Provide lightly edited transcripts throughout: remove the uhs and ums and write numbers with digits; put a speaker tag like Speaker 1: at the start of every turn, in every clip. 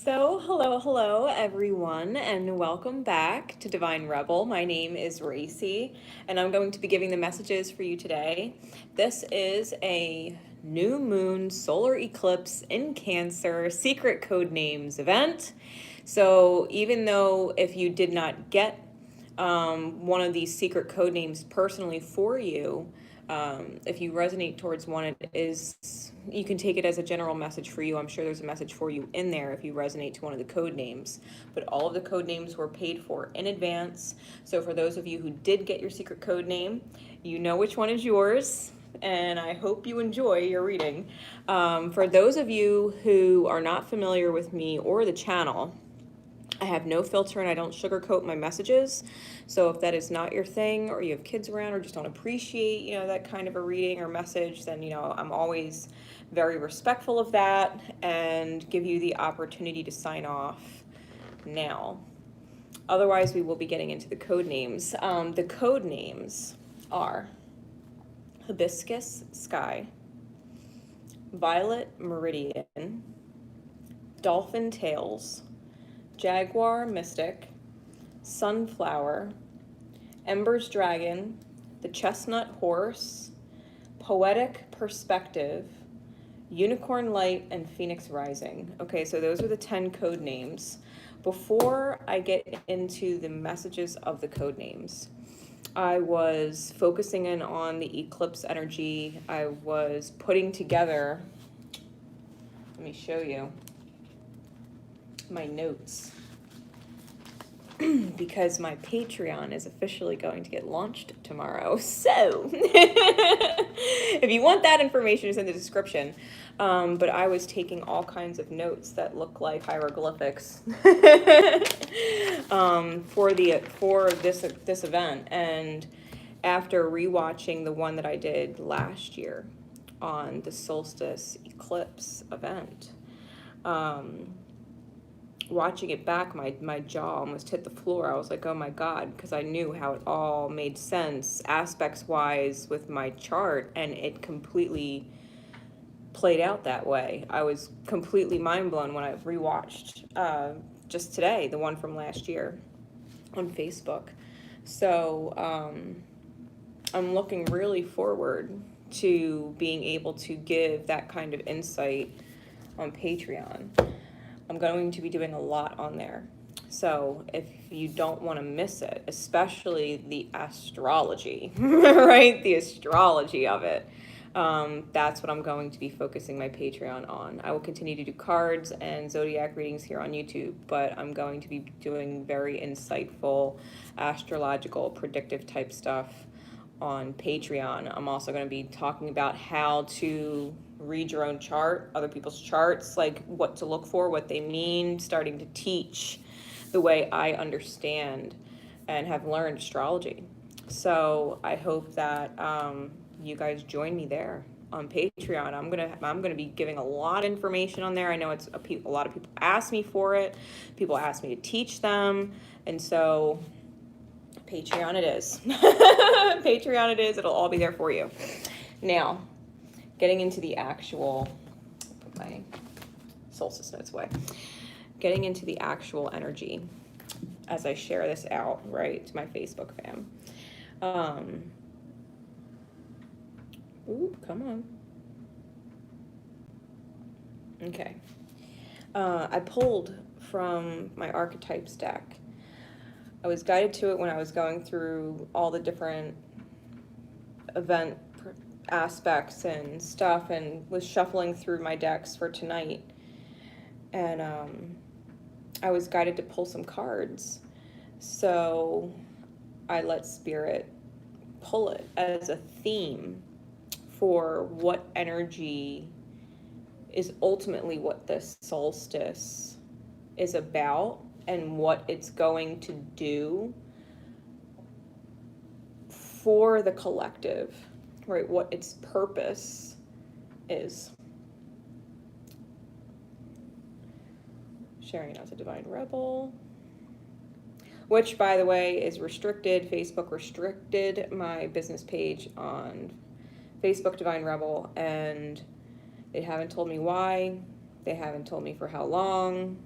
Speaker 1: Hello everyone, and welcome back to Divine Rebel. My name is Racey, and I'm going to be giving the messages for you today. This is a new moon solar eclipse in Cancer secret code names event. So even though if you did not get one of these secret code names personally for you, if you resonate towards one, it is, you can take it as a general message for you. I'm sure there's a message for you in there if you resonate to one of the code names. But all of the code names were paid for in advance. So for those of you who did get your secret code name, you know which one is yours. And I hope you enjoy your reading. For those of you who are not familiar with me or the channel, I have no filter and I don't sugarcoat my messages. So if that is not your thing, or you have kids around, or just don't appreciate, that kind of a reading or message, then, I'm always very respectful of that and give you the opportunity to sign off now. Otherwise, we will be getting into the code names. The code names are Hibiscus Sky, Violet Meridian, Dolphin Tales, Jaguar Mystic, Sunflower, Embers Dragon, the Chestnut Horse, Poetic Perspective, Unicorn Light, and Phoenix Rising. Okay, so those are the 10 code names. Before I get into the messages of the code names, I was focusing in on the eclipse energy. I was putting together, let me show you my notes, because my Patreon is officially going to get launched tomorrow. So if you want that information, it's in the description. But I was taking all kinds of notes that look like hieroglyphics for this event. And after rewatching the one that I did last year on the Solstice Eclipse event, watching it back, my jaw almost hit the floor. I was like, oh my God, because I knew how it all made sense aspects-wise with my chart, and it completely played out that way. I was completely mind-blown when I rewatched just today, the one from last year on Facebook. So I'm looking really forward to being able to give that kind of insight on Patreon. I'm going to be doing a lot on there. So if you don't want to miss it, especially the astrology, right? The astrology of it. That's what I'm going to be focusing my Patreon on. I will continue to do cards and zodiac readings here on YouTube, but I'm going to be doing very insightful, astrological, predictive type stuff on Patreon. I'm also going to be talking about how to read your own chart, other people's charts, like what to look for, what they mean, starting to teach the way I understand and have learned astrology. So I hope that you guys join me there on Patreon. I'm gonna be giving a lot of information on there. I know a lot of people ask me for it. People ask me to teach them, and so Patreon it is. Patreon it is. It'll all be there for you. Now, getting into the actual, put my solstice notes away. Getting into the actual energy as I share this out, right, to my Facebook fam. Ooh, come on. Okay. I pulled from my archetypes deck. I was guided to it when I was going through all the different event aspects and stuff, and was shuffling through my decks for tonight. And I was guided to pull some cards. So I let Spirit pull it as a theme for what energy is ultimately what this solstice is about, and what it's going to do for the collective, right? What its purpose is. Sharing out to Divine Rebel, which, by the way, is restricted. Facebook restricted my business page on Facebook, Divine Rebel, and they haven't told me why. They haven't told me for how long.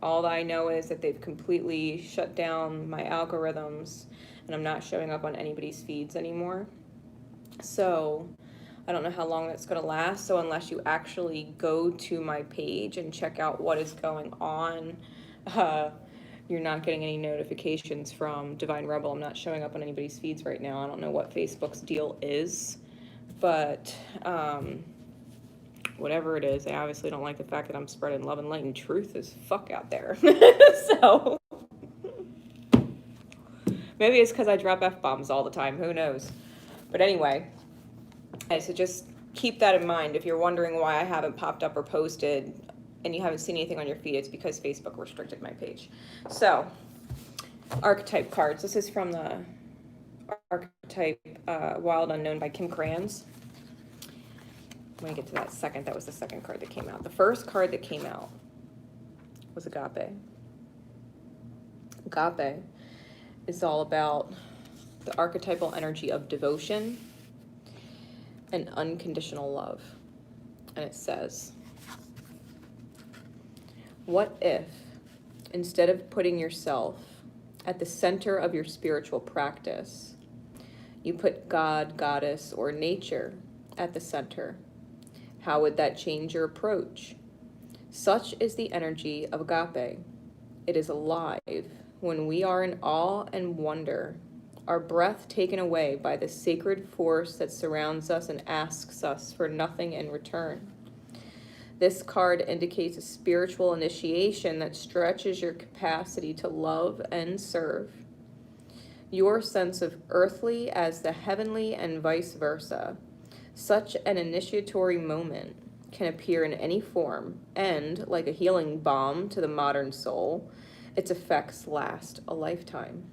Speaker 1: All I know is that they've completely shut down my algorithms, and I'm not showing up on anybody's feeds anymore. So I don't know how long that's going to last. So unless you actually go to my page and check out what is going on, you're not getting any notifications from Divine Rebel. I'm not showing up on anybody's feeds right now. I don't know what Facebook's deal is, but whatever it is, I obviously don't like the fact that I'm spreading love and light and truth as fuck out there. So maybe it's because I drop F-bombs all the time. Who knows? But anyway, so just keep that in mind. If you're wondering why I haven't popped up or posted and you haven't seen anything on your feed, it's because Facebook restricted my page. So, archetype cards. This is from the archetype Wild Unknown by Kim Krans. When I get to that second, that was the second card that came out. The first card that came out was Agape. Agape is all about the archetypal energy of devotion and unconditional love. And it says, what if, instead of putting yourself at the center of your spiritual practice, you put God, Goddess, or nature at the center? How would that change your approach? Such is the energy of agape. It is alive when we are in awe and wonder, our breath taken away by the sacred force that surrounds us and asks us for nothing in return. This card indicates a spiritual initiation that stretches your capacity to love and serve. Your sense of earthly as the heavenly and vice versa. Such an initiatory moment can appear in any form, and, like a healing balm to the modern soul, its effects last a lifetime.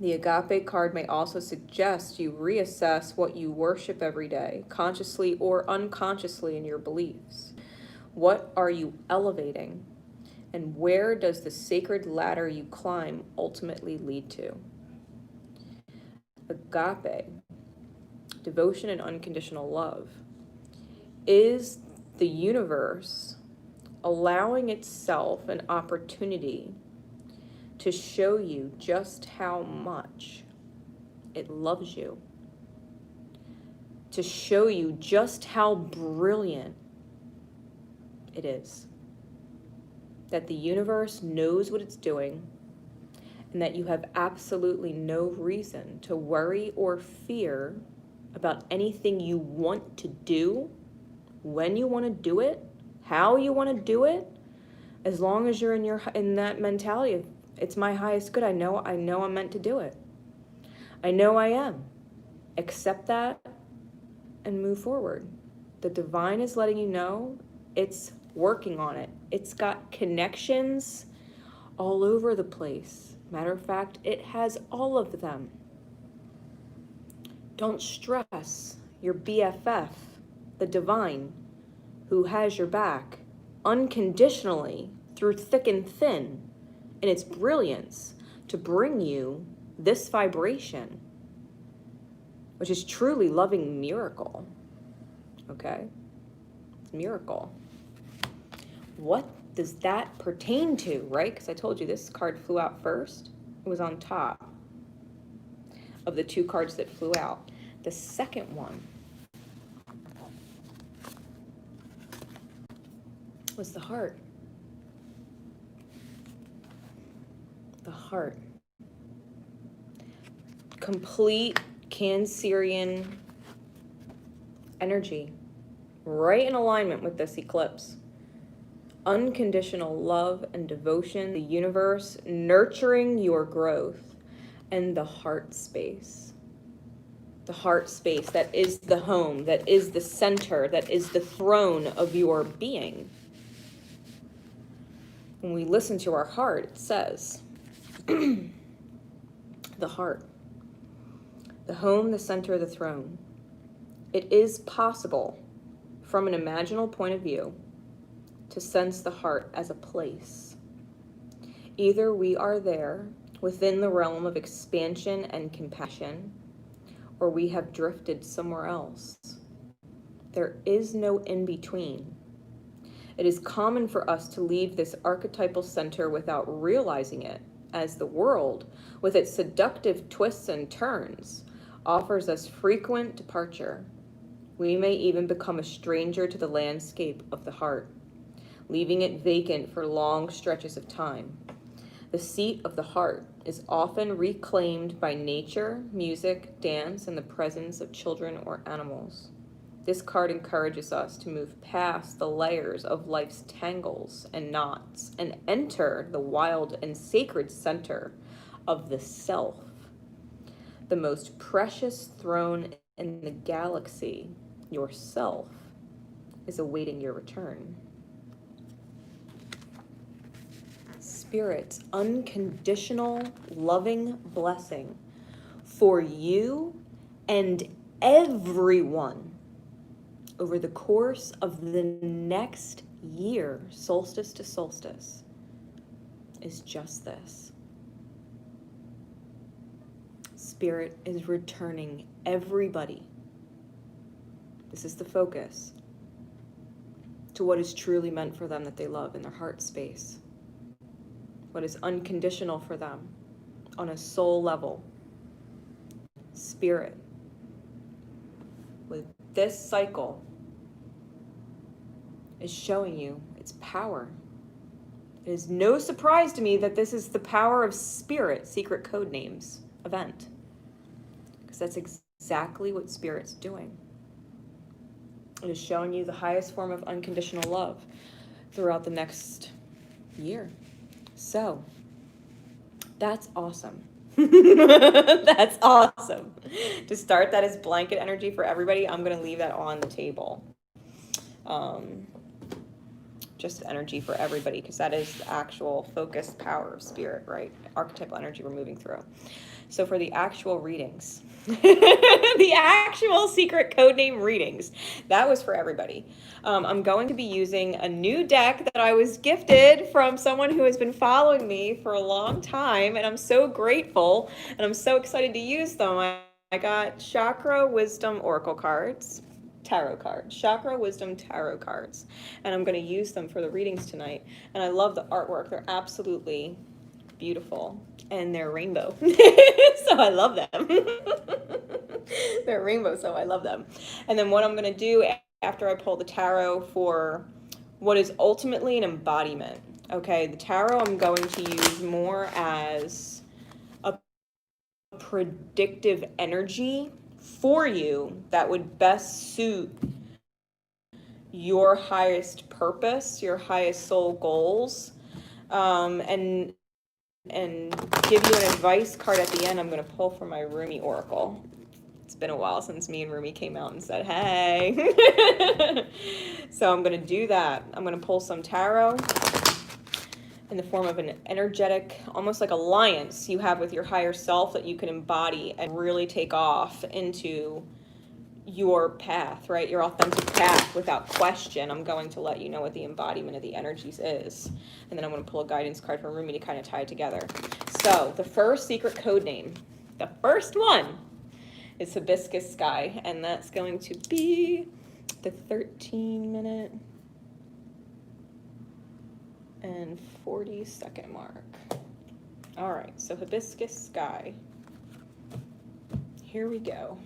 Speaker 1: The Agape card may also suggest you reassess what you worship every day, consciously or unconsciously in your beliefs. What are you elevating? And where does the sacred ladder you climb ultimately lead to? Agape, devotion and unconditional love, is the universe allowing itself an opportunity to show you just how much it loves you, to show you just how brilliant it is, that the universe knows what it's doing, and that you have absolutely no reason to worry or fear about anything you want to do, when you want to do it, how you want to do it, as long as you're in that mentality of, it's my highest good. I know I'm meant to do it. I know I am. Accept that and move forward. The divine is letting you know it's working on it. It's got connections all over the place. Matter of fact, it has all of them. Don't stress your BFF, the divine, who has your back unconditionally through thick and thin in its brilliance to bring you this vibration, which is truly loving miracle. Okay? It's a miracle. What does that pertain to, right? Because I told you this card flew out first. It was on top of the two cards that flew out. The second one was the heart. The heart. Complete Cancerian energy, right in alignment with this eclipse. Unconditional love and devotion, the universe nurturing your growth, and the heart space. The heart space that is the home, that is the center, that is the throne of your being. When we listen to our heart, it says, the heart, the home, the center, the throne. It is possible, from an imaginal point of view, to sense the heart as a place. Either we are there within the realm of expansion and compassion, or we have drifted somewhere else. There is no in-between. It is common for us to leave this archetypal center without realizing it, as the world, with its seductive twists and turns, offers us frequent departure. We may even become a stranger to the landscape of the heart, leaving it vacant for long stretches of time. The seat of the heart is often reclaimed by nature, music, dance, and the presence of children or animals. This card encourages us to move past the layers of life's tangles and knots and enter the wild and sacred center of the self, the most precious throne in the galaxy. Yourself is awaiting your return. Spirit's unconditional, loving blessing for you and everyone over the course of the next year, solstice to solstice, is just this. Spirit is returning everybody. This is the focus, to what is truly meant for them that they love in their heart space. What is unconditional for them on a soul level. Spirit, with this cycle, is showing you its power. It is no surprise to me that this is the Power of Spirit Secret Code Names event, because that's exactly what Spirit's doing. It is showing you the highest form of unconditional love throughout the next year. So, that's awesome. That's awesome. To start that as blanket energy for everybody, I'm going to leave that on the table. Just energy for everybody, because that is the actual focused power of spirit, right? Archetypal energy we're moving through. So for the actual readings, the actual secret codename readings, that was for everybody. I'm going to be using a new deck that I was gifted from someone who has been following me for a long time, and I'm so grateful, and I'm so excited to use them. I got Chakra Wisdom Oracle cards, tarot cards, Chakra Wisdom tarot cards, and I'm going to use them for the readings tonight. And I love the artwork. They're absolutely beautiful, and they're rainbow. So I love them. They're rainbow, so I love them. And then what I'm going to do after I pull the tarot for what is ultimately an embodiment. Okay, the tarot I'm going to use more as a predictive energy for you that would best suit your highest purpose, your highest soul goals, and give you an advice card at the end. I'm going to pull from my Rumi Oracle. It's been a while since me and Rumi came out and said, hey. So I'm going to do that. I'm going to pull some tarot in the form of an energetic, almost like alliance you have with your higher self that you can embody and really take off into your path, right? Your authentic path without question. I'm going to let you know what the embodiment of the energies is. And then I'm going to pull a guidance card from Rumi to kind of tie it together. So the first secret code name, the first one, is Hibiscus Sky. And that's going to be the 13-minute and 40-second mark. All right, so Hibiscus Sky. Here we go.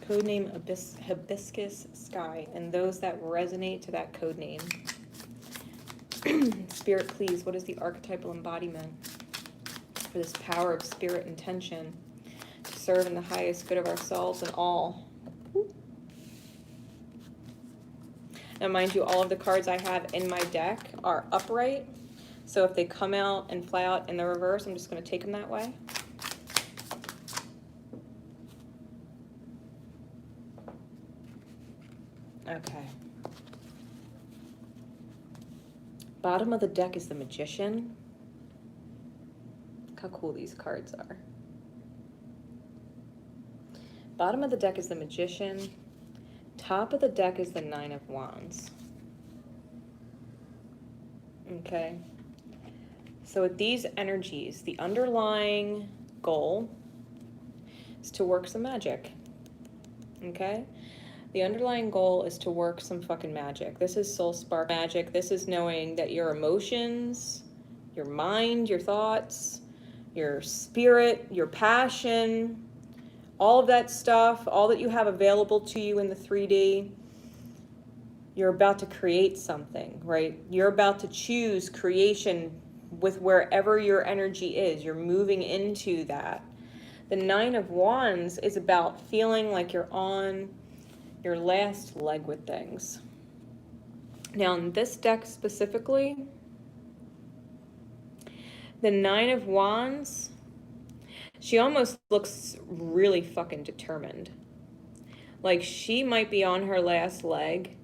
Speaker 1: Codename Hibiscus Sky, and those that resonate to that codename. Spirit, please, what is the archetypal embodiment for this power of spirit intention to serve in the highest good of ourselves and all? Now, mind you, all of the cards I have in my deck are upright, so if they come out and fly out in the reverse, I'm just going to take them that way. Okay. Bottom of the deck is the Magician. Look how cool these cards are. Bottom of the deck is the Magician. Top of the deck is the Nine of Wands. Okay. So with these energies, the underlying goal is to work some magic. Okay? The underlying goal is to work some fucking magic. This is soul spark magic. This is knowing that your emotions, your mind, your thoughts, your spirit, your passion, all of that stuff, all that you have available to you in the 3D, you're about to create something, right? You're about to choose creation with wherever your energy is. You're moving into that. The Nine of Wands is about feeling like you're on your last leg with things. Now, in this deck specifically, the Nine of Wands, she almost looks really fucking determined. Like she might be on her last leg,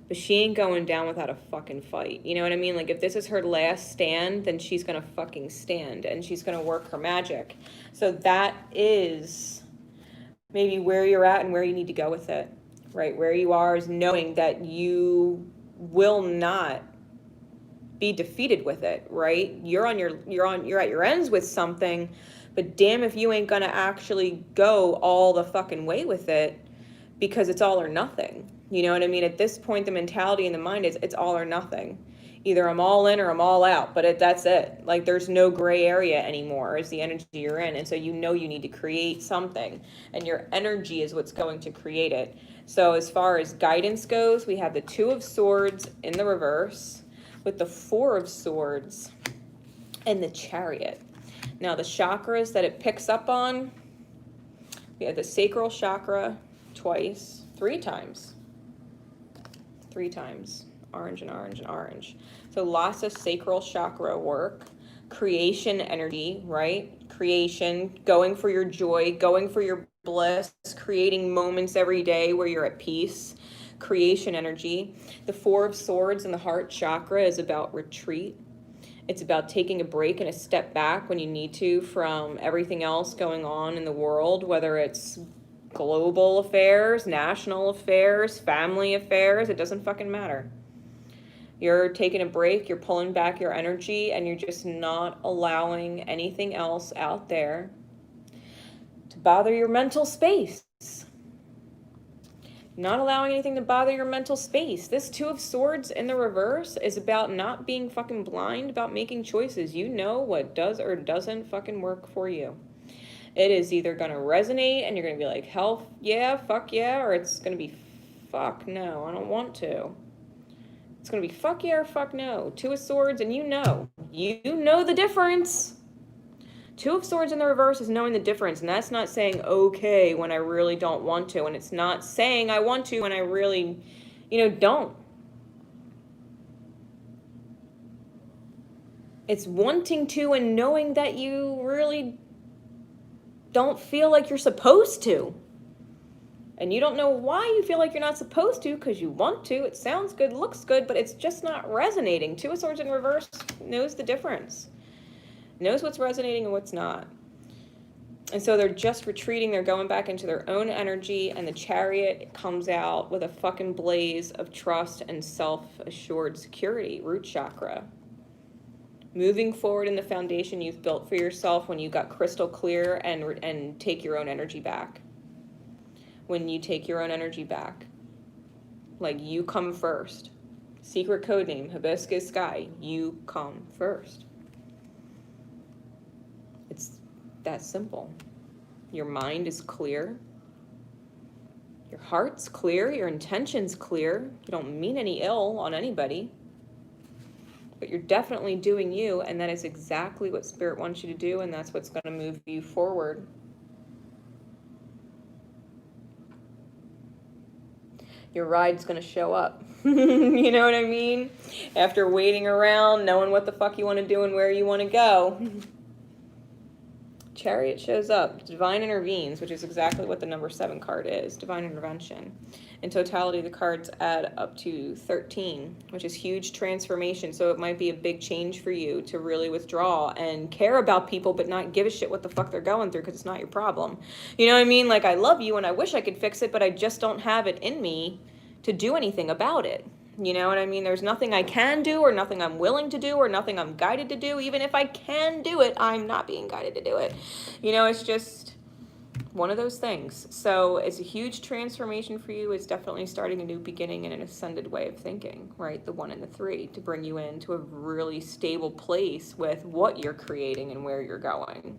Speaker 1: but she ain't going down without a fucking fight. You know what I mean? Like if this is her last stand, then she's gonna fucking stand and she's gonna work her magic. So that is maybe where you're at and where you need to go with it, right? Where you are is knowing that you will not be defeated with it, right? You're at your ends with something, but damn if you ain't gonna actually go all the fucking way with it, because it's all or nothing. You know what I mean? At this point, the mentality in the mind is it's all or nothing. Either I'm all in or I'm all out, but that's it. Like there's no gray area anymore is the energy you're in. And so you know you need to create something, and your energy is what's going to create it. So as far as guidance goes, we have the Two of Swords in the reverse with the Four of Swords and the Chariot. Now the chakras that it picks up on, we have the sacral chakra twice, three times, orange and orange and orange. So lots of sacral chakra work, creation energy, right? Creation, going for your joy, going for your bliss, creating moments every day where you're at peace, creation energy. The Four of Swords in the heart chakra is about retreat. It's about taking a break and a step back when you need to from everything else going on in the world, whether it's global affairs, national affairs, family affairs, it doesn't fucking matter. You're taking a break, you're pulling back your energy, and you're just not allowing anything else out there to bother your mental space. Not allowing anything to bother your mental space. This Two of Swords in the reverse is about not being fucking blind, about making choices. You know what does or doesn't fucking work for you. It is either going to resonate and you're going to be like, hell yeah, fuck yeah, or it's going to be, fuck no, I don't want to. It's going to be fuck yeah or fuck no. Two of Swords, and you know the difference. Two of Swords in the reverse is knowing the difference, and that's not saying okay when I really don't want to, and it's not saying I want to when I really, don't. It's wanting to and knowing that you really don't feel like you're supposed to. And you don't know why you feel like you're not supposed to, because you want to. It sounds good, looks good, but it's just not resonating. Two of Swords in reverse knows the difference. Knows what's resonating and what's not. And so they're just retreating. They're going back into their own energy, and the Chariot comes out with a fucking blaze of trust and self-assured security, root chakra. Moving forward in the foundation you've built for yourself when you got crystal clear and take your own energy back. When you take your own energy back. Like you come first. Secret code name, Hibiscus Sky. You come first. It's that simple. Your mind is clear. Your heart's clear. Your intention's clear. You don't mean any ill on anybody. But you're definitely doing you, and that is exactly what Spirit wants you to do, and that's what's going to move you forward. Your ride's going to show up. You know what I mean? After waiting around, knowing what the fuck you want to do and where you want to go. Chariot shows up. Divine intervenes, which is exactly what the number 7 card is. Divine intervention. In totality, the cards add up to 13, which is huge transformation. So it might be a big change for you to really withdraw and care about people, but not give a shit what the fuck they're going through, because it's not your problem. You know what I mean? Like, I love you and I wish I could fix it, but I just don't have it in me to do anything about it. You know what I mean? There's nothing I can do, or nothing I'm willing to do, or nothing I'm guided to do. Even if I can do it, I'm not being guided to do it. You know, it's just, One of those things. So it's a huge transformation for you. It's definitely starting a new beginning and an ascended way of thinking, right? The 1 and the 3 to bring you into a really stable place with what you're creating and where you're going.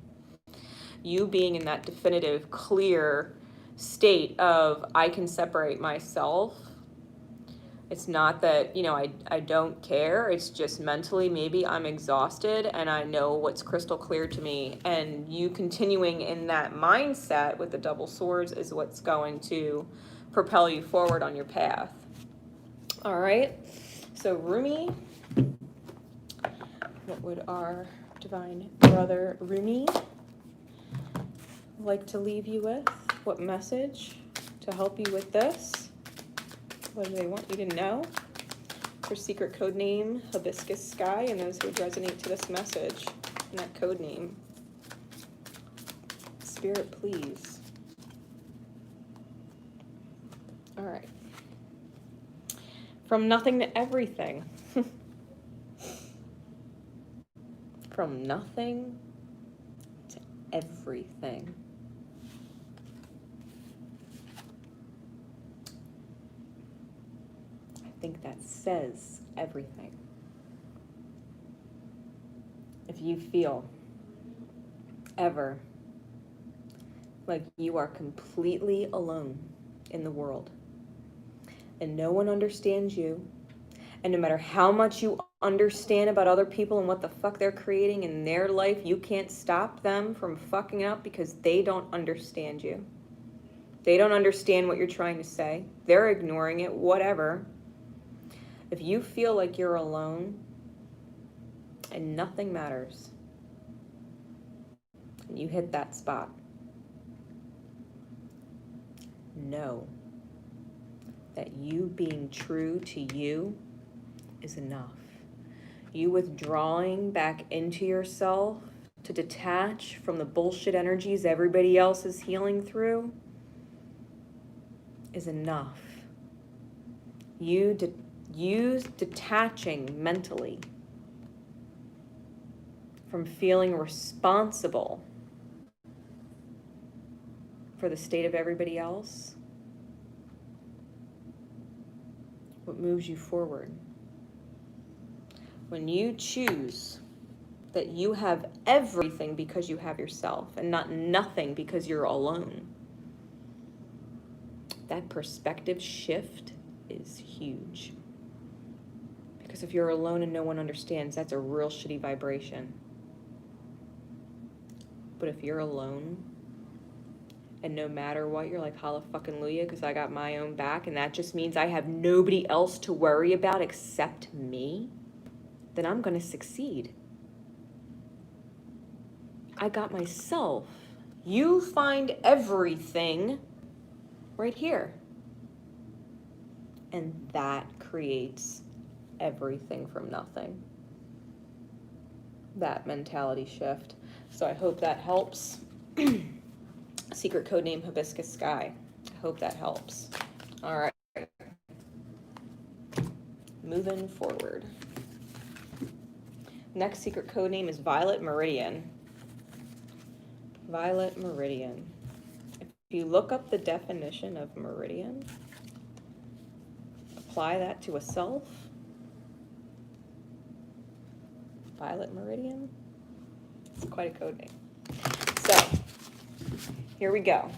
Speaker 1: You being in that definitive, clear state of, I can separate myself. It's not that, I don't care. It's just mentally, maybe I'm exhausted and I know what's crystal clear to me. And you continuing in that mindset with the double swords is what's going to propel you forward on your path. All right. So Rumi, what would our divine brother Rumi like to leave you with? What message to help you with this? What do they want you to know? For secret code name, Hibiscus Sky, and those who would resonate to this message and that code name. Spirit, please. All right. From nothing to everything. From nothing to everything. I think that says everything. If you feel ever like you are completely alone in the world and no one understands you, and no matter how much you understand about other people and what the fuck they're creating in their life, you can't stop them from fucking up because they don't understand you. They don't understand what you're trying to say. They're ignoring it, whatever. If you feel like you're alone and nothing matters, and you hit that spot, know that you being true to you is enough. You withdrawing back into yourself to detach from the bullshit energies everybody else is healing through is enough. You detaching mentally from feeling responsible for the state of everybody else, what moves you forward. When you choose that you have everything because you have yourself and not nothing because you're alone, that perspective shift is huge. Because if you're alone and no one understands, that's a real shitty vibration. But if you're alone and no matter what, you're like, hallelujah, because I got my own back, and that just means I have nobody else to worry about except me, then I'm going to succeed. I got myself. You find everything right here. And that creates everything from nothing. That mentality shift. So I hope that helps. Secret code name Hibiscus Sky. I hope that helps. All right. Moving forward. Next secret code name is Violet Meridian. Violet Meridian. If you look up the definition of meridian, apply that to a self. Violet Meridian. It's quite a code name. So, here we go.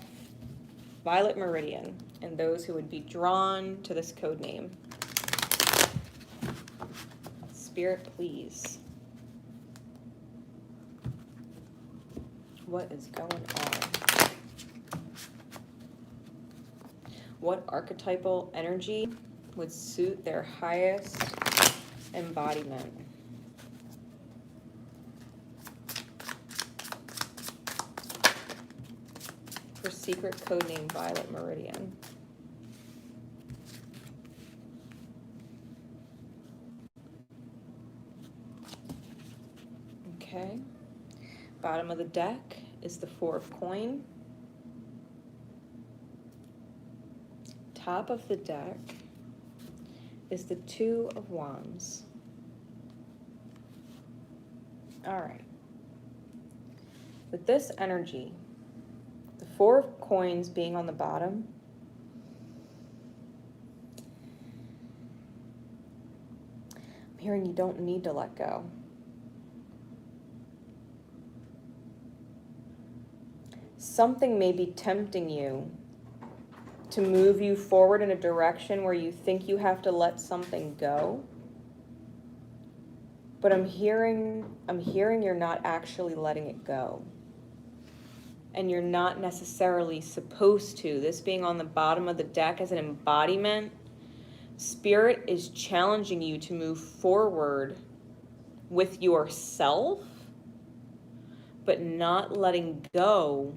Speaker 1: Violet Meridian, and those who would be drawn to this code name. Spirit, please. What is going on? What archetypal energy would suit their highest embodiment? For secret code name Violet Meridian. Okay. Bottom of the deck is the 4 of coin. Top of the deck is the 2 of wands. All right. With this energy, The 4 of coins being on the bottom. I'm hearing you don't need to let go. Something may be tempting you to move you forward in a direction where you think you have to let something go. But I'm hearing you're not actually letting it go. And you're not necessarily supposed to. This being on the bottom of the deck as an embodiment, Spirit is challenging you to move forward with yourself, but not letting go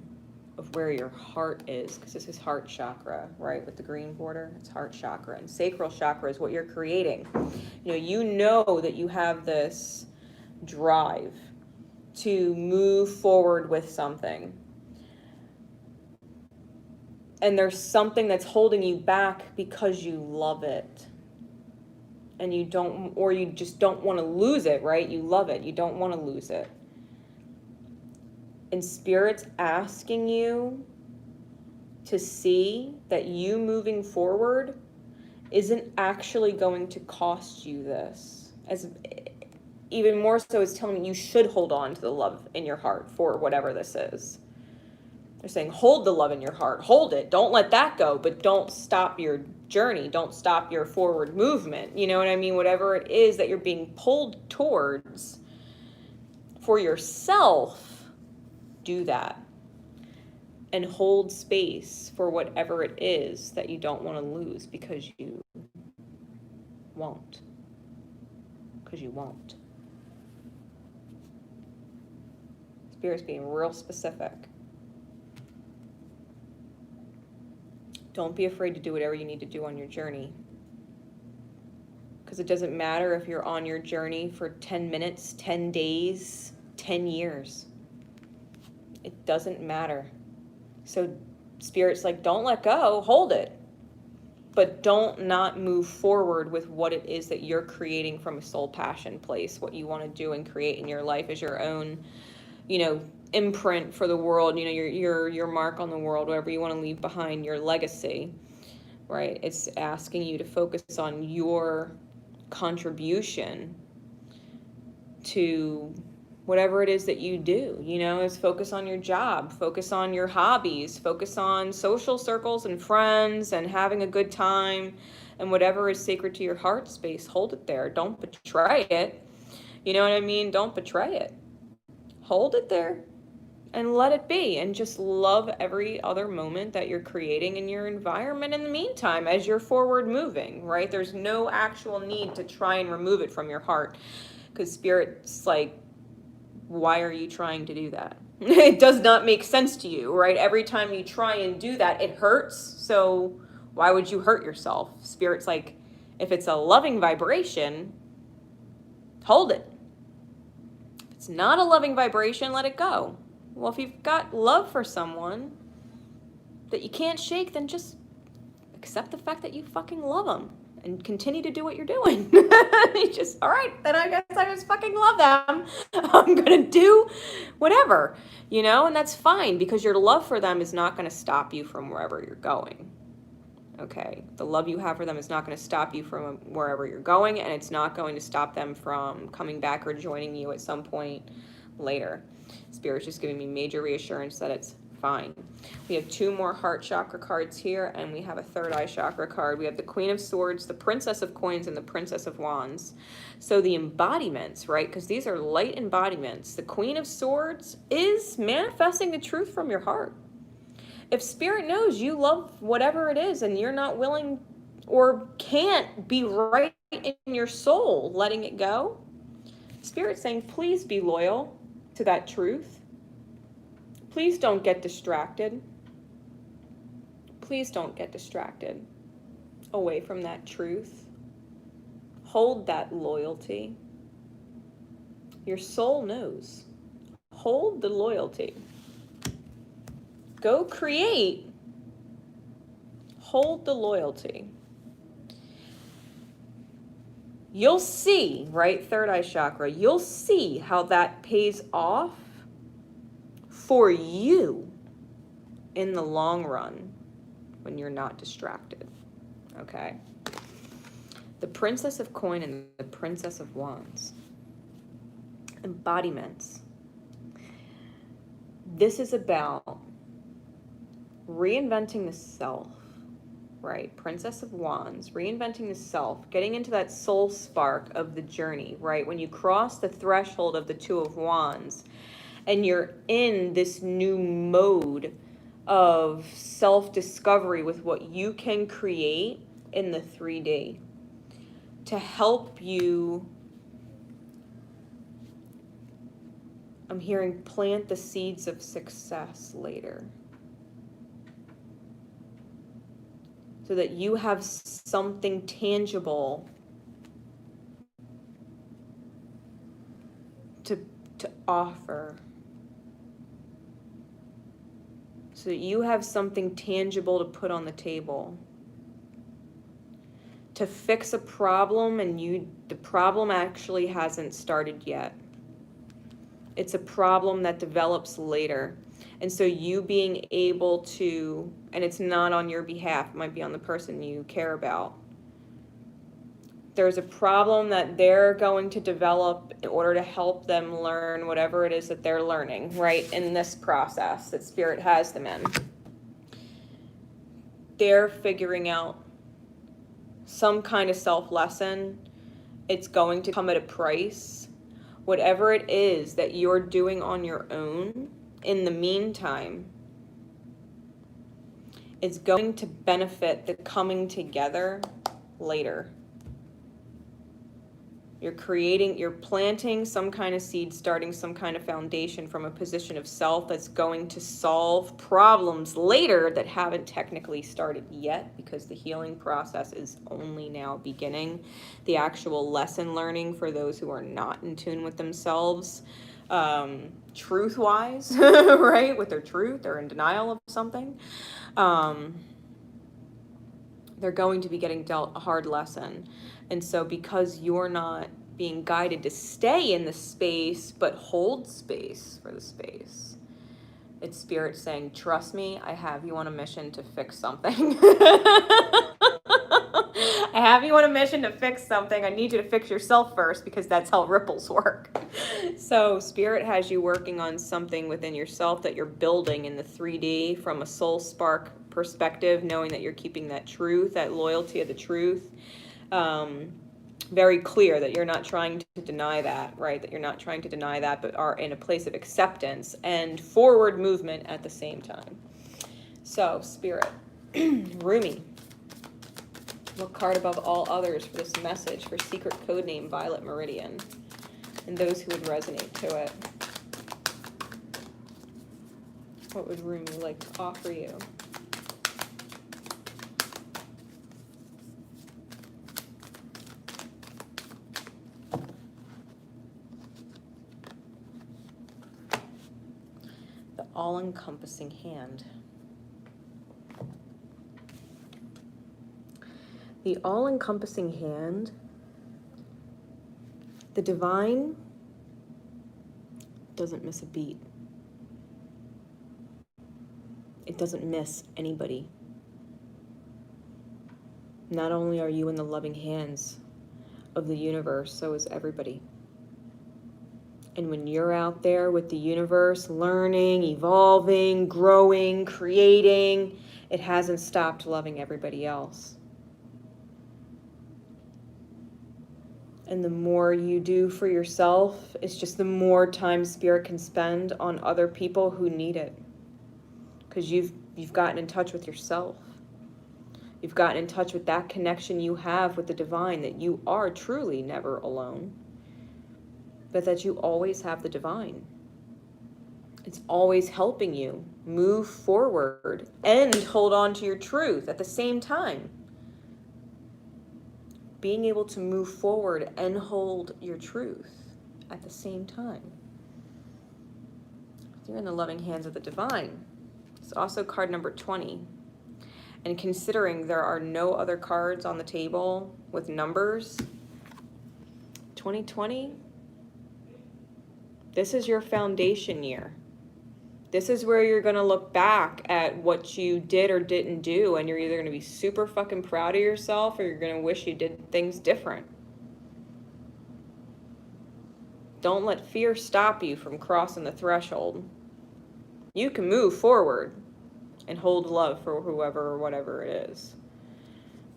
Speaker 1: of where your heart is, because this is heart chakra, right? With the green border, it's heart chakra, and sacral chakra is what you're creating. You know that you have this drive to move forward with something, and there's something that's holding you back because you love it, and you don't, or you just don't want to lose it, right? You love it, you don't want to lose it. And Spirit's asking you to see that you moving forward isn't actually going to cost you this. As even more so, it's telling you should hold on to the love in your heart for whatever this is. They're saying hold the love in your heart, hold it, don't let that go, but don't stop your journey, don't stop your forward movement. You know what I mean? Whatever it is that you're being pulled towards for yourself, do that and hold space for whatever it is that you don't want to lose, because you won't. Spirit's being real specific. Don't be afraid to do whatever you need to do on your journey, because it doesn't matter if you're on your journey for 10 minutes, 10 days, 10 years. It doesn't matter. So Spirit's like, don't let go, hold it. But don't not move forward with what it is that you're creating from a soul passion place, what you want to do and create in your life as your own, imprint for the world, your mark on the world, whatever you want to leave behind, your legacy, right? It's asking you to focus on your contribution to whatever it is that you do, is focus on your job, focus on your hobbies, focus on social circles and friends and having a good time, and whatever is sacred to your heart space, hold it there. Don't betray it. You know what I mean? Don't betray it. Hold it there and let it be, and just love every other moment that you're creating in your environment in the meantime as you're forward moving, right? There's no actual need to try and remove it from your heart, because Spirit's like, why are you trying to do that? It does not make sense to you, right? Every time you try and do that, it hurts. So why would you hurt yourself? Spirit's like, if it's a loving vibration, hold it. If it's not a loving vibration, let it go. Well, if you've got love for someone that you can't shake, then just accept the fact that you fucking love them and continue to do what you're doing. You just, all right, then I guess I just fucking love them. I'm going to do whatever, and that's fine, because your love for them is not going to stop you from wherever you're going. Okay. The love you have for them is not going to stop you from wherever you're going, and it's not going to stop them from coming back or joining you at some point later. Spirit's just giving me major reassurance that it's fine. We have 2 more heart chakra cards here, and we have a third eye chakra card. We have the Queen of Swords, the Princess of Coins, and the Princess of Wands. So the embodiments, right? Because these are light embodiments. The Queen of Swords is manifesting the truth from your heart. If Spirit knows you love whatever it is and you're not willing or can't be right in your soul letting it go, Spirit's saying, please be loyal to that truth. Please don't get distracted. Please don't get distracted away from that truth. Hold that loyalty. Your soul knows. Hold the loyalty. Go create. Hold the loyalty. You'll see, right? Third eye chakra. You'll see how that pays off for you in the long run when you're not distracted. Okay? The Princess of Coin and the Princess of Wands. Embodiments. This is about reinventing the self, right? Princess of Wands, reinventing the self, getting into that soul spark of the journey, right? When you cross the threshold of the Two of Wands and you're in this new mode of self-discovery with what you can create in the 3D to help you, I'm hearing, plant the seeds of success later. So that you have something tangible to offer. So that you have something tangible to put on the table. To fix a problem, and the problem actually hasn't started yet. It's a problem that develops later. And so you being able to, and it's not on your behalf, it might be on the person you care about. There's a problem that they're going to develop in order to help them learn whatever it is that they're learning, right, in this process that Spirit has them in. They're figuring out some kind of self-lesson. It's going to come at a price. Whatever it is that you're doing on your own, in the meantime, it's going to benefit the coming together later. You're planting some kind of seed, starting some kind of foundation from a position of self that's going to solve problems later that haven't technically started yet, because the healing process is only now beginning. The actual lesson learning for those who are not in tune with themselves, truth-wise, right, with their truth, they're in denial of something. They're going to be getting dealt a hard lesson. And so because you're not being guided to stay in the space, but hold space for the space, it's Spirit saying, trust me, I have you on a mission to fix something. I have you on a mission to fix something. I need you to fix yourself first, because that's how ripples work. So Spirit has you working on something within yourself that you're building in the 3D from a soul spark perspective, knowing that you're keeping that truth, that loyalty of the truth. Very clear that you're not trying to deny that, right? That you're not trying to deny that, but are in a place of acceptance and forward movement at the same time. So, Spirit, Rumi, what card above all others for this message for secret codename Violet Meridian and those who would resonate to it? What would Rumi like to offer you? The all-encompassing hand. The all-encompassing hand, the divine doesn't miss a beat. It doesn't miss anybody. Not only are you in the loving hands of the universe, so is everybody. And when you're out there with the universe, learning, evolving, growing, creating, it hasn't stopped loving everybody else. And the more you do for yourself, it's just the more time Spirit can spend on other people who need it. Because you've gotten in touch with yourself. You've gotten in touch with that connection you have with the divine, that you are truly never alone, but that you always have the divine. It's always helping you move forward and hold on to your truth at the same time. Being able to move forward and hold your truth at the same time. You're in the loving hands of the divine. It's also card number 20. And considering there are no other cards on the table with numbers, 2020, this is your foundation year. This is where you're going to look back at what you did or didn't do, and you're either going to be super fucking proud of yourself, or you're going to wish you did things different. Don't let fear stop you from crossing the threshold. You can move forward and hold love for whoever or whatever it is.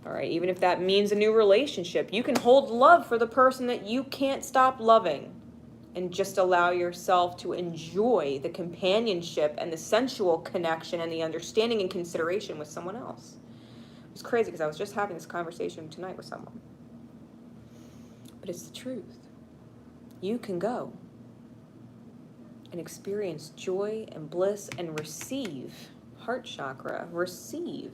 Speaker 1: All right, even if that means a new relationship, you can hold love for the person that you can't stop loving, and just allow yourself to enjoy the companionship and the sensual connection and the understanding and consideration with someone else. It was crazy because I was just having this conversation tonight with someone. But it's the truth. You can go and experience joy and bliss and receive. Heart chakra, receive.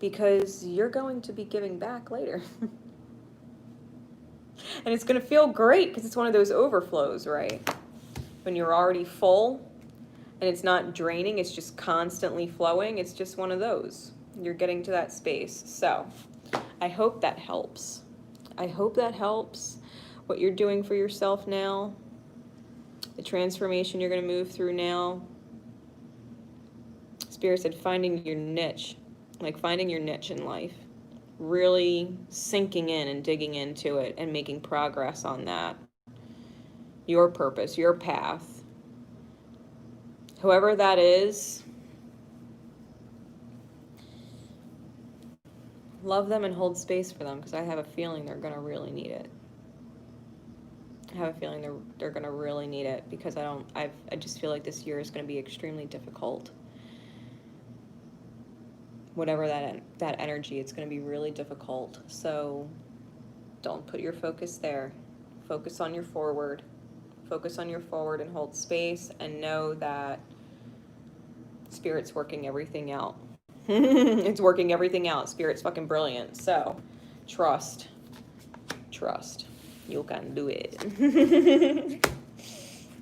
Speaker 1: Because you're going to be giving back later. And it's going to feel great because it's one of those overflows, right? When you're already full and it's not draining, it's just constantly flowing. It's just one of those. You're getting to that space. So I hope that helps. I hope that helps. What you're doing for yourself now, the transformation you're going to move through now. Spirit said finding your niche, like finding your niche in life. Really sinking in and digging into it and making progress on that. Your purpose, your path. Whoever that is, love them and hold space for them, because I have a feeling they're going to really need it. I have a feeling they're going to really need it, because I just feel like this year is going to be extremely difficult. Whatever that energy, it's going to be really difficult. So don't put your focus there. Focus on your forward. Focus on your forward and hold space, and know that Spirit's working everything out. It's working everything out. Spirit's fucking brilliant. So trust. You can do it.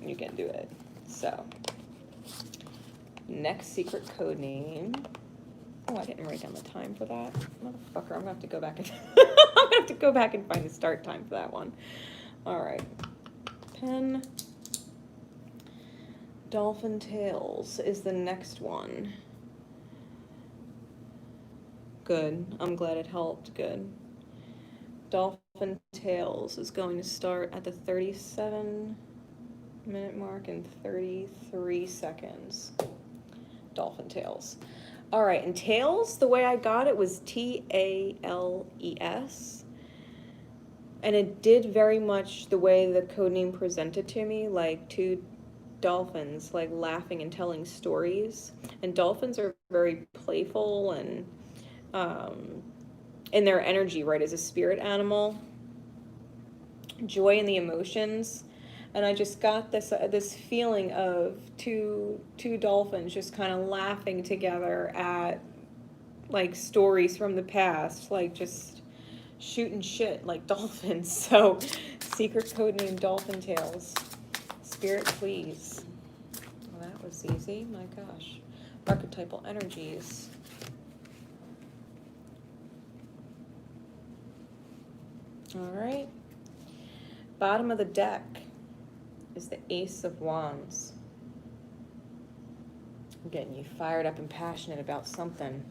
Speaker 1: You can do it. So next secret code name. Oh, I didn't write down the time for that. Motherfucker, I'm gonna have to go back and I'm gonna have to go back and find the start time for that one. All right. Pen. Dolphin Tales is the next one. Good. I'm glad it helped. Good. Dolphin Tales is going to start at the 37-minute mark in 33 seconds. Dolphin Tales. All right, and Tales, the way I got it was Tales. And it did very much the way the codename presented to me, like two dolphins, like laughing and telling stories. And dolphins are very playful and in their energy, right, as a spirit animal. Joy in the emotions. And I just got this feeling of two dolphins just kind of laughing together at like stories from the past, like just shooting shit like dolphins. So secret code name Dolphin Tales. Spirit, please. Well, that was easy. My gosh. Archetypal energies. All right. Bottom of the deck is the Ace of Wands. I'm getting you fired up and passionate about something.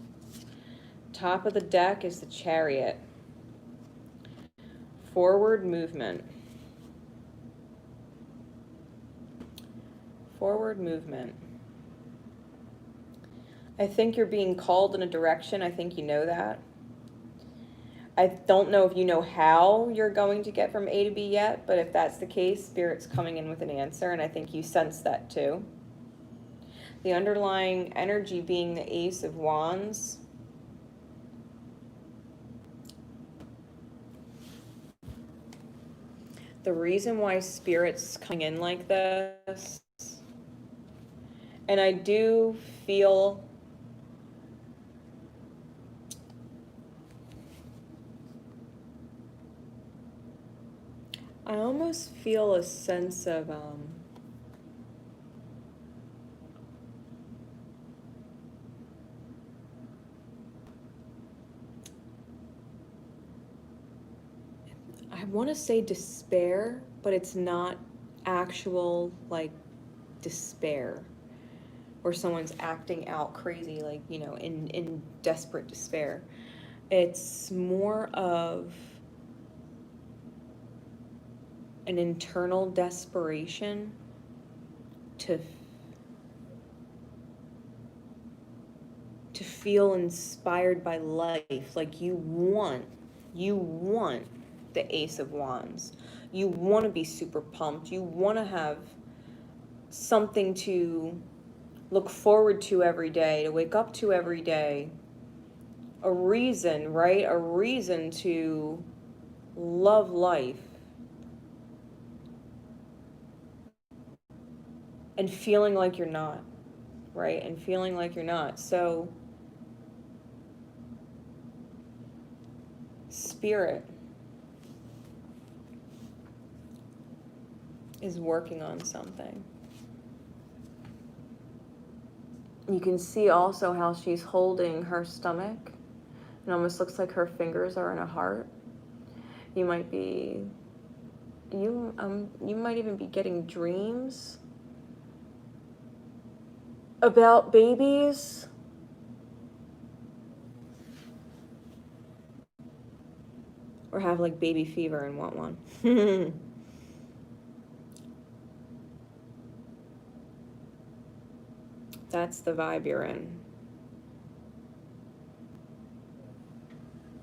Speaker 1: Top of the deck is the Chariot. Forward movement. Forward movement. I think you're being called in a direction. I think you know that. I don't know if you know how you're going to get from A to B yet, but if that's the case, Spirit's coming in with an answer, and I think you sense that too. The underlying energy being the Ace of Wands. The reason why Spirit's coming in like this, and I do feel I almost feel a sense of I want to say despair, but it's not actual, like, despair, or someone's acting out crazy, like, you know, in desperate despair. It's more of an internal desperation to feel inspired by life. Like, you want the Ace of Wands. You want to be super pumped. You want to have something to look forward to every day, to wake up to every day. A reason, right? A reason to love life. And feeling like you're not, right? And feeling like you're not. So, Spirit is working on something. You can see also how she's holding her stomach. It almost looks like her fingers are in a heart. You might even be getting dreams about babies. Or have like baby fever and want one. That's the vibe you're in.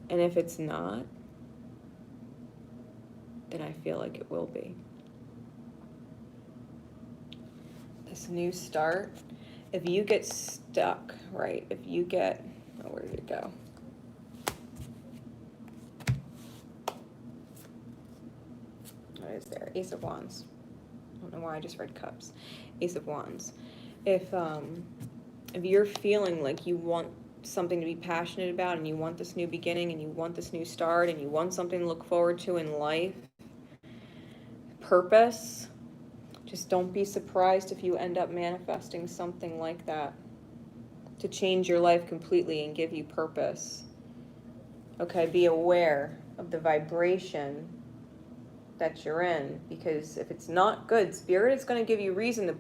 Speaker 1: And if it's not, then I feel like it will be. This new start, if you get stuck, right? If you get, oh, where did it go? What is there? Ace of Wands. I don't know why I just read Cups. Ace of Wands. If you're feeling like you want something to be passionate about, and you want this new beginning, and you want this new start, and you want something to look forward to in life, purpose, just don't be surprised if you end up manifesting something like that to change your life completely and give you purpose. Okay, be aware of the vibration that you're in, because if it's not good, Spirit is going to give you reason to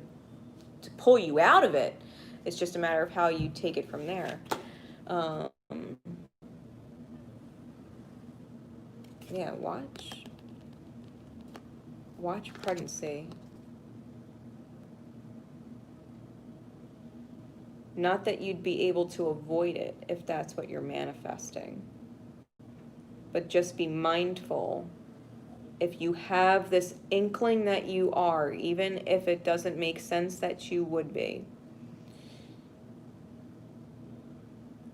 Speaker 1: pull you out of it. It's just a matter of how you take it from there. Yeah, watch pregnancy. Not that you'd be able to avoid it if that's what you're manifesting, but just be mindful. If you have this inkling that you are, even if it doesn't make sense that you would be,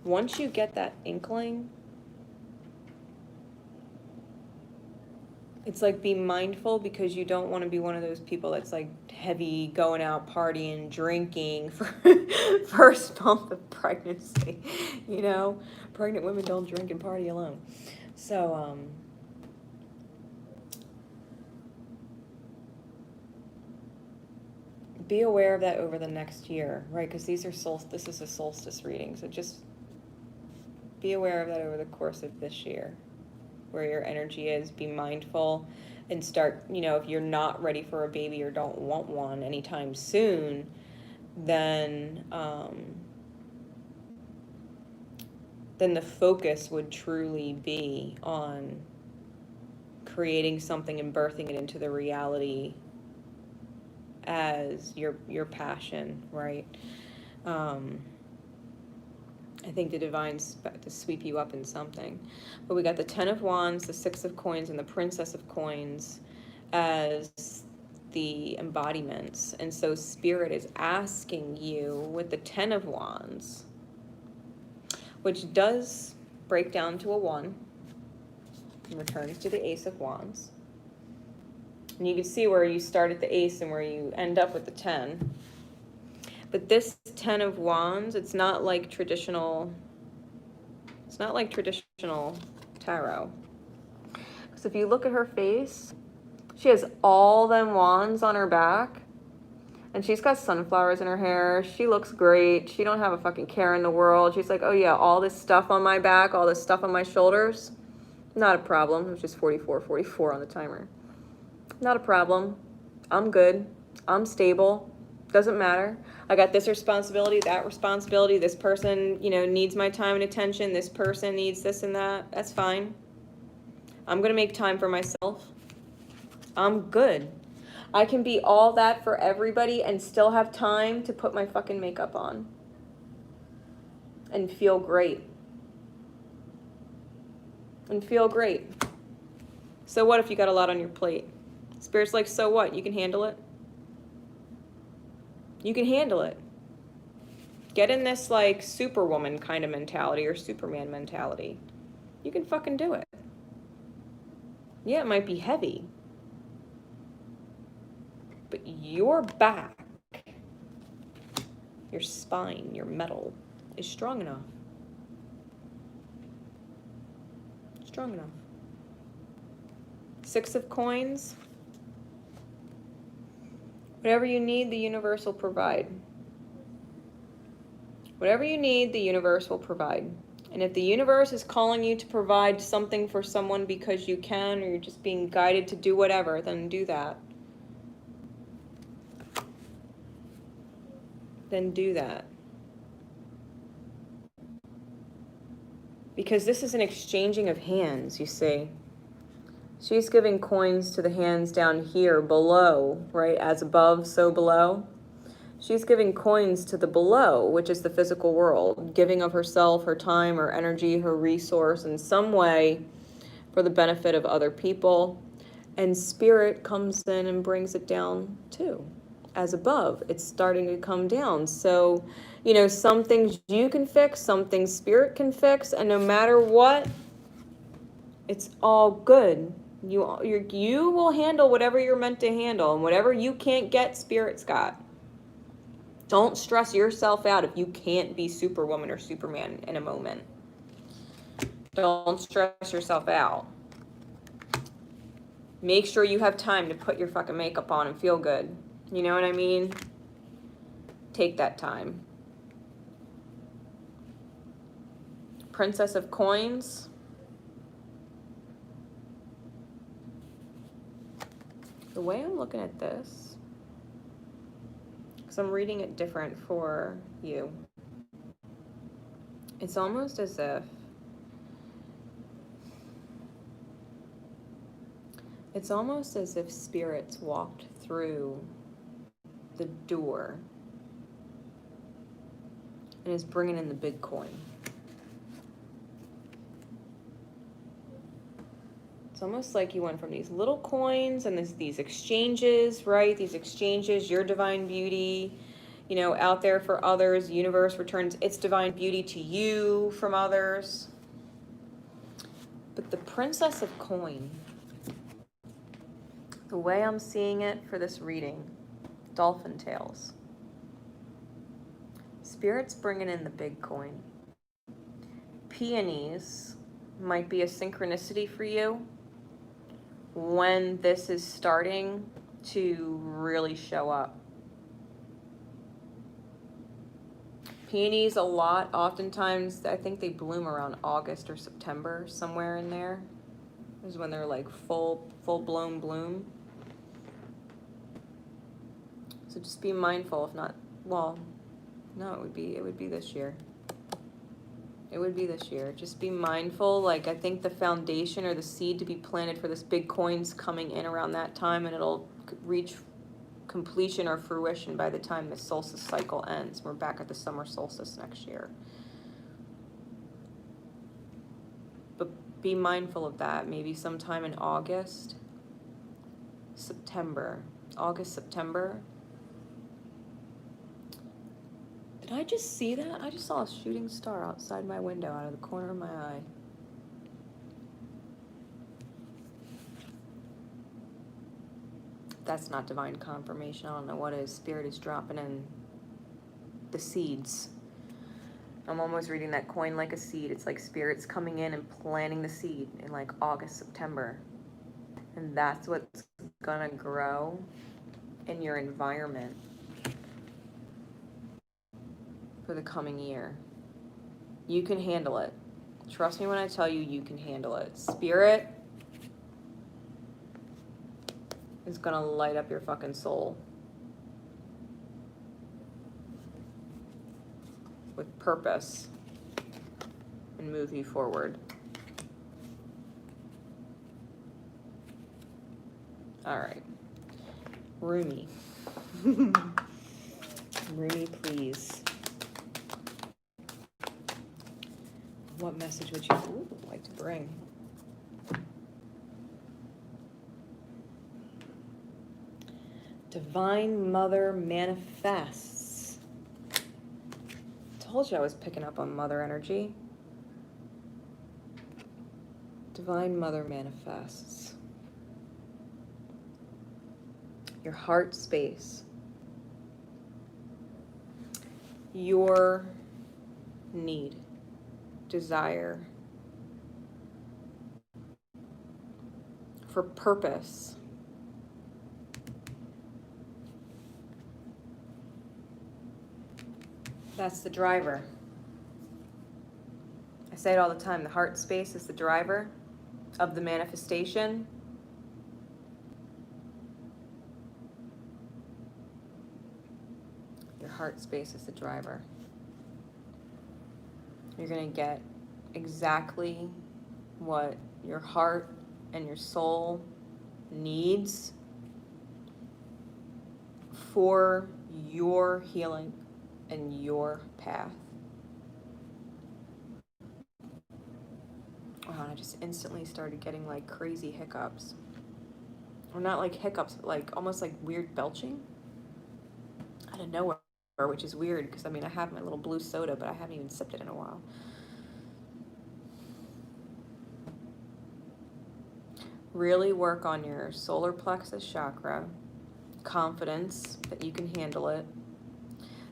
Speaker 1: once you get that inkling, it's like, be mindful, because you don't want to be one of those people that's like heavy, going out partying, drinking for first month of pregnancy. You know, pregnant women don't drink and party alone. So, be aware of that over the next year, right? Because this is a solstice reading, so just be aware of that over the course of this year, where your energy is. Be mindful and start, you know, if you're not ready for a baby or don't want one anytime soon, then the focus would truly be on creating something and birthing it into the reality as your passion, right? I think the divine's about to sweep you up in something. But we got the 10 of Wands, the 6 of Coins, and the Princess of Coins as the embodiments. And so Spirit is asking you with the 10 of Wands, which does break down to a 1 and returns to the Ace of Wands. And you can see where you start at the Ace and where you end up with the 10. But this 10 of Wands, it's not like traditional tarot. Because if you look at her face, she has all them wands on her back. And she's got sunflowers in her hair. She looks great. She don't have a fucking care in the world. She's like, oh yeah, all this stuff on my back, all this stuff on my shoulders, not a problem. It was just 44 on the timer. Not a problem. I'm good. I'm stable. Doesn't matter. I got this responsibility, that responsibility. This person, needs my time and attention. This person needs this and that. That's fine. I'm going to make time for myself. I'm good. I can be all that for everybody and still have time to put my fucking makeup on and feel great. And feel great. So what if you got a lot on your plate? Spirit's like, so what? You can handle it. You can handle it. Get in this like superwoman kind of mentality or Superman mentality. You can fucking do it. Yeah, it might be heavy. But your back, your spine, your metal is strong enough. Strong enough. 6 of coins. Whatever you need, the universe will provide. Whatever you need, the universe will provide. And if the universe is calling you to provide something for someone because you can, or you're just being guided to do whatever, then do that. Then do that. Because this is an exchanging of hands, you see. She's giving coins to the hands down here below, right? As above, so below. She's giving coins to the below, which is the physical world, giving of herself, her time, her energy, her resource in some way for the benefit of other people. And spirit comes in and brings it down too. As above, it's starting to come down. So, some things you can fix, some things spirit can fix, and no matter what, it's all good. You will handle whatever you're meant to handle, and whatever you can't get, spirit's got. Don't stress yourself out if you can't be Superwoman or Superman in a moment. Don't stress yourself out. Make sure you have time to put your fucking makeup on and feel good. You know what I mean? Take that time. Princess of Coins. The way I'm looking at this, because I'm reading it different for you, it's almost as if spirits walked through the door and is bringing in the big coin. It's almost like you went from these little coins and these exchanges, right? These exchanges, your divine beauty, out there for others. The universe returns its divine beauty to you from others. But the Princess of Coin, the way I'm seeing it for this reading, Dolphin Tales. Spirit's bringing in the big coin. Peonies might be a synchronicity for you when this is starting to really show up. Peonies oftentimes, I think they bloom around August or September, somewhere in there. This is when they're like full-blown bloom. So just be mindful, if not, well, no, it would be this year. It would be this year. Just be mindful. I think the foundation or the seed to be planted for this big coin's coming in around that time, and it'll reach completion or fruition by the time the solstice cycle ends. We're back at the summer solstice next year. But be mindful of that. Maybe sometime in August, September. Did I just see that? I just saw a shooting star outside my window out of the corner of my eye. That's not divine confirmation. I don't know what is. Spirit is dropping in the seeds. I'm almost reading that coin like a seed. It's like spirit's coming in and planting the seed in like August, September. And that's what's gonna grow in your environment for the coming year. You can handle it. Trust me when I tell you, you can handle it. Spirit is gonna light up your fucking soul with purpose and move you forward. All right. Rumi. Rumi, please. What message would you like to bring? Divine Mother manifests. Told you I was picking up on mother energy. Divine Mother manifests. Your heart space. Your need, desire for purpose. That's the driver. I say it all the time, the heart space is the driver of the manifestation. Your heart space is the driver. You're going to get exactly what your heart and your soul needs for your healing and your path. Wow, I just instantly started getting like crazy hiccups. Or not like hiccups, but like almost like weird belching out of nowhere, which is weird because I mean I have my little blue soda, but I haven't even sipped it in a while. Really work on your solar plexus chakra, confidence that you can handle it.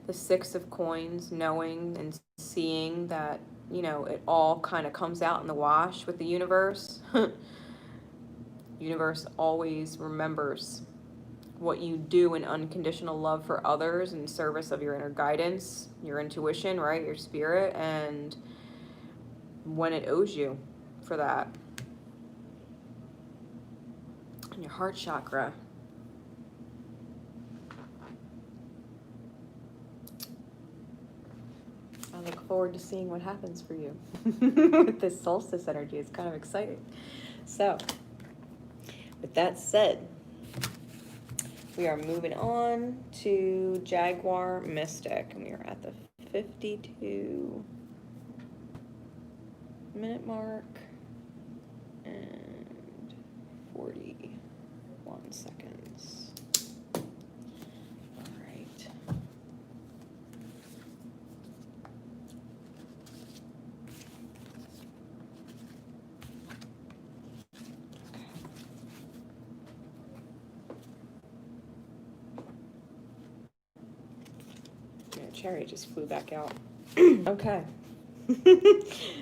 Speaker 1: The 6 of coins, knowing and seeing that, you know, it all kind of comes out in the wash with the universe. Universe always remembers what you do in unconditional love for others in service of your inner guidance, your intuition, right? Your spirit, and when it owes you for that. And your heart chakra. I look forward to seeing what happens for you with this solstice energy. It's kind of exciting. So, with that said, we are moving on to Jaguar Mystic, and we are at the 52-minute mark and 41 seconds. All right. Cherry just flew back out. Okay.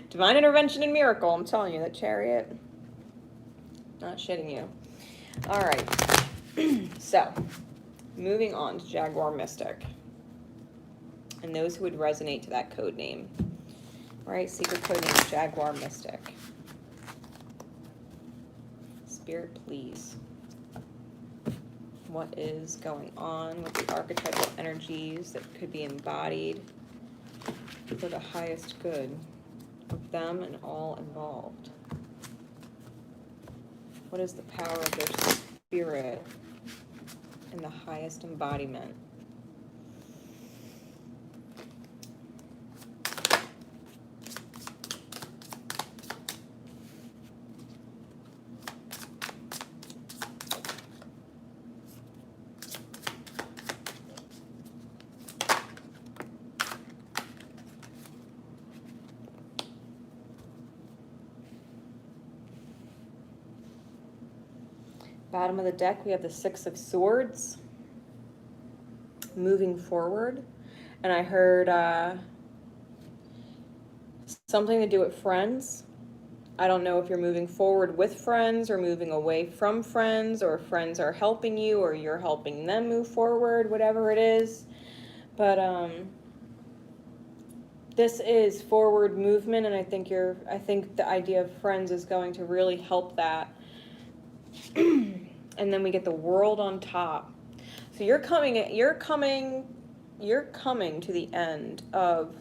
Speaker 1: Divine intervention and miracle. I'm telling you, that chariot. Not shitting you. All right. So, moving on to Jaguar Mystic. And those who would resonate to that code name. All right, secret code name Jaguar Mystic. Spirit, please. What is going on with the archetypal energies that could be embodied for the highest good of them and all involved? What is the power of their spirit in the highest embodiment? Bottom of the deck, we have the 6 of Swords, moving forward. And I heard something to do with friends. I don't know if you're moving forward with friends or moving away from friends, or friends are helping you or you're helping them move forward, whatever it is. But this is forward movement, and I think the idea of friends is going to really help that. And then we get the world on top. So you're coming to the end of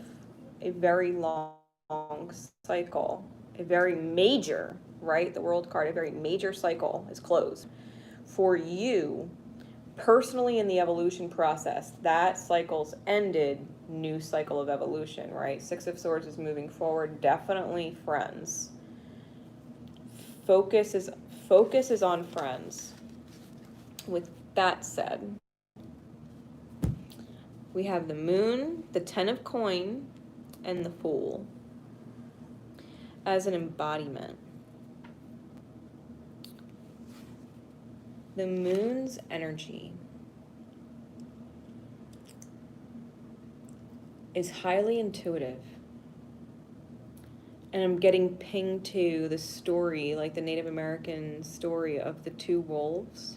Speaker 1: a very long cycle, a very major, right? The world card, a very major cycle is closed. For you, personally in the evolution process, that cycle's ended, new cycle of evolution, right? Six of Swords is moving forward, definitely friends. Focus is on friends. With that said, we have the Moon, the Ten of Coin, and the Fool as an embodiment. The Moon's energy is highly intuitive. And I'm getting pinged to the story, like the Native American story of the two wolves.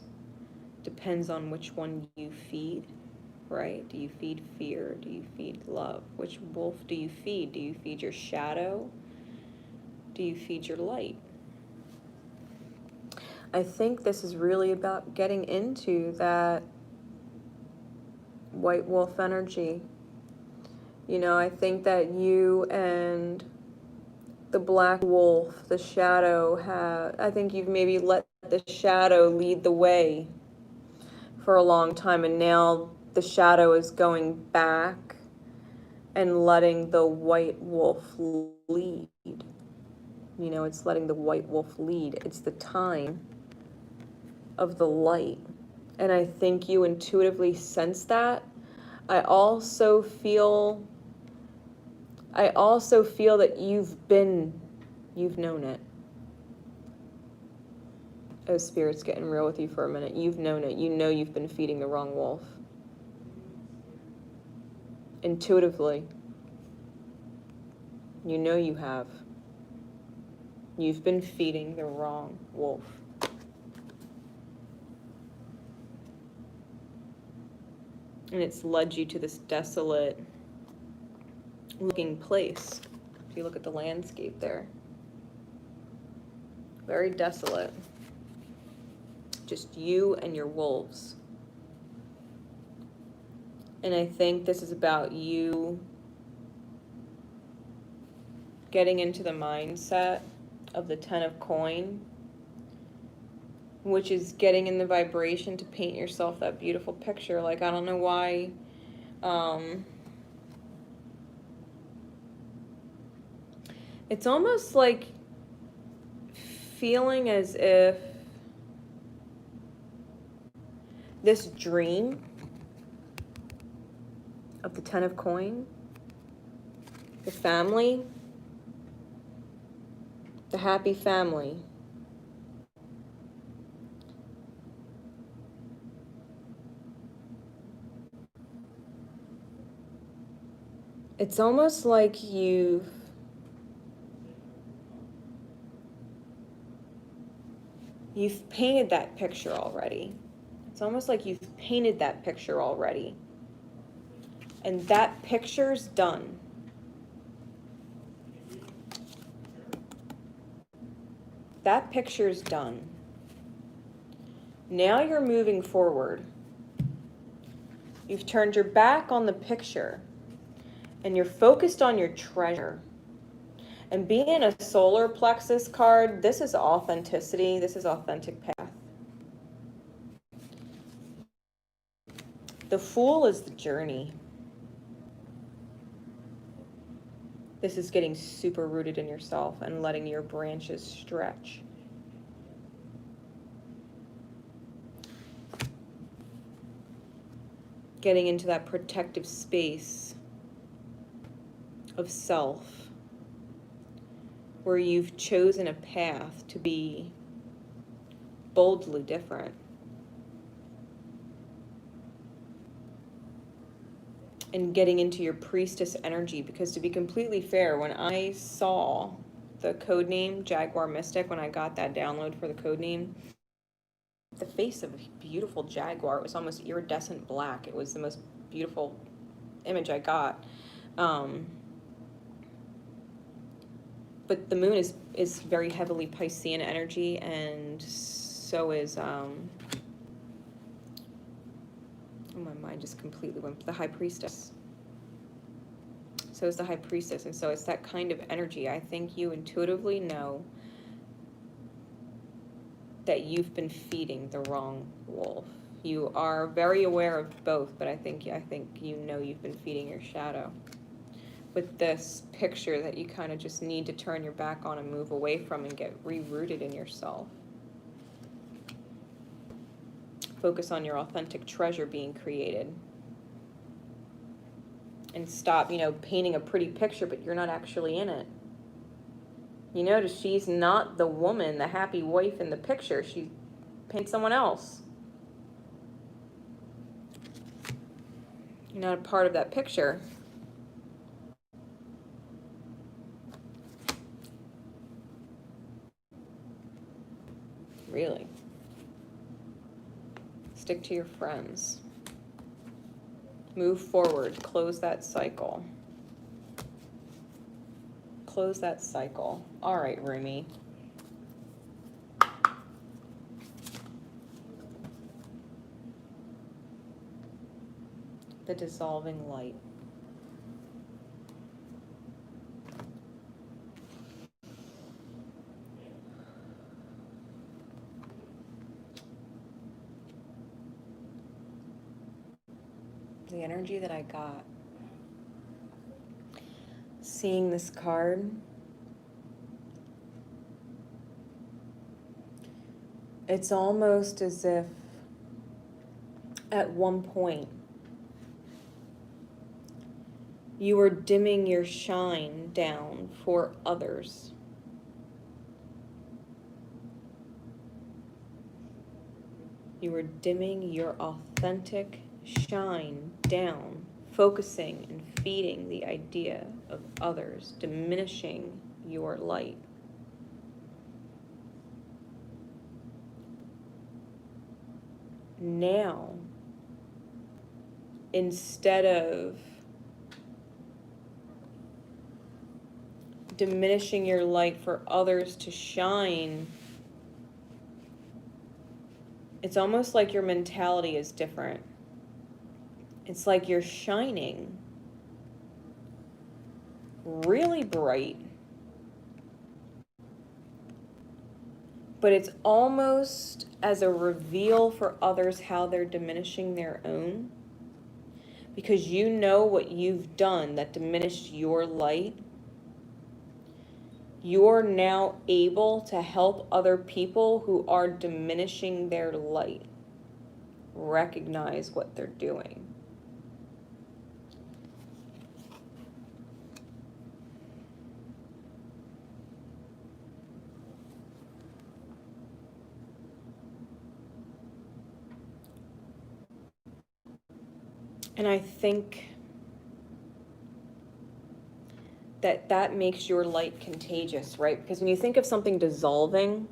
Speaker 1: Depends on which one you feed, right? Do you feed fear? Do you feed love? Which wolf do you feed? Do you feed your shadow? Do you feed your light? I think this is really about getting into that white wolf energy. You know, I think that you and the black wolf, the shadow, I think you've maybe let the shadow lead the way for a long time, and now the shadow is going back and letting the white wolf lead. You know, it's letting the white wolf lead. It's the time of the light. And I think you intuitively sense that. I also feel that you've known it. Oh, Spirit's getting real with you for a minute. You've known it. You know you've been feeding the wrong wolf. Intuitively. You know you have. You've been feeding the wrong wolf. And it's led you to this desolate looking place. If you look at the landscape there. Very desolate. Just you and your wolves. And I think this is about you getting into the mindset of the Ten of Coin, which is getting in the vibration to paint yourself that beautiful picture. Like, I don't know why, it's almost like feeling as if this dream of the Ten of Coin, the family, the happy family, it's almost like you've painted that picture already. It's almost like you've painted that picture already. And that picture's done. That picture's done. Now you're moving forward. You've turned your back on the picture and you're focused on your treasure. And being a solar plexus card, this is authenticity. This is authentic path. The Fool is the journey. This is getting super rooted in yourself and letting your branches stretch. Getting into that protective space of self, where you've chosen a path to be boldly different. And getting into your priestess energy, because to be completely fair, when I saw the code name Jaguar Mystic, when I got that download for the code name, the face of a beautiful jaguar, it was almost iridescent black. It was the most beautiful image I got. But the moon is very heavily Piscean energy, and so is Oh, my mind just completely went to the High Priestess. So is the High Priestess, and so it's that kind of energy. I think you intuitively know that you've been feeding the wrong wolf. You are very aware of both, but I think you know you've been feeding your shadow. With this picture that you kind of just need to turn your back on and move away from and get rerouted in yourself. Focus on your authentic treasure being created. And stop, painting a pretty picture, but you're not actually in it. You notice she's not the woman, the happy wife in the picture. She paints someone else. You're not a part of that picture. Really. Stick to your friends. Move forward. Close that cycle. Close that cycle. All right, Rumi. The dissolving light. The energy that I got seeing this card, it's almost as if at one point you were dimming your shine down for others. You were dimming your authentic shine down, focusing and feeding the idea of others, diminishing your light. Now, instead of diminishing your light for others to shine, it's almost like your mentality is different. It's like you're shining really bright, but it's almost as a reveal for others how they're diminishing their own, because you know what you've done that diminished your light. You're now able to help other people who are diminishing their light recognize what they're doing. And I think that makes your light contagious, right? Because when you think of something dissolving,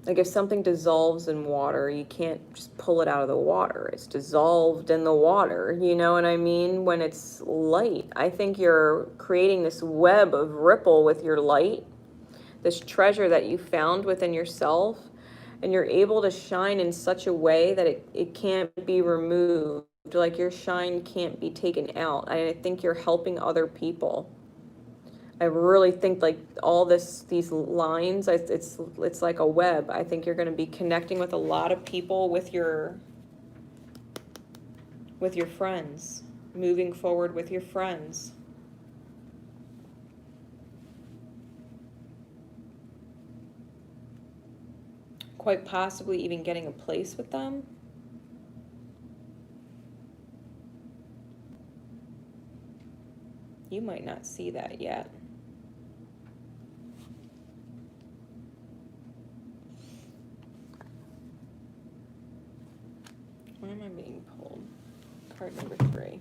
Speaker 1: like if something dissolves in water, you can't just pull it out of the water. It's dissolved in the water, you know what I mean? When it's light, I think you're creating this web of ripple with your light, this treasure that you found within yourself, and you're able to shine in such a way that it can't be removed. Like your shine can't be taken out. I think you're helping other people. I really think like all these lines, it's like a web. I think you're going to be connecting with a lot of people with your friends, moving forward with your friends. Quite possibly even getting a place with them. You might not see that yet. Why am I being pulled? Card number 3.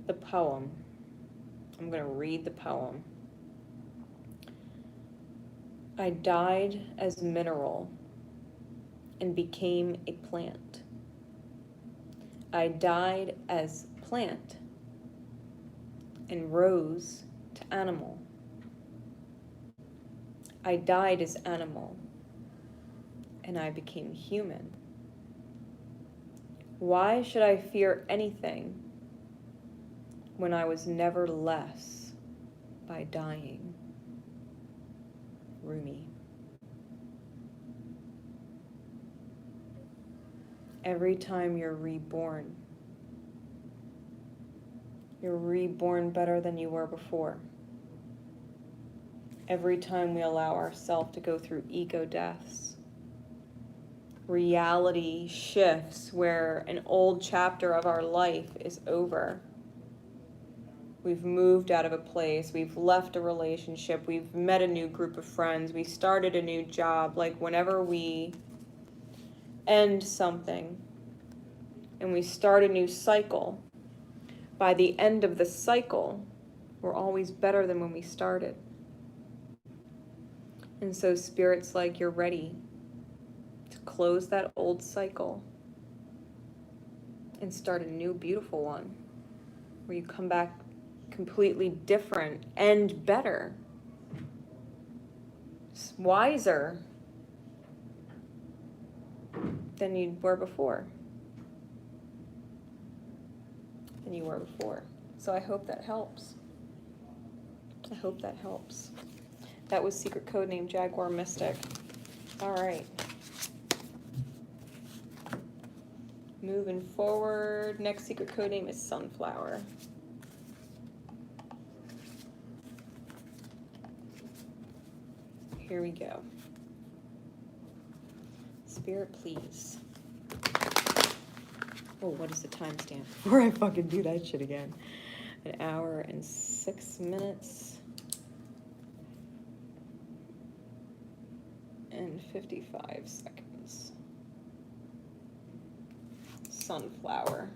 Speaker 1: The poem. I'm going to read the poem. I died as mineral and became a plant. I died as plant and rose to animal. I died as animal, and I became human. Why should I fear anything when I was never less by dying? Rumi. Every time you're reborn better than you were before. Every time we allow ourselves to go through ego deaths, reality shifts where an old chapter of our life is over. We've moved out of a place, we've left a relationship, we've met a new group of friends, we started a new job. Like whenever we end something and we start a new cycle, by the end of the cycle, we're always better than when we started. And so Spirit's like, you're ready to close that old cycle and start a new beautiful one where you come back completely different and better, wiser than you were before. So I hope that helps. That was secret code name Jaguar Mystic. All right. Moving forward, next secret code name is Sunflower. Here we go. Spirit, please. Oh, what is the timestamp before I fucking do that shit again? 1 hour and 6 minutes. And 55 seconds. Sunflower.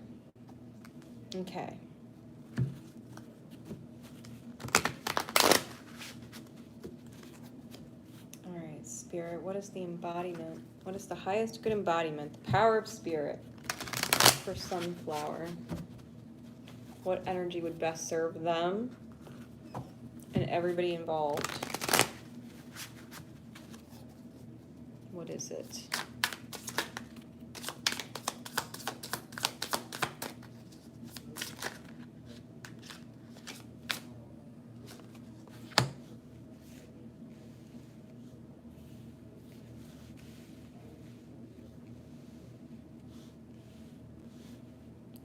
Speaker 1: Okay. All right, Spirit, what is the embodiment? What is the highest good embodiment? The power of Spirit for Sunflower. What energy would best serve them and everybody involved? What is it?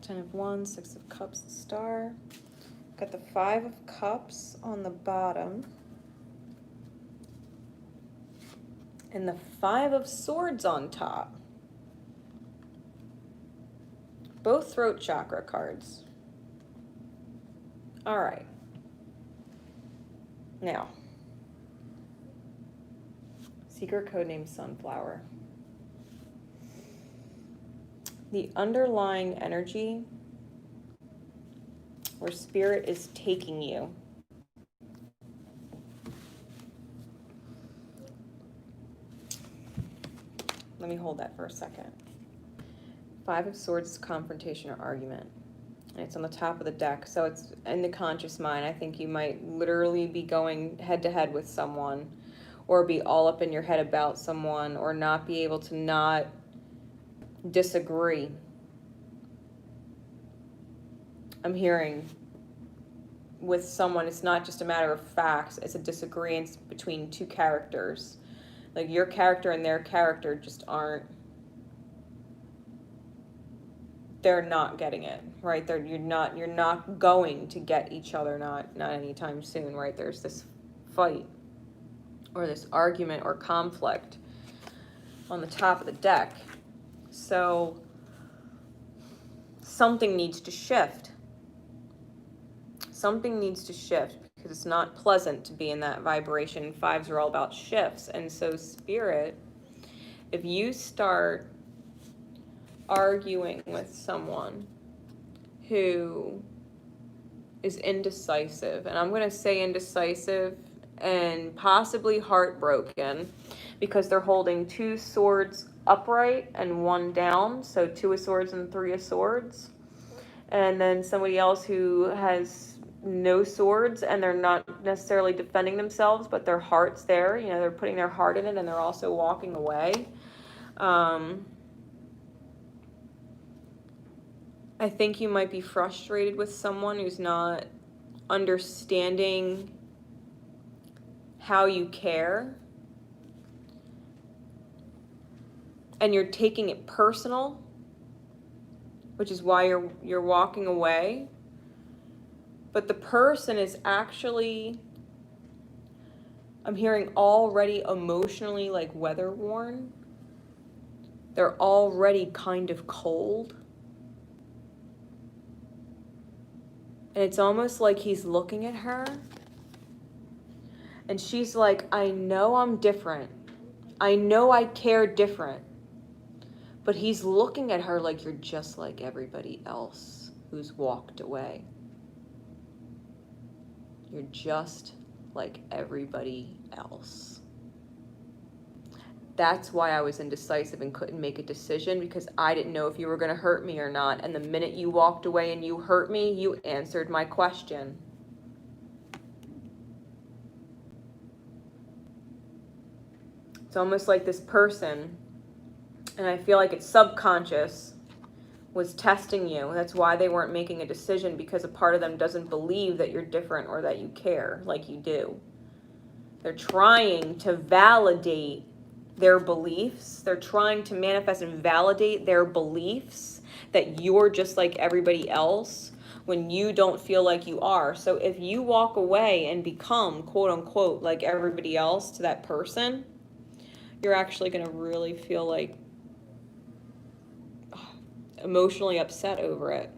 Speaker 1: Ten of Wands, Six of Cups, the Star. Got the Five of Cups on the bottom. And the Five of Swords on top. Both throat chakra cards. All right. Now, secret code name Sunflower. The underlying energy where Spirit is taking you. Let me hold that for a second. Five of Swords is confrontation or argument. And it's on the top of the deck, so it's in the conscious mind. I think you might literally be going head to head with someone, or be all up in your head about someone, or not be able to not disagree. I'm hearing with someone, it's not just a matter of facts, it's a disagreement between two characters. Like your character and their character just aren't, they're not getting it, right? You're not going to get each other, not anytime soon, right? There's this fight or this argument or conflict on the top of the deck. So something needs to shift. Something needs to shift because it's not pleasant to be in that vibration. Fives are all about shifts. And so Spirit, if you start arguing with someone who is indecisive, and I'm going to say indecisive and possibly heartbroken because they're holding two swords upright and one down, so Two of Swords and Three of Swords. And then somebody else who has no swords, and they're not necessarily defending themselves, but their heart's there. You know, they're putting their heart in it, and they're also walking away. I think you might be frustrated with someone who's not understanding how you care, and you're taking it personal, which is why you're walking away. But the person is actually, I'm hearing, already emotionally like weather worn. They're already kind of cold. And it's almost like he's looking at her and she's like, I know I'm different. I know I care different. But he's looking at her like, you're just like everybody else who's walked away. You're just like everybody else. That's why I was indecisive and couldn't make a decision, because I didn't know if you were going to hurt me or not. And the minute you walked away and you hurt me, you answered my question. It's almost like this person, and I feel like it's subconscious, was testing you. That's why they weren't making a decision, because a part of them doesn't believe that you're different or that you care like you do. They're trying to validate their beliefs. They're trying to manifest and validate their beliefs that you're just like everybody else when you don't feel like you are. So if you walk away and become quote unquote like everybody else to that person, you're actually going to really feel like emotionally upset over it.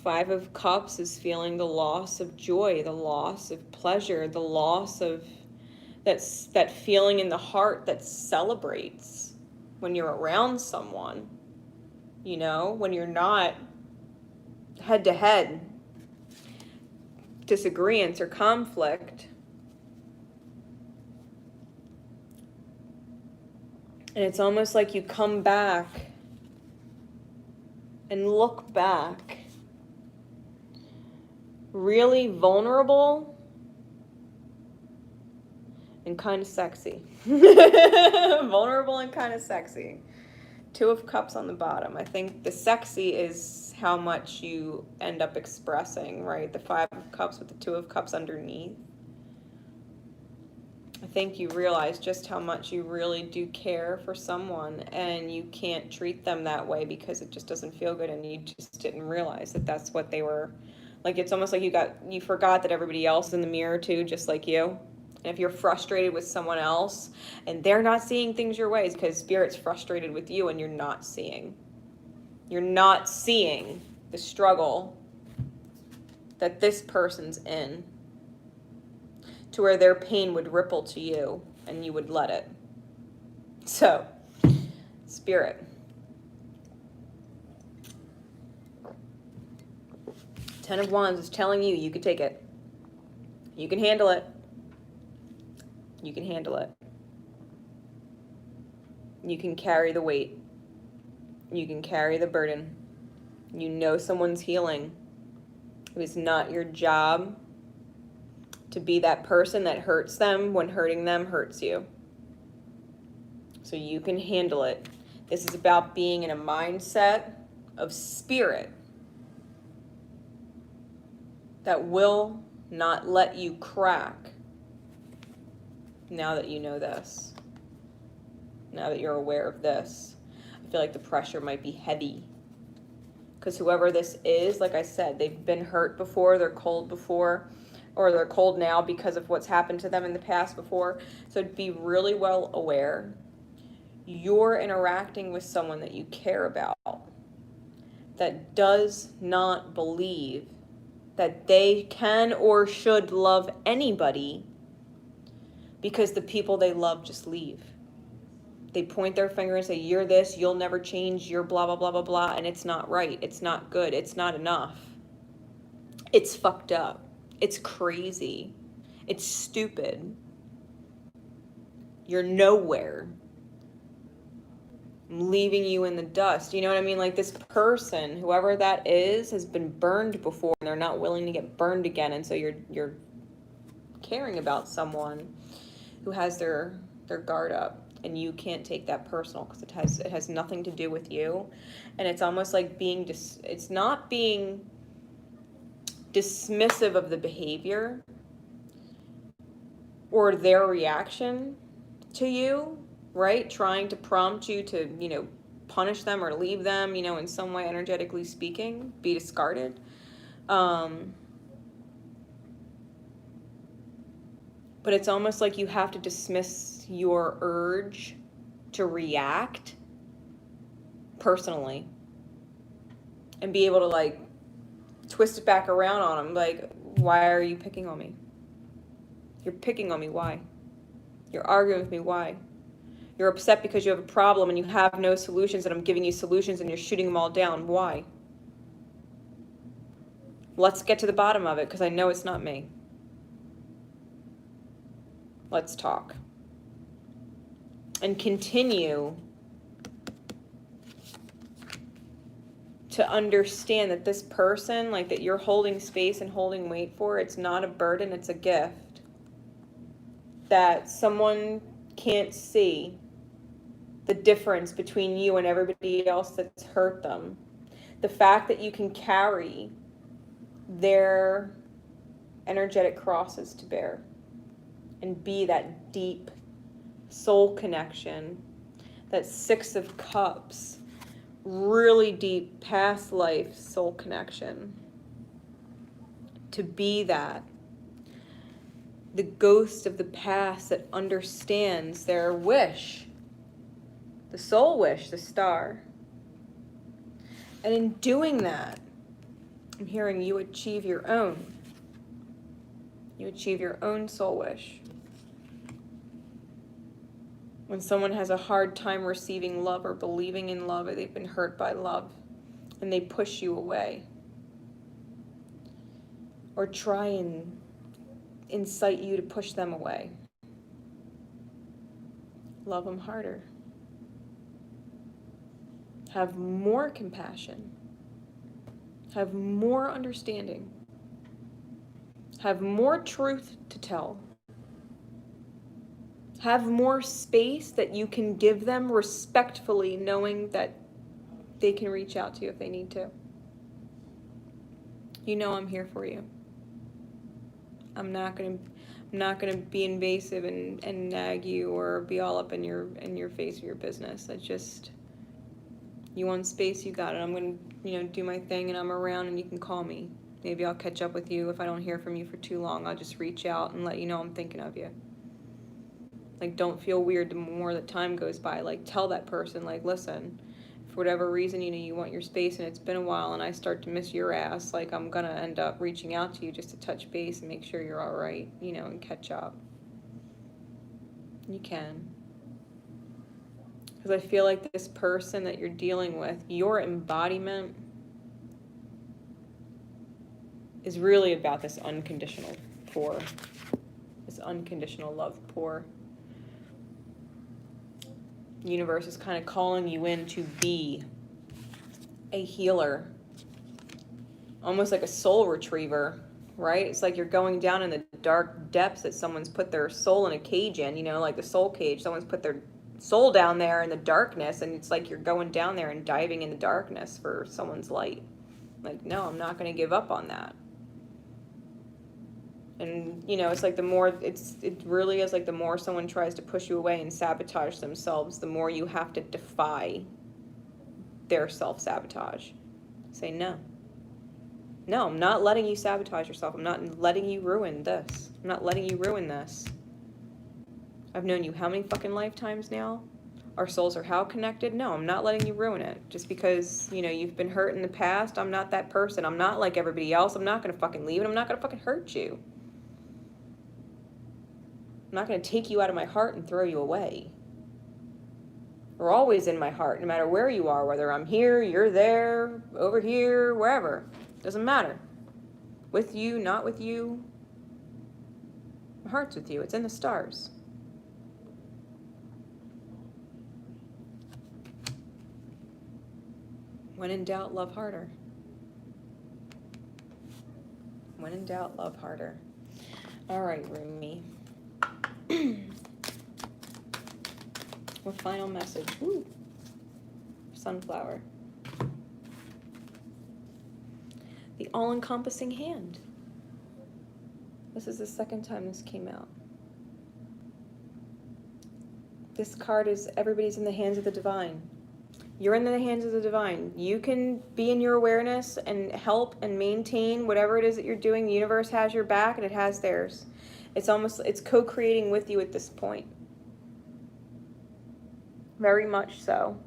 Speaker 1: 5 of Cups is feeling the loss of joy, the loss of pleasure, the loss of that feeling in the heart that celebrates when you're around someone, you know, when you're not head-to-head disagreements or conflict. And it's almost like you come back and look back really vulnerable and kind of sexy. Vulnerable and kind of sexy. 2 of Cups on the bottom. I think the sexy is how much you end up expressing, right? The 5 of Cups with the 2 of Cups underneath. I think you realize just how much you really do care for someone, and you can't treat them that way because it just doesn't feel good, and you just didn't realize that that's what they were. Like, it's almost like you forgot that everybody else is in the mirror too, just like you. And if you're frustrated with someone else and they're not seeing things your ways, because Spirit's frustrated with you and you're not seeing the struggle that this person's in, to where their pain would ripple to you and you would let it. So, Spirit. 10 of Wands is telling you you can take it. You can handle it. You can handle it. You can carry the weight. You can carry the burden. You know someone's healing. It was not your job to be that person that hurts them when hurting them hurts you. So you can handle it. This is about being in a mindset of spirit that will not let you crack. Now that you know this, now that you're aware of this, I feel like the pressure might be heavy. Because whoever this is, like I said, they've been hurt before, they're cold before, or they're cold now because of what's happened to them in the past before. So be really well aware. You're interacting with someone that you care about, that does not believe that they can or should love anybody, because the people they love just leave. They point their finger and say, you're this, you'll never change, you're blah, blah, blah, blah, blah, and it's not right, it's not good, it's not enough. It's fucked up. It's crazy. It's stupid. You're nowhere. I'm leaving you in the dust. You know what I mean? Like, this person, whoever that is, has been burned before, and they're not willing to get burned again. And so you're caring about someone who has their guard up, and you can't take that personal because it has nothing to do with you. And it's almost like it's not being dismissive of the behavior or their reaction to you, right? Trying to prompt you to, punish them or leave them, in some way, energetically speaking, be discarded. But it's almost like you have to dismiss your urge to react personally and be able to, like, twist it back around on them. Like, why are you picking on me? You're picking on me. Why? You're arguing with me. Why? You're upset because you have a problem and you have no solutions, and I'm giving you solutions and you're shooting them all down. Why? Let's get to the bottom of it, because I know it's not me. Let's talk. And continue to understand that this person, like, that you're holding space and holding weight for, it's not a burden, it's a gift. That someone can't see the difference between you and everybody else that's hurt them. The fact that you can carry their energetic crosses to bear and be that deep soul connection, that Six of Cups, really deep past life soul connection. To be that. The ghost of the past that understands their wish, the soul wish, the star. And in doing that, I'm hearing you achieve your own. You achieve your own soul wish. When someone has a hard time receiving love or believing in love, or they've been hurt by love, and they push you away, or try and incite you to push them away. Love them harder. Have more compassion. Have more understanding. Have more truth to tell. Have more space that you can give them respectfully, knowing that they can reach out to you if they need to. You know I'm here for you. I'm not gonna be invasive and nag you or be all up in your face of your business. I just, you want space, you got it. I'm gonna do my thing, and I'm around, and you can call me. Maybe I'll catch up with you. If I don't hear from you for too long, I'll just reach out and let you know I'm thinking of you. Like, don't feel weird the more that time goes by. Like, tell that person, like, listen, for whatever reason, you want your space and it's been a while and I start to miss your ass, like, I'm gonna end up reaching out to you just to touch base and make sure you're all right, and catch up. You can. Because I feel like this person that you're dealing with, your embodiment is really about this unconditional pour, this unconditional love pour. The universe is kind of calling you in to be a healer, almost like a soul retriever, right? It's like you're going down in the dark depths that someone's put their soul in a cage in, like the soul cage. Someone's put their soul down there in the darkness, and it's like you're going down there and diving in the darkness for someone's light. Like, no, I'm not going to give up on that. And, it's like it really is like the more someone tries to push you away and sabotage themselves, the more you have to defy their self-sabotage. Say, no. No, I'm not letting you sabotage yourself. I'm not letting you ruin this. I'm not letting you ruin this. I've known you how many fucking lifetimes now? Our souls are how connected? No, I'm not letting you ruin it. Just because, you've been hurt in the past, I'm not that person. I'm not like everybody else. I'm not going to fucking leave, and I'm not going to fucking hurt you. I'm not going to take you out of my heart and throw you away. You're always in my heart, no matter where you are, whether I'm here, you're there, over here, wherever. Doesn't matter. With you, not with you. My heart's with you. It's in the stars. When in doubt, love harder. When in doubt, love harder. All right, Rumi. What final message? Woo. Sunflower. The all-encompassing hand. This is the second time this came out. This card is everybody's in the hands of the divine. You're in the hands of the divine. You can be in your awareness and help and maintain whatever it is that you're doing. The universe has your back and it has theirs. It's co-creating with you at this point. Very much so.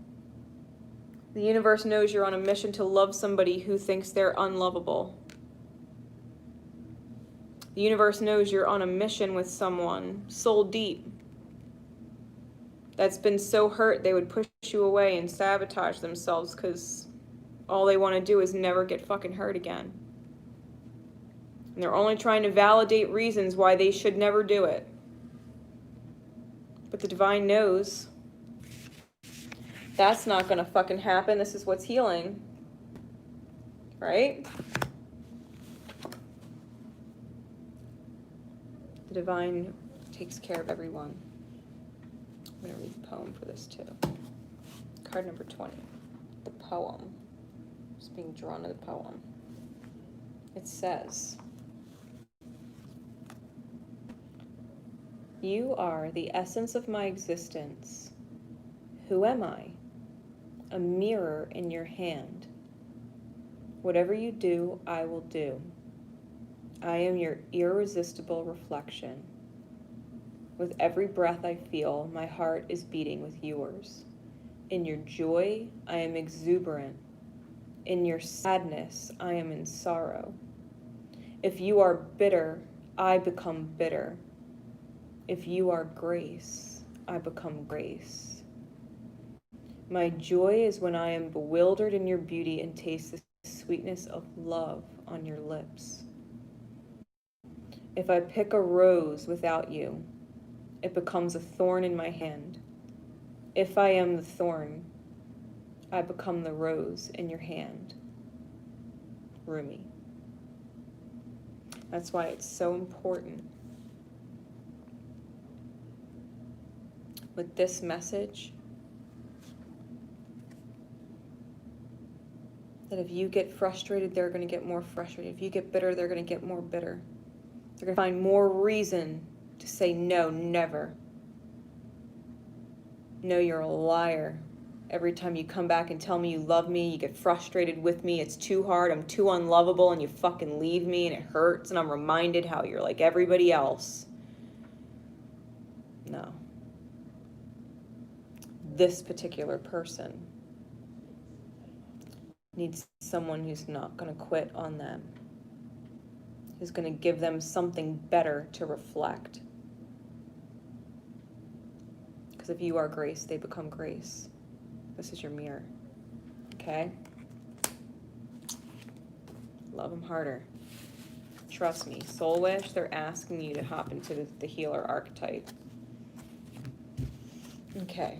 Speaker 1: The universe knows you're on a mission to love somebody who thinks they're unlovable. The universe knows you're on a mission with someone soul deep that's been so hurt they would push you away and sabotage themselves because all they want to do is never get fucking hurt again. And they're only trying to validate reasons why they should never do it. But the divine knows that's not going to fucking happen. This is what's healing. Right? The divine takes care of everyone. I'm going to read the poem for this too. Card number 20. The poem. Just being drawn to the poem. It says, "You are the essence of my existence. Who am I? A mirror in your hand. Whatever you do, I will do. I am your irresistible reflection. With every breath I feel, my heart is beating with yours. In your joy, I am exuberant. In your sadness, I am in sorrow. If you are bitter, I become bitter. If you are grace, I become grace. My joy is when I am bewildered in your beauty and taste the sweetness of love on your lips. If I pick a rose without you, it becomes a thorn in my hand. If I am the thorn, I become the rose in your hand." Rumi. That's why it's so important with this message that if you get frustrated, they're going to get more frustrated. If you get bitter, they're going to get more bitter. They're going to find more reason to say no, never. No, you're a liar. Every time you come back and tell me you love me, you get frustrated with me, it's too hard, I'm too unlovable, and you fucking leave me and it hurts, and I'm reminded how you're like everybody else. No. This particular person needs someone who's not going to quit on them, who's going to give them something better to reflect. Because if you are grace, they become grace. This is your mirror. Okay? Love them harder. Trust me. Soul Wish, they're asking you to hop into the healer archetype. Okay.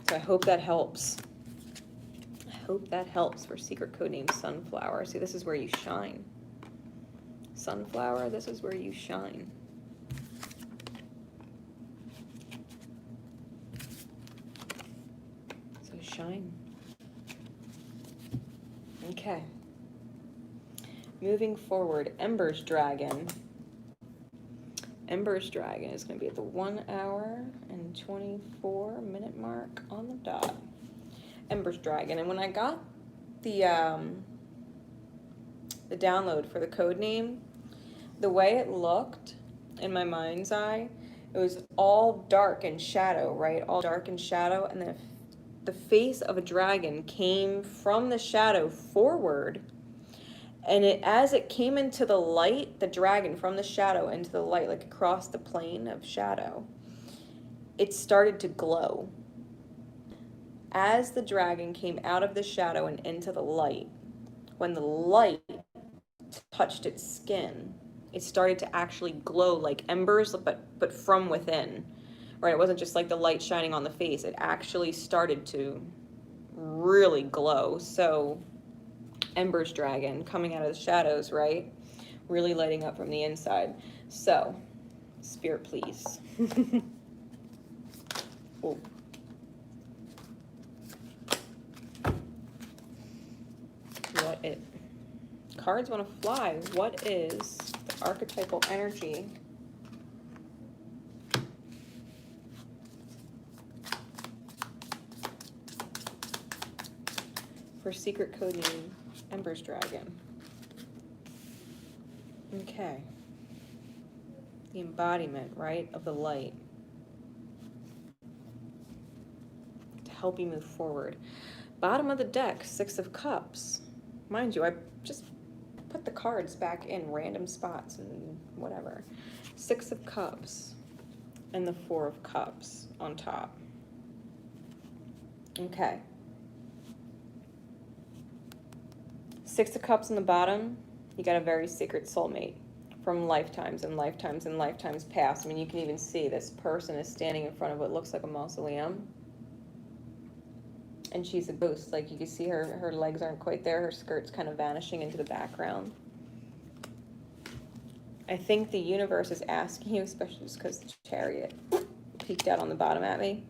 Speaker 1: So I hope that helps. I hope that helps for secret code name Sunflower. See, this is where you shine. Sunflower, this is where you shine. So shine. Okay. Moving forward, Embers Dragon. Embers Dragon is going to be at the 1 hour and 24 minute mark on the dot. Embers Dragon. And when I got the download for the code name, the way it looked in my mind's eye, it was all dark and shadow, right? All dark and shadow. And then the face of a dragon came from the shadow forward. And as it came into the light, the dragon from the shadow into the light, like across the plane of shadow, it started to glow. As the dragon came out of the shadow and into the light, when the light touched its skin, it started to actually glow like embers, but from within, right? It wasn't just like the light shining on the face. It actually started to really glow. So Embers Dragon coming out of the shadows, right? Really lighting up from the inside. So, Spirit, please. Oh. What it... Cards want to fly. What is the archetypal energy for secret code name Embers Dragon? Okay. The embodiment, right, of the light to help you move forward. Bottom of the deck, Six of Cups. Mind you, I just put the cards back in random spots and whatever. Six of Cups and the Four of Cups on top. Okay. Six of Cups on the bottom, you got a very secret soulmate from lifetimes and lifetimes and lifetimes past. I mean, you can even see this person is standing in front of what looks like a mausoleum. And she's a ghost. Like, you can see her legs aren't quite there. Her skirt's kind of vanishing into the background. I think the universe is asking you, especially just because the Chariot peeked out on the bottom at me.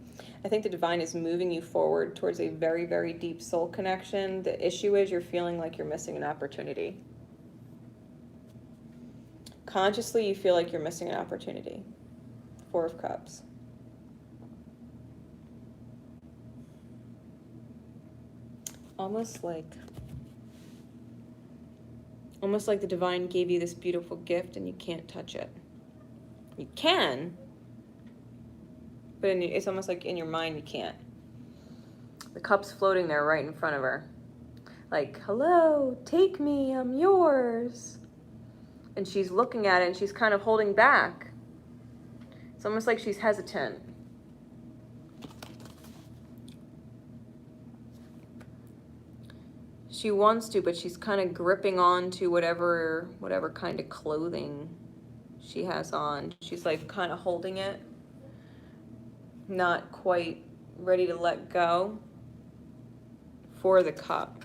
Speaker 1: I think the divine is moving you forward towards a very, very deep soul connection. The issue is you're feeling like you're missing an opportunity. Consciously, you feel like you're missing an opportunity. Four of Cups. Almost like the divine gave you this beautiful gift and you can't touch it. You can, but it's almost like in your mind you can't. The cup's floating there right in front of her. Like, hello, take me, I'm yours. And she's looking at it and she's kind of holding back. It's almost like she's hesitant. She wants to, but she's kind of gripping on to whatever kind of clothing she has on. She's like kind of holding it, not quite ready to let go for the cup.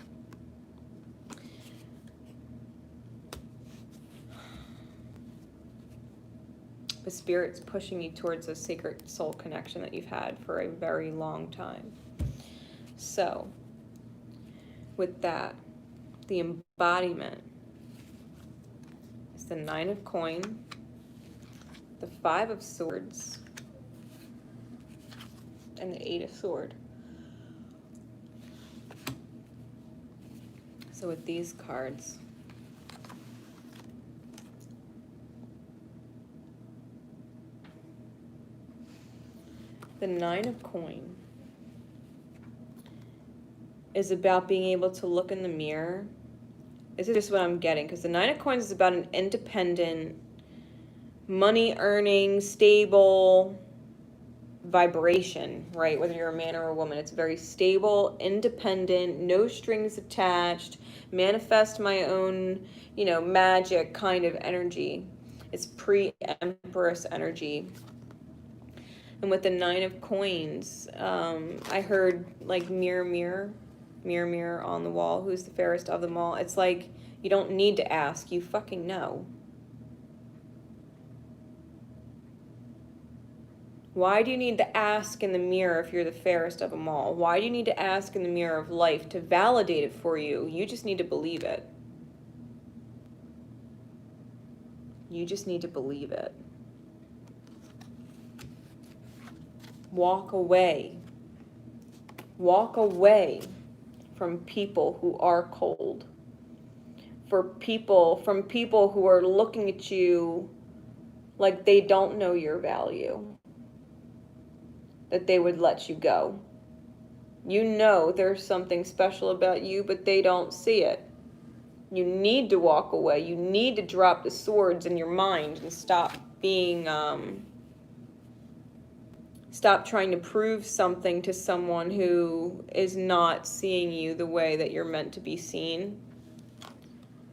Speaker 1: The Spirit's pushing you towards a sacred soul connection that you've had for a very long time. So, with that, the embodiment is the Nine of Coins, the Five of Swords, and the Eight of Swords. So with these cards, the Nine of Coins is about being able to look in the mirror. This is just what I'm getting, because the Nine of Coins is about an independent, money-earning, stable vibration, right? Whether you're a man or a woman, it's very stable, independent, no strings attached, manifest my own, magic kind of energy. It's pre-Empress energy. And with the Nine of Coins, I heard like mirror, mirror, mirror, mirror on the wall, who's the fairest of them all? It's like, you don't need to ask, you fucking know. Why do you need to ask in the mirror if you're the fairest of them all? Why do you need to ask in the mirror of life to validate it for you? You just need to believe it. You just need to believe it. Walk away. Walk away from people who are cold. From people who are looking at you like they don't know your value. That they would let you go. You know there's something special about you, but they don't see it. You need to walk away. You need to drop the swords in your mind and stop being, stop trying to prove something to someone who is not seeing you the way that you're meant to be seen.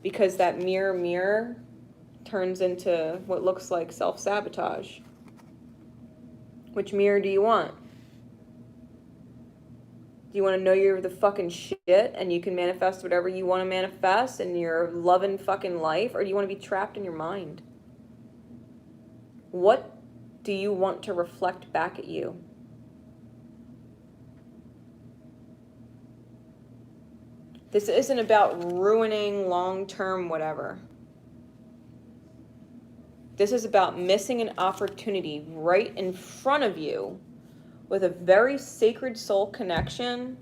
Speaker 1: Because that mirror, mirror turns into what looks like self-sabotage. Which mirror do you want? Do you want to know you're the fucking shit and you can manifest whatever you want to manifest and you're loving fucking life? Or do you want to be trapped in your mind? What do you want to reflect back at you? This isn't about ruining long-term whatever. This is about missing an opportunity right in front of you with a very sacred soul connection,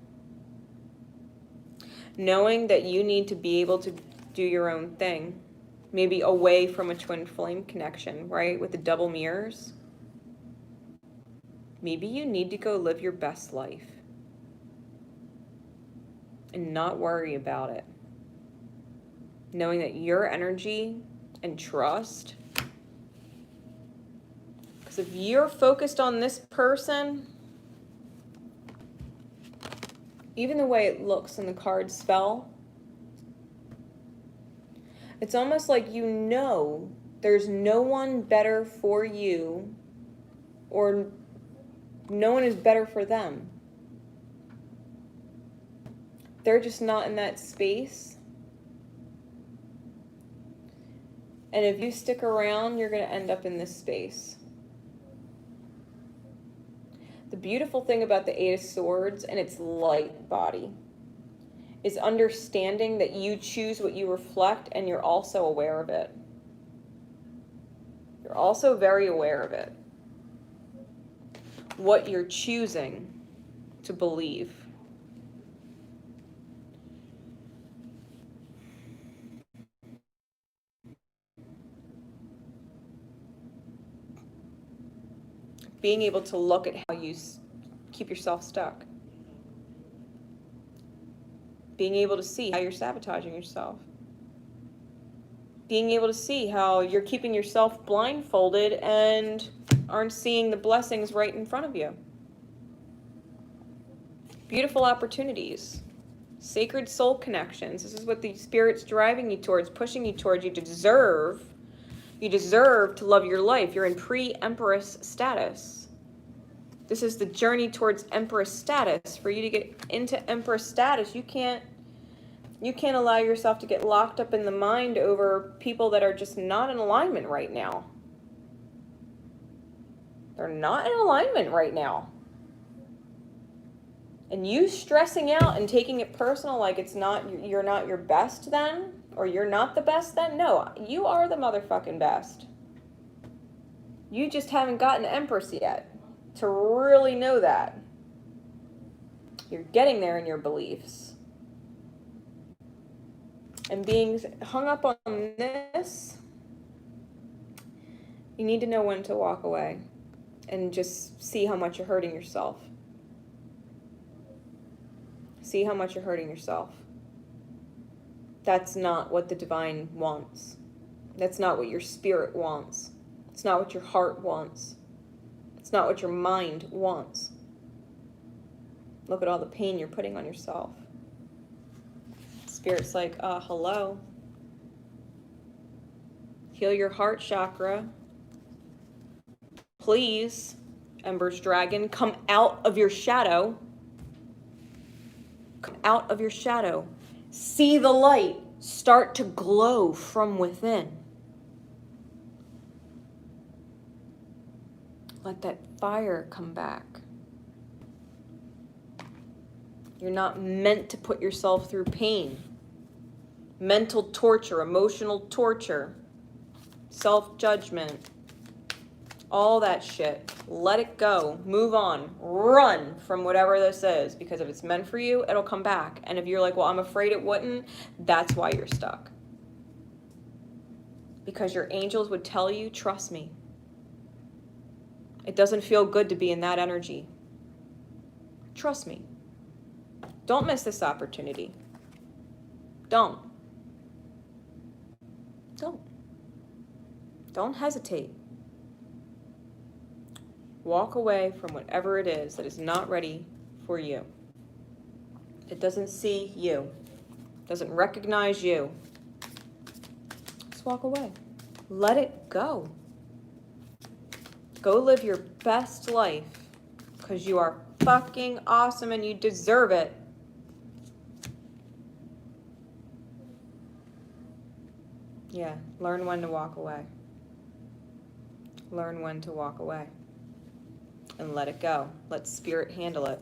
Speaker 1: knowing that you need to be able to do your own thing, maybe away from a twin flame connection, right, with the double mirrors. Maybe you need to go live your best life and not worry about it, knowing that your energy and trust, because if you're focused on this person, even the way it looks in the card spell, it's almost like you know there's no one better for you, or no one is better for them. They're just not in that space. And if you stick around, you're going to end up in this space. The beautiful thing about the Eight of Swords and its light body is understanding that you choose what you reflect and you're also aware of it. You're also very aware of it. What you're choosing to believe. Being able to look at how you keep yourself stuck. Being able to see how you're sabotaging yourself. Being able to see how you're keeping yourself blindfolded and aren't seeing the blessings right in front of you. Beautiful opportunities. Sacred soul connections. This is what the Spirit's driving you towards, pushing you towards. You deserve to love your life. You're in pre-Empress status. This is the journey towards Empress status. For you to get into Empress status, you can't allow yourself to get locked up in the mind over people that are just not in alignment right now. They're not in alignment right now. And you stressing out and taking it personal like you're not your best then, or you're not the best then. No, you are the motherfucking best. You just haven't gotten Empress yet to really know that. You're getting there in your beliefs. And being hung up on this, you need to know when to walk away and just see how much you're hurting yourself. See how much you're hurting yourself. That's not what the divine wants. That's not what your spirit wants. It's not what your heart wants. It's not what your mind wants. Look at all the pain you're putting on yourself. Spirit's like, hello. Heal your heart chakra. Please, Embers Dragon, come out of your shadow. Come out of your shadow. See the light start to glow from within. Let that fire come back. You're not meant to put yourself through pain. Mental torture, emotional torture, self-judgment, all that shit. Let it go. Move on. Run from whatever this is, because if it's meant for you, it'll come back. And if you're like, well, I'm afraid it wouldn't, that's why you're stuck. Because your angels would tell you, trust me. It doesn't feel good to be in that energy. Trust me. Don't miss this opportunity. Don't. Don't hesitate. Walk away from whatever it is that is not ready for you. It doesn't see you. Doesn't recognize you. Just walk away. Let it go. Go live your best life, because you are fucking awesome and you deserve it. Yeah, learn when to walk away. Learn when to walk away. And let it go. Let spirit handle it.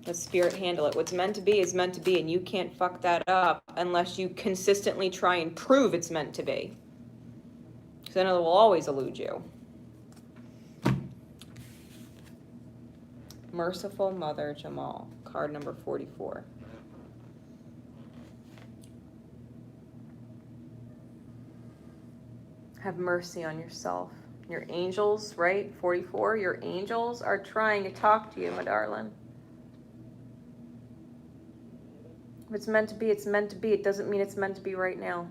Speaker 1: Let spirit handle it. What's meant to be is meant to be, and you can't fuck that up unless you consistently try and prove it's meant to be. Because then it will always elude you. Merciful Mother Jamal, card number 44. Have mercy on yourself. Your angels, right? 44, your angels are trying to talk to you, my darling. If it's meant to be, it's meant to be. It doesn't mean it's meant to be right now.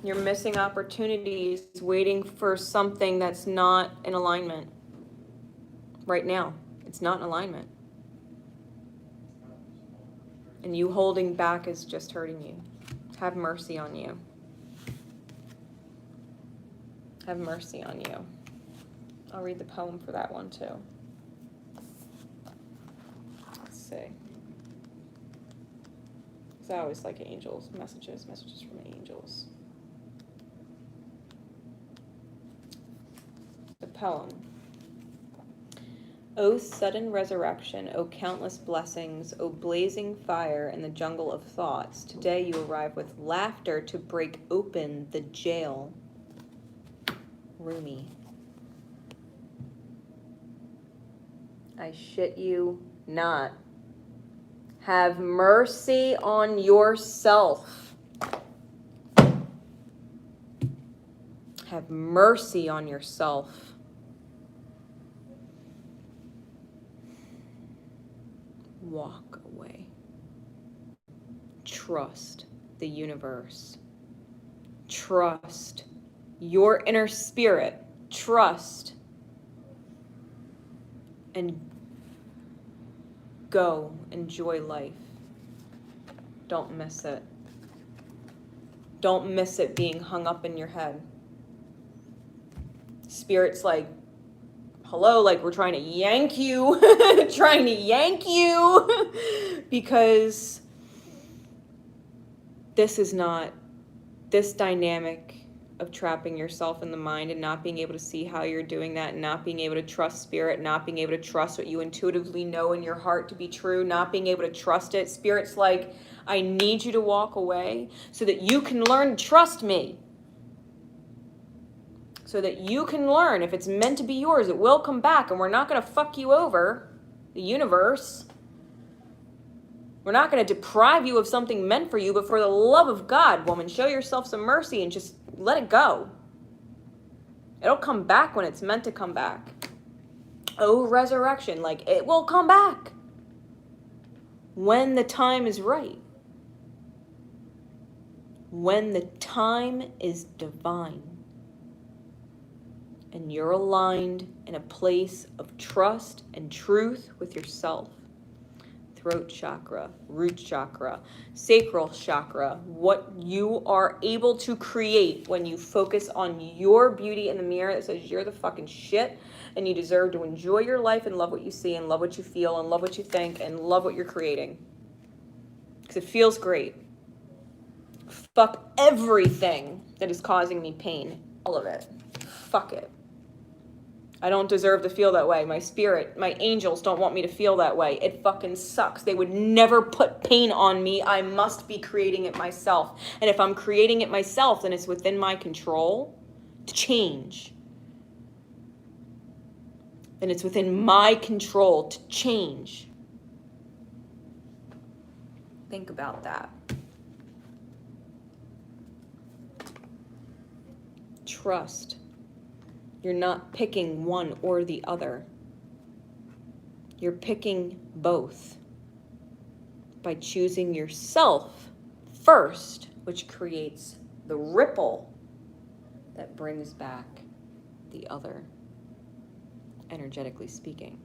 Speaker 1: You're missing opportunities waiting for something that's not in alignment. Right now, it's not in alignment. And you holding back is just hurting you. Have mercy on you. Have mercy on you. I'll read the poem for that one too. Let's see. Because I always like angels, messages from angels. The poem. O sudden resurrection, O countless blessings, O blazing fire in the jungle of thoughts, today you arrive with laughter to break open the jail. Rumi. I shit you not. Have mercy on yourself. Have mercy on yourself. Walk away. Trust the universe. Trust your inner spirit. Trust. And go enjoy life. Don't miss it. Don't miss it being hung up in your head. Spirit's like, hello, like we're trying to yank you, because this is not, this dynamic of trapping yourself in the mind and not being able to see how you're doing that, not being able to trust spirit, not being able to trust what you intuitively know in your heart to be true, not being able to trust it. Spirit's like, I need you to walk away so that you can learn to trust me. So that you can learn if it's meant to be yours, it will come back, and we're not going to fuck you over, the universe. We're not going to deprive you of something meant for you, but for the love of God, woman, show yourself some mercy and just let it go. It'll come back when it's meant to come back. Oh, resurrection, like it will come back when the time is right. When the time is divine. And you're aligned in a place of trust and truth with yourself. Throat chakra, root chakra, sacral chakra, what you are able to create when you focus on your beauty in the mirror that says you're the fucking shit and you deserve to enjoy your life and love what you see and love what you feel and love what you think and love what you're creating. Because it feels great. Fuck everything that is causing me pain. All of it. Fuck it. I don't deserve to feel that way. My spirit, my angels don't want me to feel that way. It fucking sucks. They would never put pain on me. I must be creating it myself. And if I'm creating it myself, then it's within my control to change. Then it's within my control to change. Think about that. Trust. You're not picking one or the other. You're picking both by choosing yourself first, which creates the ripple that brings back the other, energetically speaking.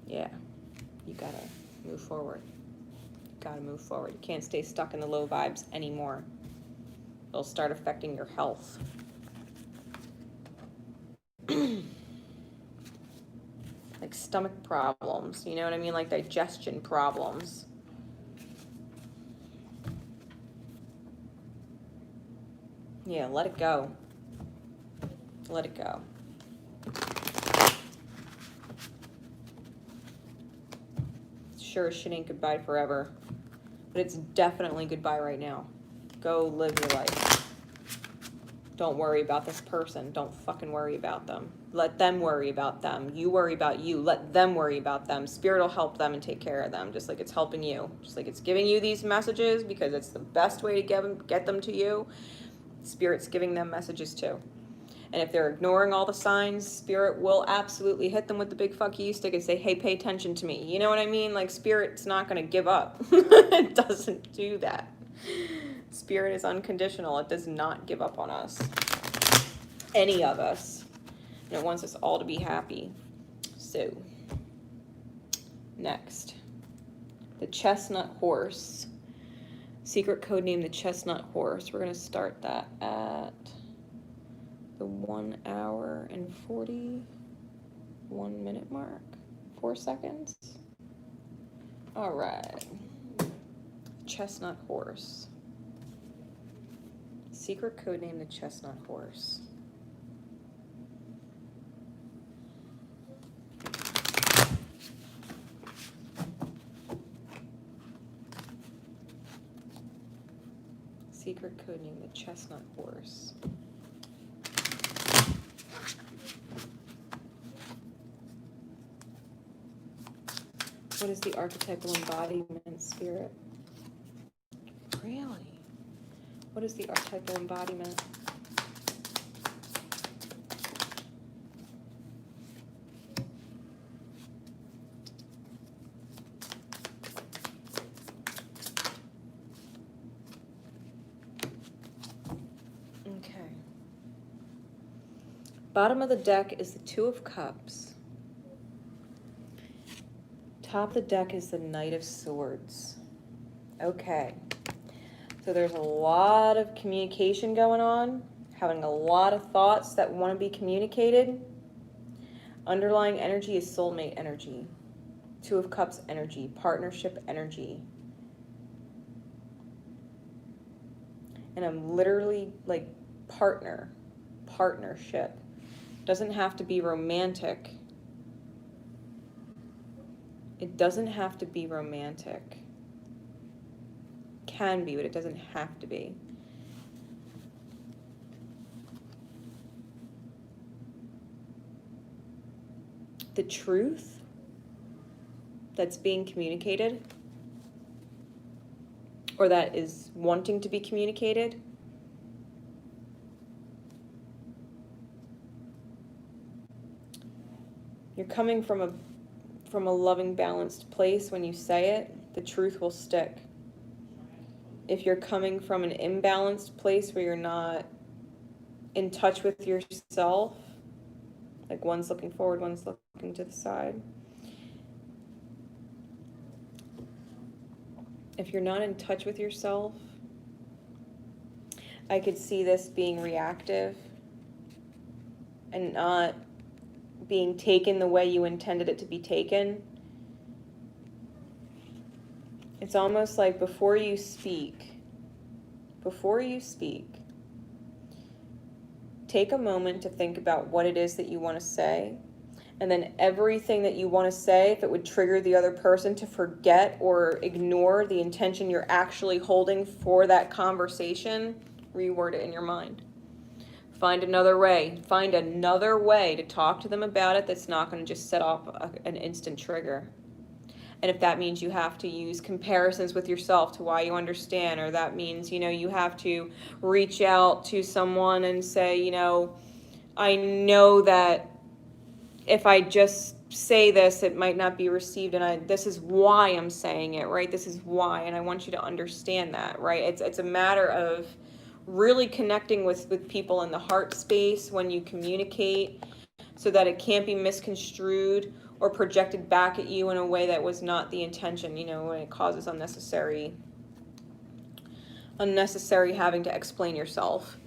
Speaker 1: Yeah, you gotta move forward. You gotta move forward. You can't stay stuck in the low vibes anymore. It'll start affecting your health. Like stomach problems, you know what I mean? Like digestion problems. Yeah, let it go. Let it go. Sure as shit ain't goodbye forever, but it's definitely goodbye right now. Go live your life. Don't worry about this person. Don't fucking worry about them. Let them worry about them. You worry about you. Let them worry about them. Spirit will help them and take care of them, just like it's helping you. Just like it's giving you these messages because it's the best way to get them to you. Spirit's giving them messages too. And if they're ignoring all the signs, Spirit will absolutely hit them with the big fuck you stick and say, hey, pay attention to me. You know what I mean? Like, Spirit's not going to give up. It doesn't do that. Spirit is unconditional. It does not give up on us. Any of us. And it wants us all to be happy. So, next. The Chestnut Horse. Secret code name, the Chestnut Horse. We're going to start that at the 1 hour and 41 minute mark. 4 seconds. All right. Chestnut Horse. Secret code name, the Chestnut Horse. Secret code name, the Chestnut Horse. What is the archetypal embodiment, Spirit? Really? What is the archetypal embodiment? Okay. Bottom of the deck is the Two of Cups. Top of the deck is the Knight of Swords. Okay. So there's a lot of communication going on, having a lot of thoughts that want to be communicated. Underlying energy is soulmate energy, Two of Cups energy, partnership energy. And I'm literally like partnership. Doesn't have to be romantic. It doesn't have to be romantic. Can be, but it doesn't have to be. The truth that's being communicated, or that is wanting to be communicated, you're coming from a loving, balanced place when you say it, the truth will stick. If you're coming from an imbalanced place where you're not in touch with yourself, like one's looking forward, one's looking to the side. If you're not in touch with yourself, I could see this being reactive and not being taken the way you intended it to be taken. It's almost like before you speak, take a moment to think about what it is that you want to say, and then everything that you want to say, if it would trigger the other person to forget or ignore the intention you're actually holding for that conversation, reword it in your mind. Find another way to talk to them about it that's not going to just set off an instant trigger. And if that means you have to use comparisons with yourself to why you understand, or that means, you have to reach out to someone and say, I know that if I just say this, it might not be received, and this is why I'm saying it, right? This is why, and I want you to understand that, right? It's a matter of really connecting with people in the heart space when you communicate, so that it can't be misconstrued or projected back at you in a way that was not the intention, when it causes unnecessary having to explain yourself.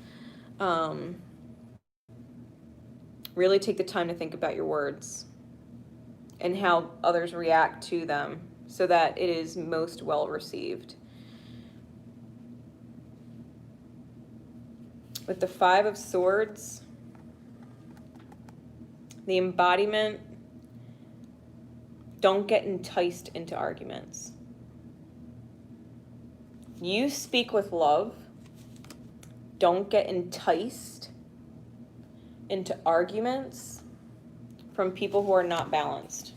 Speaker 1: Really take the time to think about your words and how others react to them so that it is most well received. With the Five of Swords, the embodiment, don't get enticed into arguments. You speak with love. Don't get enticed into arguments from people who are not balanced.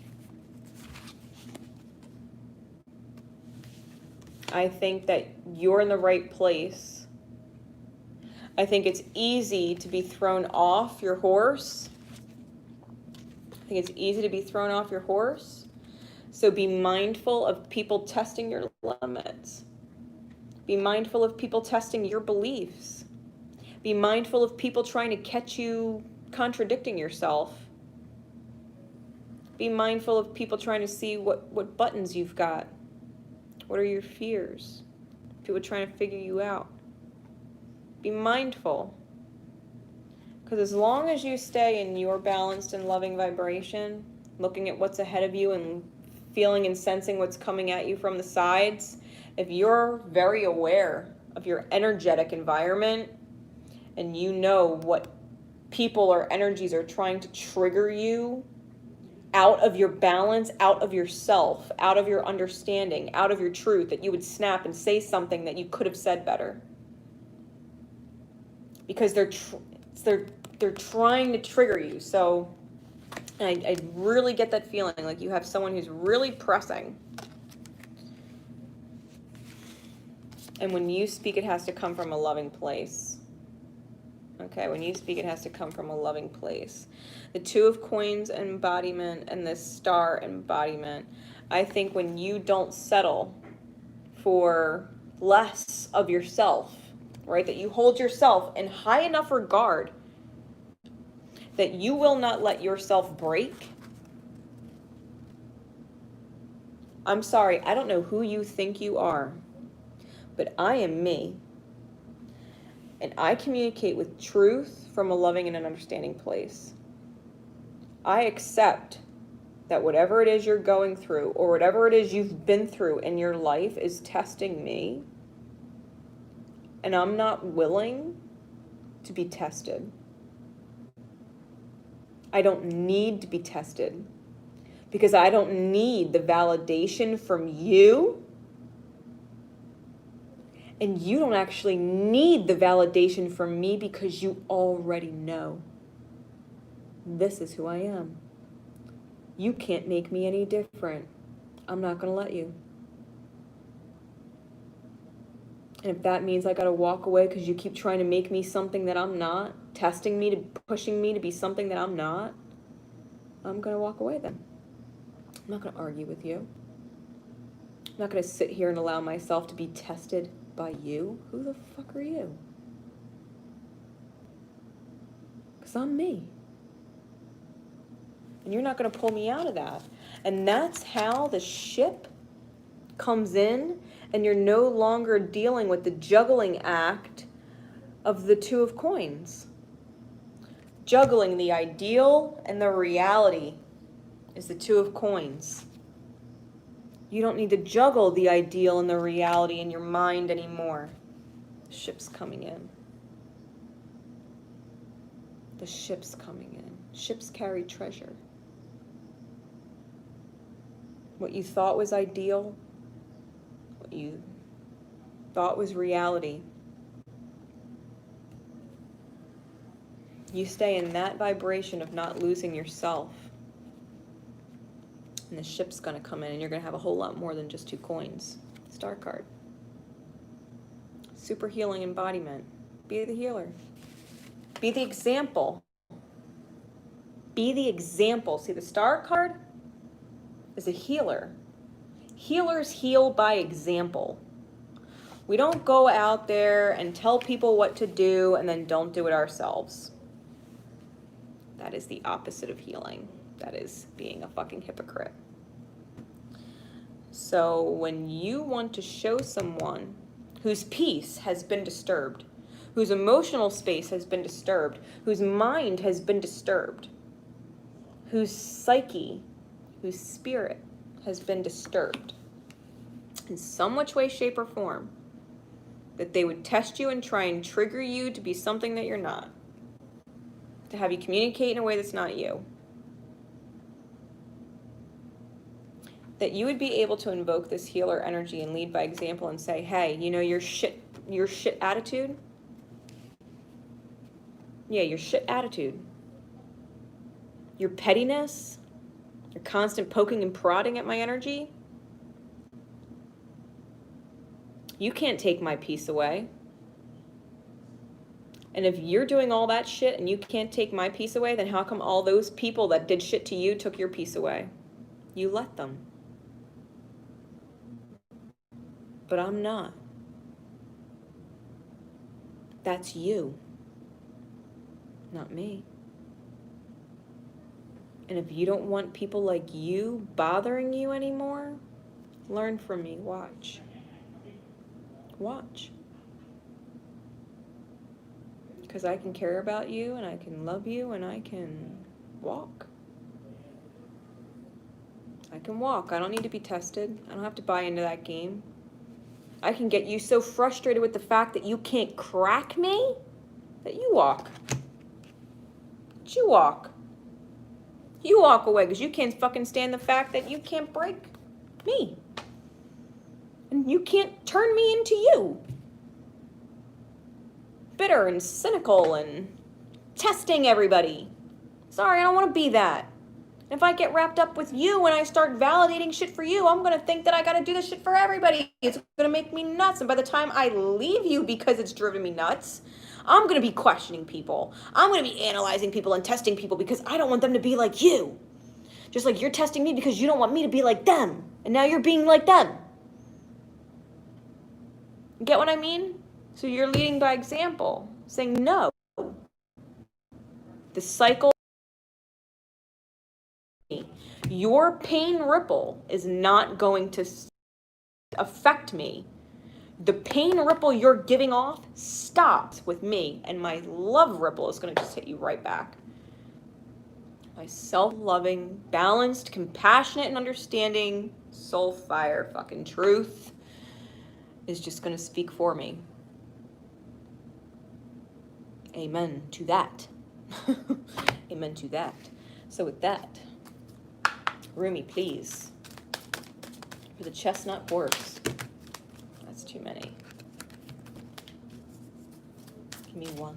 Speaker 1: I think that you're in the right place. I think it's easy to be thrown off your horse. I think it's easy to be thrown off your horse. So be mindful of people testing your limits. Be mindful of people testing your beliefs. Be mindful of people trying to catch you contradicting yourself. Be mindful of people trying to see what buttons you've got. What are your fears? People trying to figure you out. Be mindful. Because as long as you stay in your balanced and loving vibration, looking at what's ahead of you and feeling and sensing what's coming at you from the sides, if you're very aware of your energetic environment and you know what people or energies are trying to trigger you out of your balance, out of yourself, out of your understanding, out of your truth, that you would snap and say something that you could have said better. Because they're trying to trigger you. So I really get that feeling like you have someone who's really pressing. And when you speak, it has to come from a loving place. Okay, when you speak, it has to come from a loving place. The Two of Coins embodiment and the Star embodiment, I think when you don't settle for less of yourself, right, that you hold yourself in high enough regard that you will not let yourself break. I'm sorry, I don't know who you think you are, but I am me. And I communicate with truth from a loving and an understanding place. I accept that whatever it is you're going through or whatever it is you've been through in your life is testing me. And I'm not willing to be tested. I don't need to be tested because I don't need the validation from you. And you don't actually need the validation from me because you already know. This is who I am. You can't make me any different. I'm not going to let you. And if that means I got to walk away because you keep trying to make me something that I'm not, testing me, to pushing me to be something that I'm not, I'm going to walk away then. I'm not going to argue with you. I'm not going to sit here and allow myself to be tested by you. Who the fuck are you? Because I'm me. And you're not going to pull me out of that. And that's how the ship comes in, and you're no longer dealing with the juggling act of the Two of Coins. Juggling the ideal and the reality is the Two of Coins. You don't need to juggle the ideal and the reality in your mind anymore. The ship's coming in. The ship's coming in. Ships carry treasure. What you thought was ideal, what you thought was reality, you stay in that vibration of not losing yourself. And the ship's going to come in and you're going to have a whole lot more than just 2 coins. Star card. Super healing embodiment. Be the healer. Be the example. Be the example. See, the star card is a healer. Healers heal by example. We don't go out there and tell people what to do and then don't do it ourselves. That is the opposite of healing. That is being a fucking hypocrite. So when you want to show someone whose peace has been disturbed, whose emotional space has been disturbed, whose mind has been disturbed, whose psyche, whose spirit has been disturbed in some which way, shape, or form, that they would test you and try and trigger you to be something that you're not, to have you communicate in a way that's not you. That you would be able to invoke this healer energy and lead by example and say, hey, you know your shit attitude? Yeah, your shit attitude. Your pettiness, your constant poking and prodding at my energy. You can't take my peace away. And if you're doing all that shit and you can't take my peace away, then how come all those people that did shit to you took your peace away? You let them. But I'm not. That's you, not me. And if you don't want people like you bothering you anymore, learn from me. Watch. Watch. Because I can care about you, and I can love you, and I can walk. I can walk. I don't need to be tested. I don't have to buy into that game. I can get you so frustrated with the fact that you can't crack me that you walk. But you walk. You walk away because you can't fucking stand the fact that you can't break me. And you can't turn me into you. Bitter and cynical and testing everybody. Sorry, I don't want to be that. If I get wrapped up with you and I start validating shit for you, I'm going to think that I got to do this shit for everybody. It's going to make me nuts. And by the time I leave you because it's driven me nuts, I'm going to be questioning people. I'm going to be analyzing people and testing people because I don't want them to be like you. Just like you're testing me because you don't want me to be like them. And now you're being like them. Get what I mean? So you're leading by example, saying no. The cycle. Your pain ripple is not going to affect me. The pain ripple you're giving off stops with me, and my love ripple is going to just hit you right back. My self-loving, balanced, compassionate, and understanding soul fire fucking truth is just going to speak for me. Amen to that. Amen to that. So with that, Rumi, please. For the Chestnut Horse. That's too many. Give me one.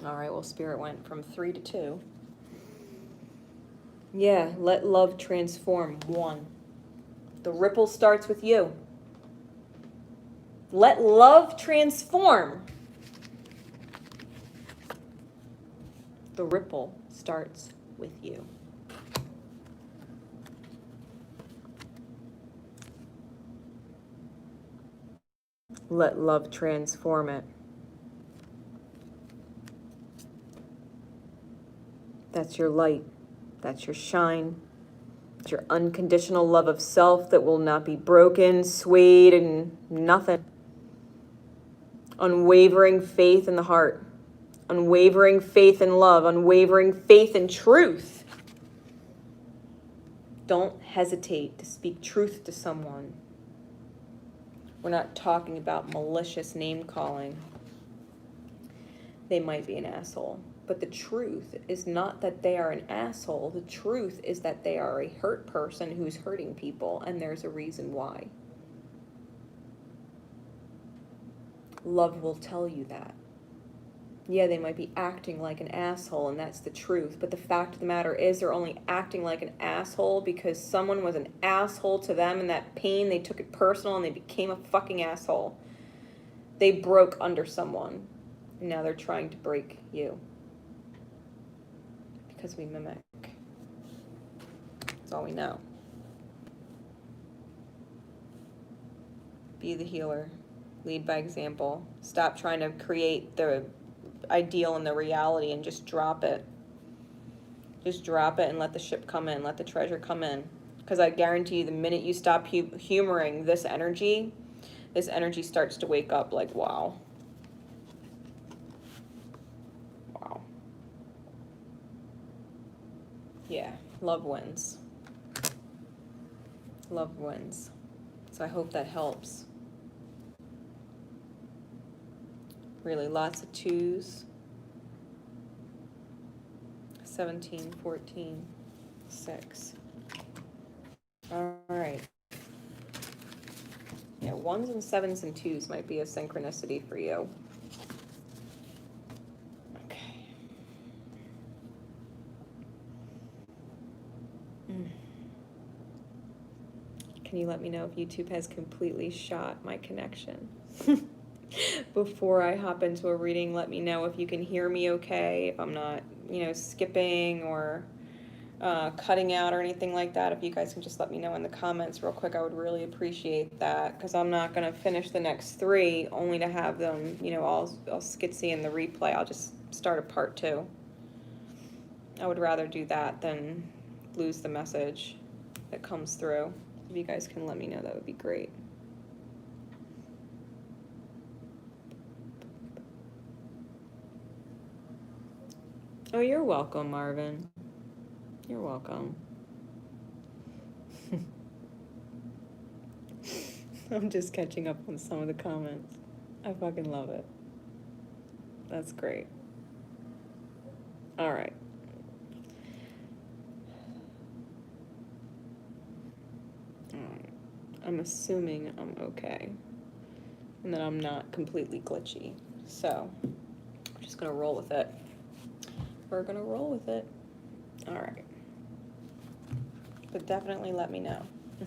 Speaker 1: All right, well, Spirit went from 3 to 2. Yeah, let love transform. 1. The ripple starts with you. Let love transform. The ripple starts with you. Let love transform it. That's your light. That's your shine. It's your unconditional love of self that will not be broken, swayed, and nothing. Unwavering faith in the heart. Unwavering faith in love. Unwavering faith in truth. Don't hesitate to speak truth to someone. We're not talking about malicious name calling. They might be an asshole. But the truth is not that they are an asshole. The truth is that they are a hurt person who's hurting people, and there's a reason why. Love will tell you that. Yeah, they might be acting like an asshole, and that's the truth. But the fact of the matter is they're only acting like an asshole because someone was an asshole to them, and that pain, they took it personal, and they became a fucking asshole. They broke under someone, and now they're trying to break you. Because we mimic. That's all we know. Be the healer. Lead by example. Stop trying to create the ideal and the reality and just drop it. Just drop it and let the ship come in. Let the treasure come in. Because I guarantee you, the minute you stop humoring this energy starts to wake up like, wow. Wow. Yeah, love wins. Love wins. So I hope that helps. Really, lots of 2s. 17, 14, 6. All right. Yeah, 1s and 7s and 2s might be a synchronicity for you. Okay. Can you let me know if YouTube has completely shot my connection? Before I hop into a reading, let me know if you can hear me okay, if I'm not, skipping or cutting out or anything like that. If you guys can just let me know in the comments real quick, I would really appreciate that, because I'm not going to finish the next 3 only to have them, all skitsy in the replay. I'll just start a part 2. I would rather do that than lose the message that comes through. If you guys can let me know, that would be great. Oh, you're welcome, Marvin. You're welcome. I'm just catching up on some of the comments. I fucking love it. That's great. All right. I'm assuming I'm okay and that I'm not completely glitchy. So I'm just going to roll with it. We're going to roll with it. All right. But definitely let me know.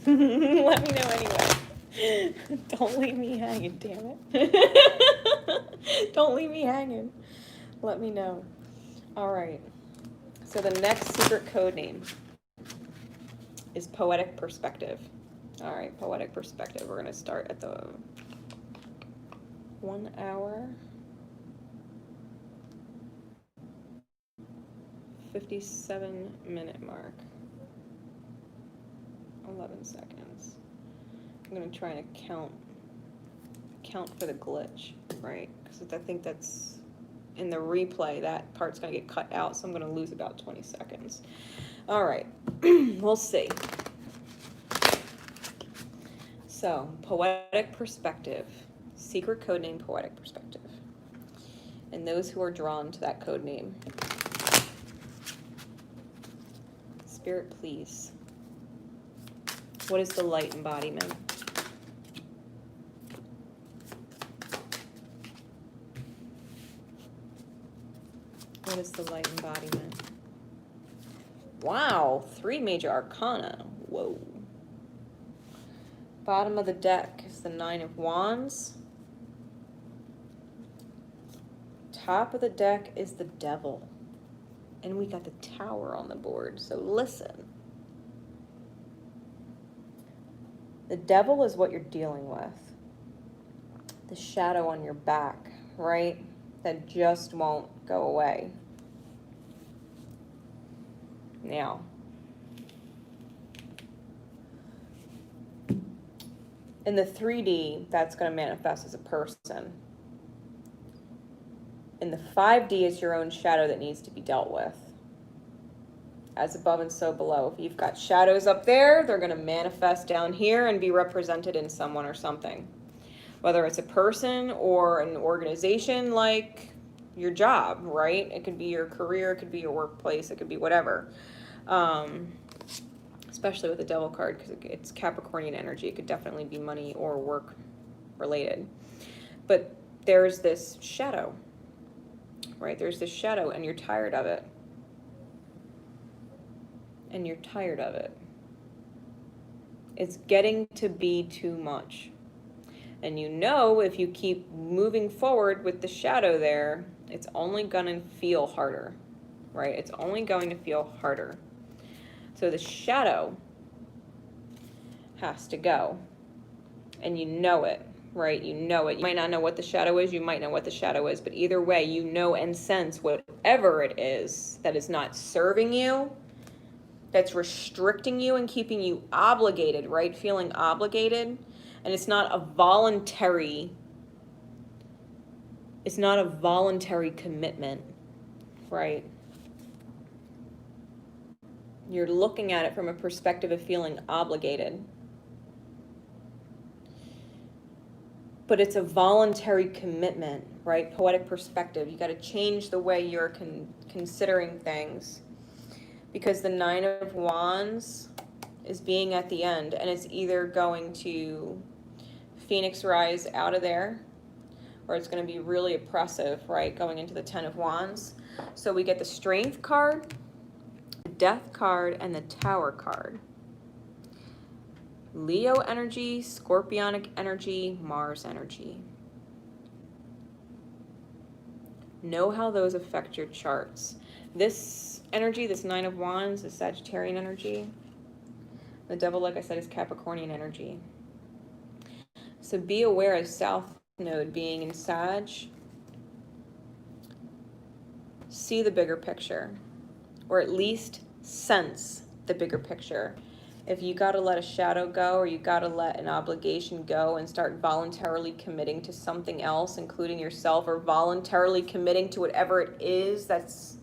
Speaker 1: Let me know anyway. Don't leave me hanging, damn it. Don't leave me hanging. Let me know. All right. So the next secret code name is Poetic Perspective. All right, Poetic Perspective. We're going to start at the 1 hour, 57-minute mark. 11 seconds. I'm going to try and count for the glitch, right? Because I think that's in the replay, that part's going to get cut out, so I'm going to lose about 20 seconds. All right, we'll see. So, Poetic Perspective, secret code name Poetic Perspective. And those who are drawn to that code name, Spirit, please. What is the light embodiment? What is the light embodiment? Wow, 3 major arcana. Whoa. Bottom of the deck is the 9 of Wands. Top of the deck is the Devil. And we got the Tower on the board. So listen. The Devil is what you're dealing with. The shadow on your back, right? That just won't go away. Now, in the 3D, that's going to manifest as a person. In the 5D is your own shadow that needs to be dealt with. As above and so below. If you've got shadows up there, they're going to manifest down here and be represented in someone or something. Whether it's a person or an organization, like your job, right? It could be your career, it could be your workplace, it could be whatever. Especially with the Devil card, because it's Capricornian energy. It could definitely be money or work related. But there's this shadow, right? There's this shadow, and you're tired of it. And you're tired of it. It's getting to be too much. And you know, if you keep moving forward with the shadow there, it's only going to feel harder, right? It's only going to feel harder. So the shadow has to go. And you know it, right? You know it. You might not know what the shadow is. You might know what the shadow is. But either way, you know and sense whatever it is that is not serving you that's restricting you and keeping you obligated, right? Feeling obligated. And it's not a voluntary commitment, right? You're looking at it from a perspective of feeling obligated. But it's a voluntary commitment, right? Poetic perspective. You got to change the way you're considering things. Because the Nine of Wands is being at the end, and it's either going to Phoenix rise out of there, or it's going to be really oppressive, right? Going into the Ten of Wands. So we get the Strength card, the Death card, and the Tower card. Leo energy, Scorpionic energy, Mars energy. Know how those affect your charts. This energy, this Nine of Wands, is Sagittarian energy. The Devil, like I said, is Capricornian energy. So be aware of South Node being in Sag. See the bigger picture, or at least sense the bigger picture. If you got to let a shadow go, or you got to let an obligation go and start voluntarily committing to something else, including yourself, or voluntarily committing to whatever it is that's,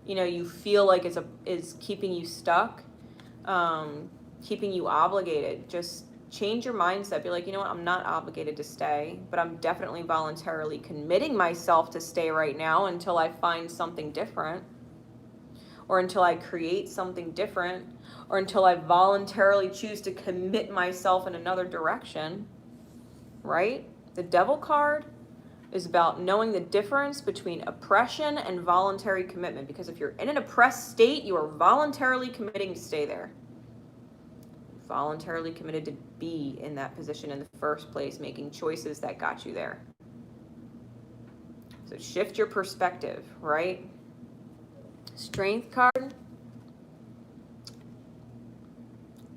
Speaker 1: you know, you feel like is keeping you stuck, keeping you obligated, just change your mindset. Be like, you know what, I'm not obligated to stay, but I'm definitely voluntarily committing myself to stay right now until I find something different, or until I create something different, or until I voluntarily choose to commit myself in another direction, right? The Devil card is about knowing the difference between oppression and voluntary commitment, because if you're in an oppressed state, you are voluntarily committing to stay there. Voluntarily committed to be in that position in the first place, making choices that got you there. So shift your perspective, right? Strength card.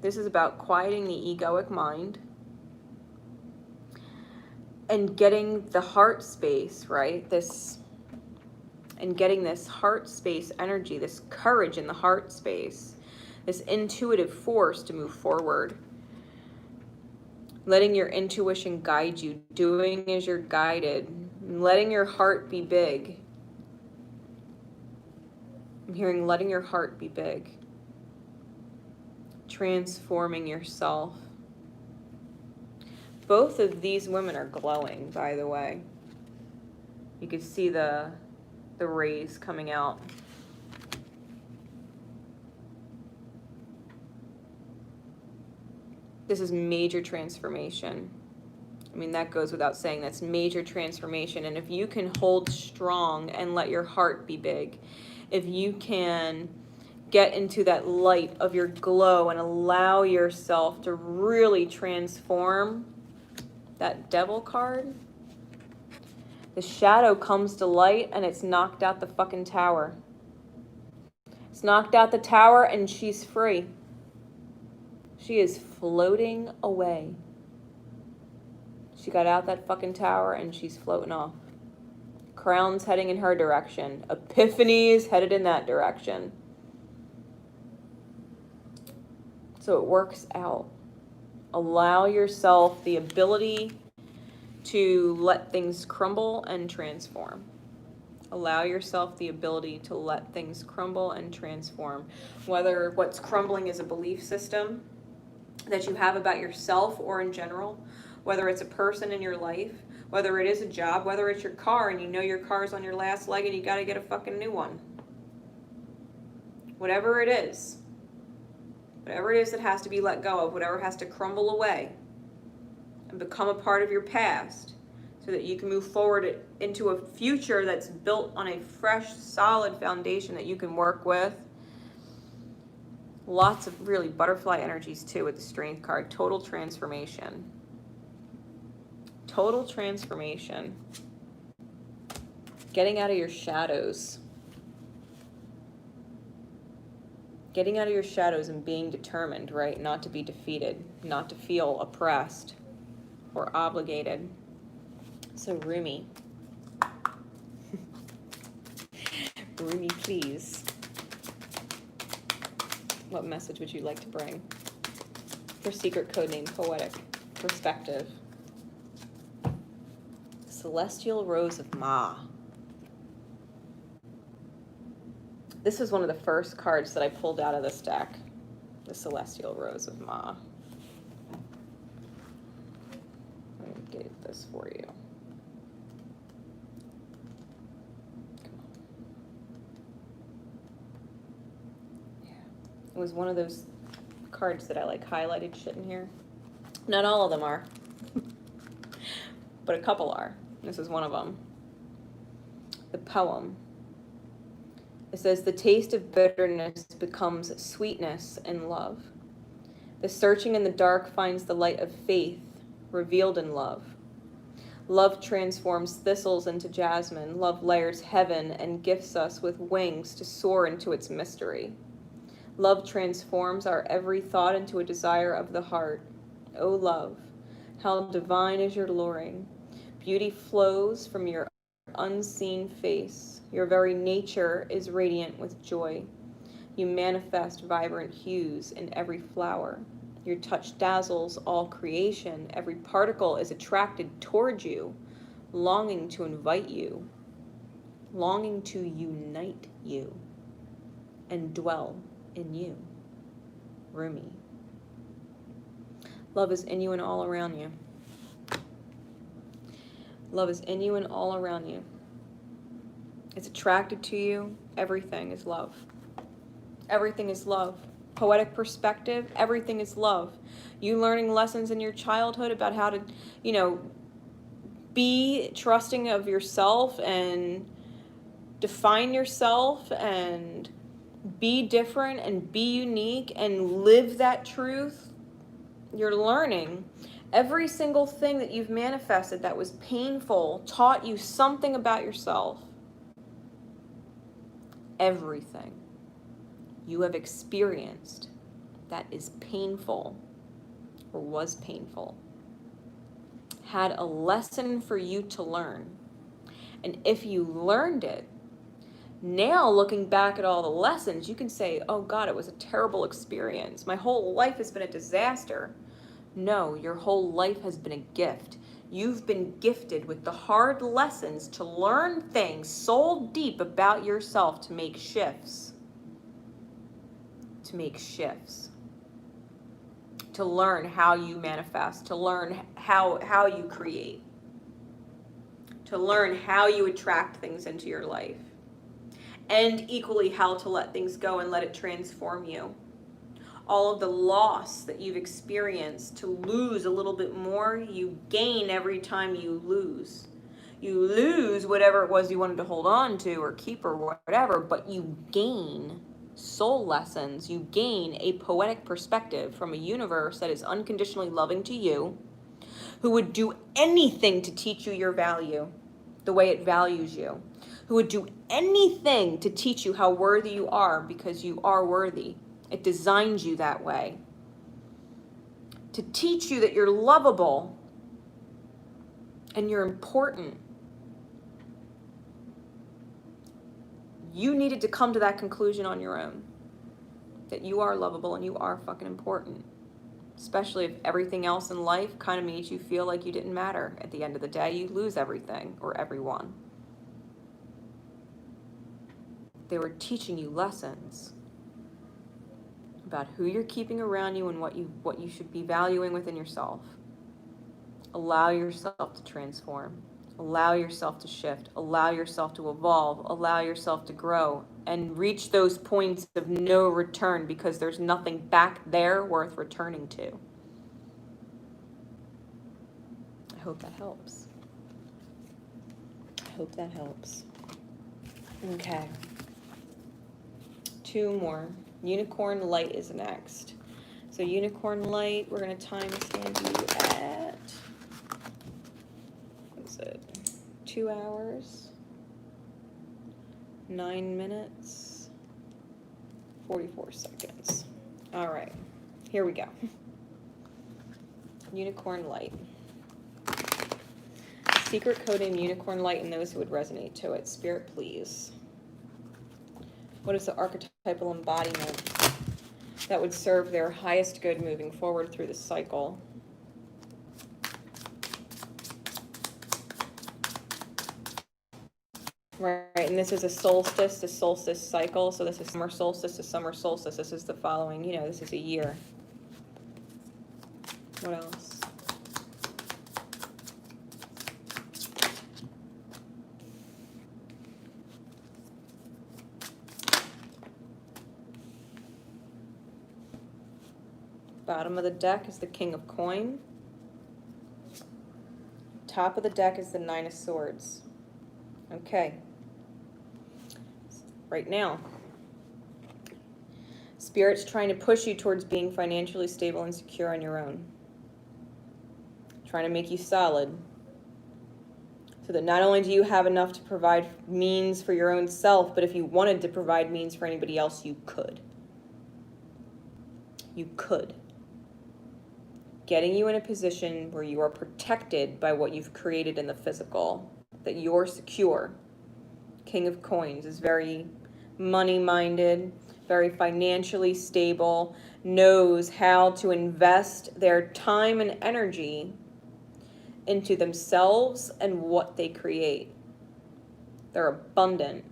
Speaker 1: This is about quieting the egoic mind and getting the heart space, right? And getting this heart space energy, this courage in the heart space, this intuitive force to move forward. Letting your intuition guide you, doing as you're guided, letting your heart be big. I'm hearing letting your heart be big. Transforming yourself. Both of these women are glowing, by the way. You can see the rays coming out. This is major transformation. I mean, that goes without saying. That's major transformation. And if you can hold strong and let your heart be big, if you can get into that light of your glow and allow yourself to really transform, that Devil card, the shadow comes to light and it's knocked out the fucking tower. It's knocked out the tower and she's free. She is floating away. She got out that fucking tower and she's floating off. Crown's heading in her direction. Epiphany is headed in that direction. So it works out. Allow yourself the ability to let things crumble and transform. Allow yourself the ability to let things crumble and transform. Whether what's crumbling is a belief system that you have about yourself or in general, whether it's a person in your life, whether it is a job, whether it's your car and you know your car's on your last leg and you got to get a fucking new one. Whatever it is that has to be let go of, whatever has to crumble away and become a part of your past so that you can move forward into a future that's built on a fresh, solid foundation that you can work with. Lots of really butterfly energies too with the Strength card. Total transformation. Total transformation. Getting out of your shadows. Getting out of your shadows and being determined, right? Not to be defeated, not to feel oppressed or obligated. So Rumi. Rumi, please. What message would you like to bring? Your secret code name, Poetic Perspective. Celestial Rose of Ma. This is one of the first cards that I pulled out of this deck. The Celestial Rose of Ma. Let me get this for you. It was one of those cards that I like highlighted shit in here. Not all of them are, but a couple are. This is one of them. The poem. It says, the taste of bitterness becomes sweetness in love. The searching in the dark finds the light of faith revealed in love. Love transforms thistles into jasmine. Love layers heaven and gifts us with wings to soar into its mystery. Love transforms our every thought into a desire of the heart. O love, how divine is your luring. Beauty flows from your unseen face. Your very nature is radiant with joy. You manifest vibrant hues in every flower. Your touch dazzles all creation. Every particle is attracted toward you, longing to invite you, longing to unite you and dwell in you. Rumi. Love is in you and all around you. Love is in you and all around you. It's attracted to you. Everything is love. Everything is love. Poetic perspective, everything is love. You learning lessons in your childhood about how to, be trusting of yourself and define yourself and be different and be unique and live that truth. You're learning. Every single thing that you've manifested that was painful taught you something about yourself. Everything you have experienced that is painful or was painful had a lesson for you to learn. And if you learned it, now looking back at all the lessons, you can say, oh God, it was a terrible experience. My whole life has been a disaster. No, your whole life has been a gift. You've been gifted with the hard lessons to learn things soul deep about yourself to make shifts. To make shifts. To learn how you manifest. To learn how you create. To learn how you attract things into your life. And equally how to let things go and let it transform you. All of the loss that you've experienced, to lose a little bit more, you gain every time you lose. You lose whatever it was you wanted to hold on to or keep or whatever, but you gain soul lessons. You gain a poetic perspective from a universe that is unconditionally loving to you, who would do anything to teach you your value, the way it values you, who would do anything to teach you how worthy you are because you are worthy. It designed you that way. To teach you that you're lovable and you're important. You needed to come to that conclusion on your own. That you are lovable and you are fucking important. Especially if everything else in life kind of made you feel like you didn't matter. At the end of the day, you lose everything or everyone. They were teaching you lessons about who you're keeping around you and what you should be valuing within yourself. Allow yourself to transform. Allow yourself to shift. Allow yourself to evolve. Allow yourself to grow and reach those points of no return because there's nothing back there worth returning to. I hope that helps. I hope that helps. Okay. 2 more. Unicorn Light is next. So Unicorn Light, we're going to timestamp you at, what is it, 2 hours, 9 minutes, 44 seconds. All right, here we go. Unicorn Light. Secret code in Unicorn Light and those who would resonate to it. Spirit, please. What is the archetypal embodiment that would serve their highest good moving forward through the cycle. Right, and this is a solstice cycle. So this is summer solstice to summer solstice. This is the following, this is a year. What else? Bottom of the deck is the King of Coin. Top of the deck is the Nine of Swords. Okay. Right now, Spirit's trying to push you towards being financially stable and secure on your own. Trying to make you solid. So that not only do you have enough to provide means for your own self, but if you wanted to provide means for anybody else, you could. You could. Getting you in a position where you are protected by what you've created in the physical, that you're secure. King of Coins is very money-minded, very financially stable, knows how to invest their time and energy into themselves and what they create. They're abundant.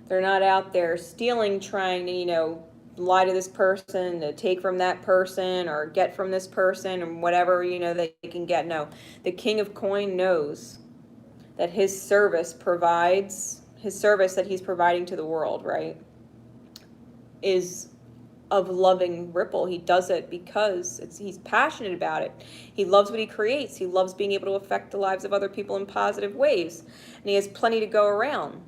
Speaker 1: They're not out there stealing, trying to, lie to this person, to take from that person, or get from this person, or whatever, they can get. No, the King of Coin knows that his service that he's providing to the world, right, is of loving ripple. He does it because he's passionate about it. He loves what he creates. He loves being able to affect the lives of other people in positive ways. And he has plenty to go around.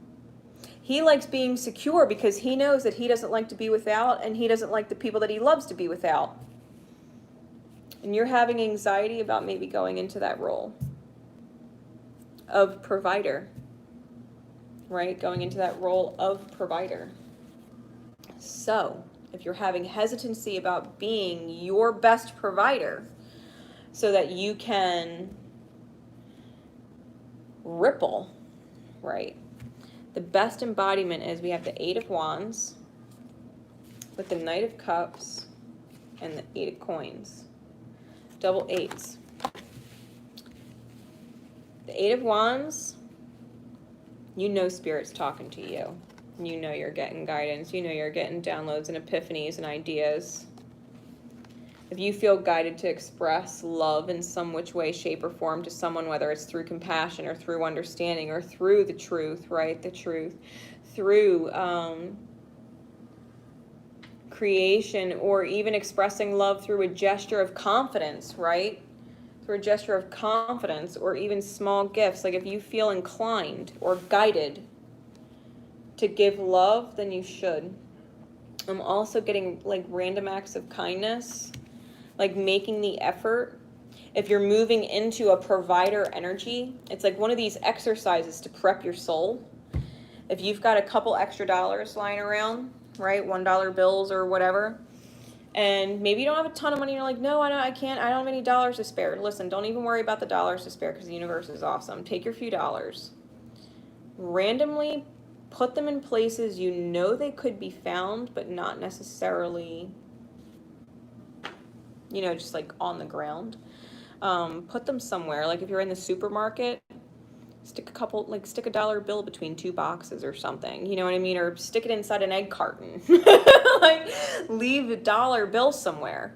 Speaker 1: He likes being secure because he knows that he doesn't like to be without, and he doesn't like the people that he loves to be without. And you're having anxiety about maybe going into that role of provider, right? Going into that role of provider. So, if you're having hesitancy about being your best provider so that you can ripple, right? The best embodiment is we have the Eight of Wands with the Knight of Cups and the Eight of Coins. Double eights. The Eight of Wands, Spirit's talking to you. You're getting guidance. You're getting downloads and epiphanies and ideas. If you feel guided to express love in some which way, shape, or form to someone, whether it's through compassion or through understanding or through the truth, right? The truth. Through creation, or even expressing love through a gesture of confidence, right? Through a gesture of confidence, or even small gifts. Like if you feel inclined or guided to give love, then you should. I'm also getting like random acts of kindness, like making the effort. If you're moving into a provider energy, it's like one of these exercises to prep your soul. If you've got a couple extra dollars lying around, right, $1 bills or whatever, and maybe you don't have a ton of money, you're like, no, I can't, I don't have any dollars to spare. Listen, don't even worry about the dollars to spare, because the universe is awesome. Take your few dollars, randomly put them in places they could be found, but not necessarily, just like on the ground. Put them somewhere. Like if you're in the supermarket, stick a dollar bill between two boxes or something, you know what I mean? Or stick it inside an egg carton. Like leave a dollar bill somewhere.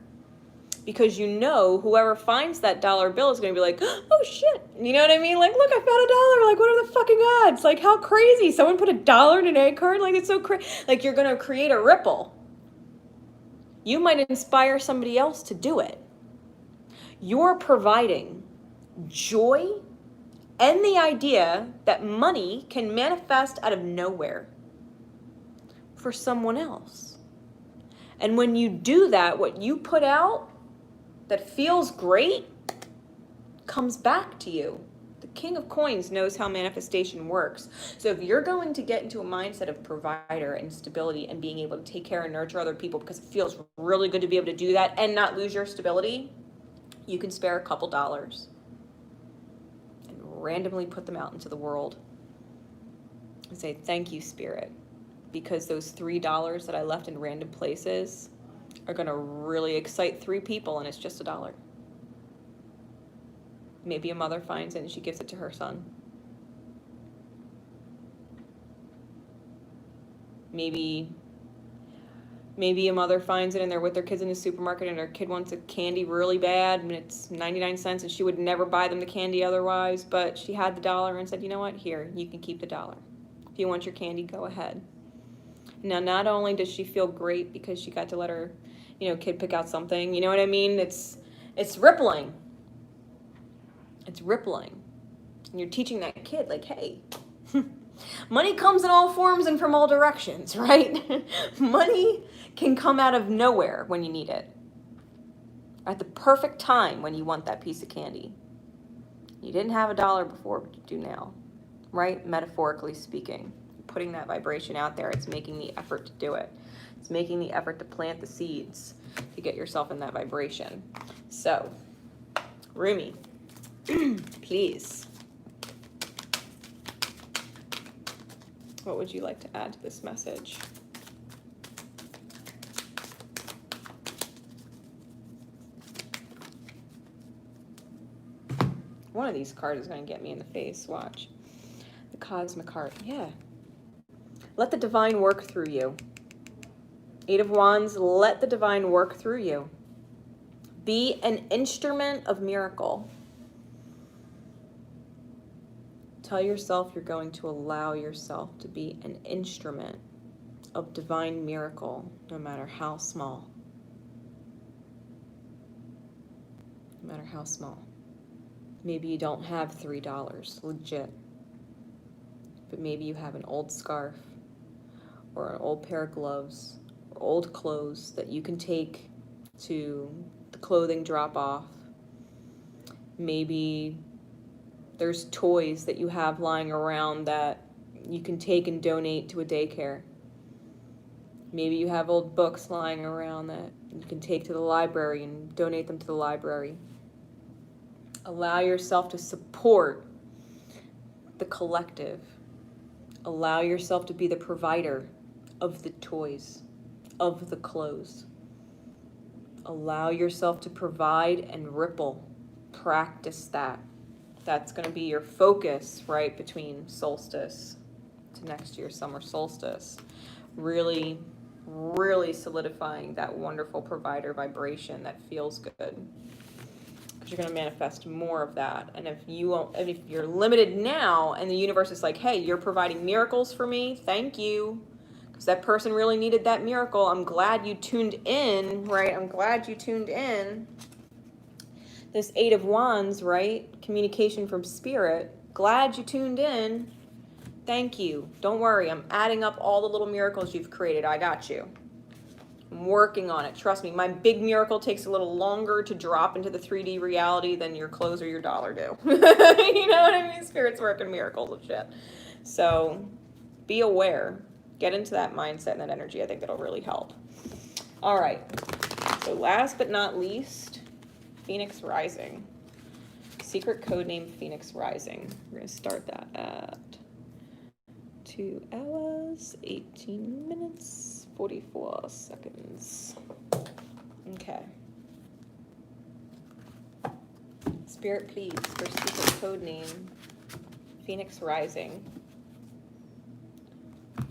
Speaker 1: Because whoever finds that dollar bill is going to be like, oh shit. You know what I mean? Like, look, I found a dollar. Like, what are the fucking odds? Like, how crazy. Someone put $1 in an egg carton? Like, it's so crazy. Like, you're going to create a ripple. You might inspire somebody else to do it. You're providing joy and the idea that money can manifest out of nowhere for someone else. And when you do that, what you put out that feels great comes back to you. The King of Coins knows how manifestation works. So if you're going to get into a mindset of provider and stability and being able to take care and nurture other people because it feels really good to be able to do that and not lose your stability, you can spare a couple dollars and randomly put them out into the world and say, thank you, Spirit, because those $3 that I left in random places are going to really excite 3 people, and it's just $1. Maybe a mother finds it and she gives it to her son. Maybe a mother finds it and they're with their kids in the supermarket and their kid wants a candy really bad and it's 99 cents and she would never buy them the candy otherwise, but she had the $1 and said, you know what, here, you can keep the $1. If you want your candy, go ahead. Now, not only does she feel great because she got to let her, kid pick out something, you know what I mean? It's rippling. It's rippling. And you're teaching that kid, like, hey, money comes in all forms and from all directions, right? Money can come out of nowhere when you need it. At the perfect time when you want that piece of candy. You didn't have $1 before, but you do now, right? Metaphorically speaking. Putting that vibration out there, it's making the effort to do it. It's making the effort to plant the seeds to get yourself in that vibration. So, Rumi, please. What would you like to add to this message? One of these cards is going to get me in the face. Watch. The Cosmic Heart. Yeah. Let the divine work through you. 8 of Wands, let the divine work through you. Be an instrument of miracle. Tell yourself you're going to allow yourself to be an instrument of divine miracle, no matter how small. No matter how small. Maybe you don't have $3, legit. But maybe you have an old scarf or an old pair of gloves or old clothes that you can take to the clothing drop-off. Maybe there's toys that you have lying around that you can take and donate to a daycare. Maybe you have old books lying around that you can take to the library and donate them to the library. Allow yourself to support the collective. Allow yourself to be the provider of the toys, of the clothes. Allow yourself to provide and ripple. Practice that. That's going to be your focus, right, between solstice to next year's summer solstice. Really, really solidifying that wonderful provider vibration that feels good. Because you're going to manifest more of that. And if you're limited now and the universe is like, hey, you're providing miracles for me, thank you. Because that person really needed that miracle. I'm glad you tuned in, right? I'm glad you tuned in. This 8 of Wands, right? Communication from spirit. Glad you tuned in. Thank you. Don't worry. I'm adding up all the little miracles you've created. I got you. I'm working on it. Trust me. My big miracle takes a little longer to drop into the 3D reality than your clothes or your dollar do. You know what I mean? Spirit's working miracles and shit. So be aware. Get into that mindset and that energy. I think that'll really help. All right. So last but not least, Phoenix Rising. Secret code name Phoenix Rising. We're going to start that at 2 hours, 18 minutes, 44 seconds. Okay. Spirit, please, for secret code name Phoenix Rising.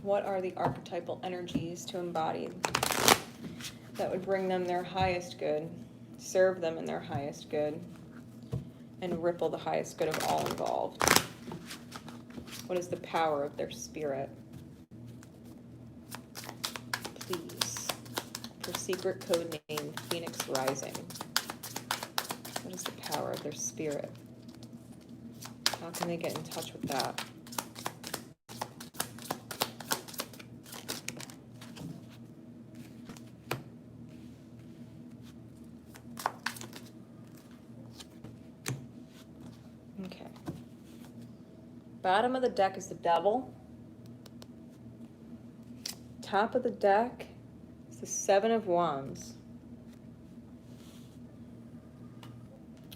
Speaker 1: What are the archetypal energies to embody that would bring them their highest good, serve them in their highest good, and ripple the highest good of all involved? What is the power of their spirit? Please, for secret code name Phoenix Rising. What is the power of their spirit? How can they get in touch with that? Okay. Bottom of the deck is the Devil. Top of the deck is the 7 of Wands.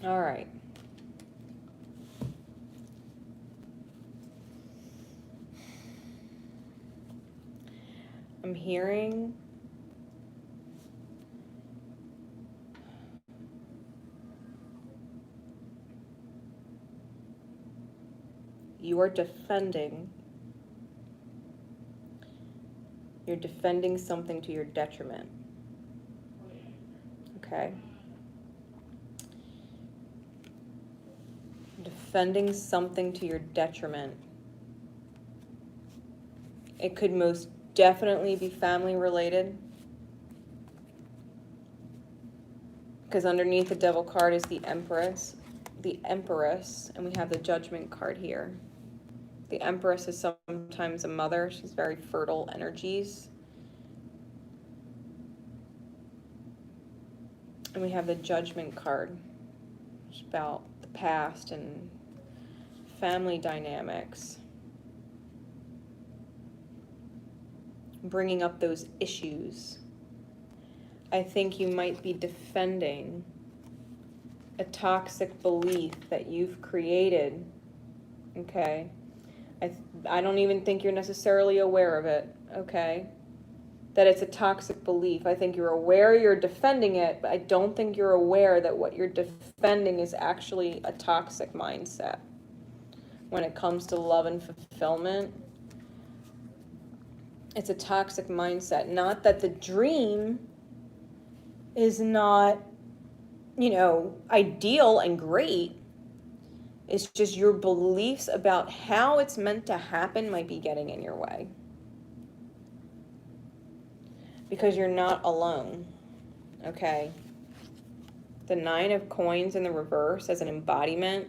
Speaker 1: All right. I'm hearing you are defending. You're defending something to your detriment. Okay? Defending something to your detriment. It could most definitely be family related. Because underneath the Devil card is the Empress, and we have the Judgment card here. The Empress is sometimes a mother. She's very fertile energies. And we have the Judgment card, which is about the past and family dynamics. Bringing up those issues. I think you might be defending a toxic belief that you've created, okay? I don't even think you're necessarily aware of it, okay? That it's a toxic belief. I think you're aware you're defending it, but I don't think you're aware that what you're defending is actually a toxic mindset when it comes to love and fulfillment. It's a toxic mindset. Not that the dream is not, ideal and great. It's just your beliefs about how it's meant to happen might be getting in your way. Because you're not alone, okay? The 9 of Coins in the reverse as an embodiment.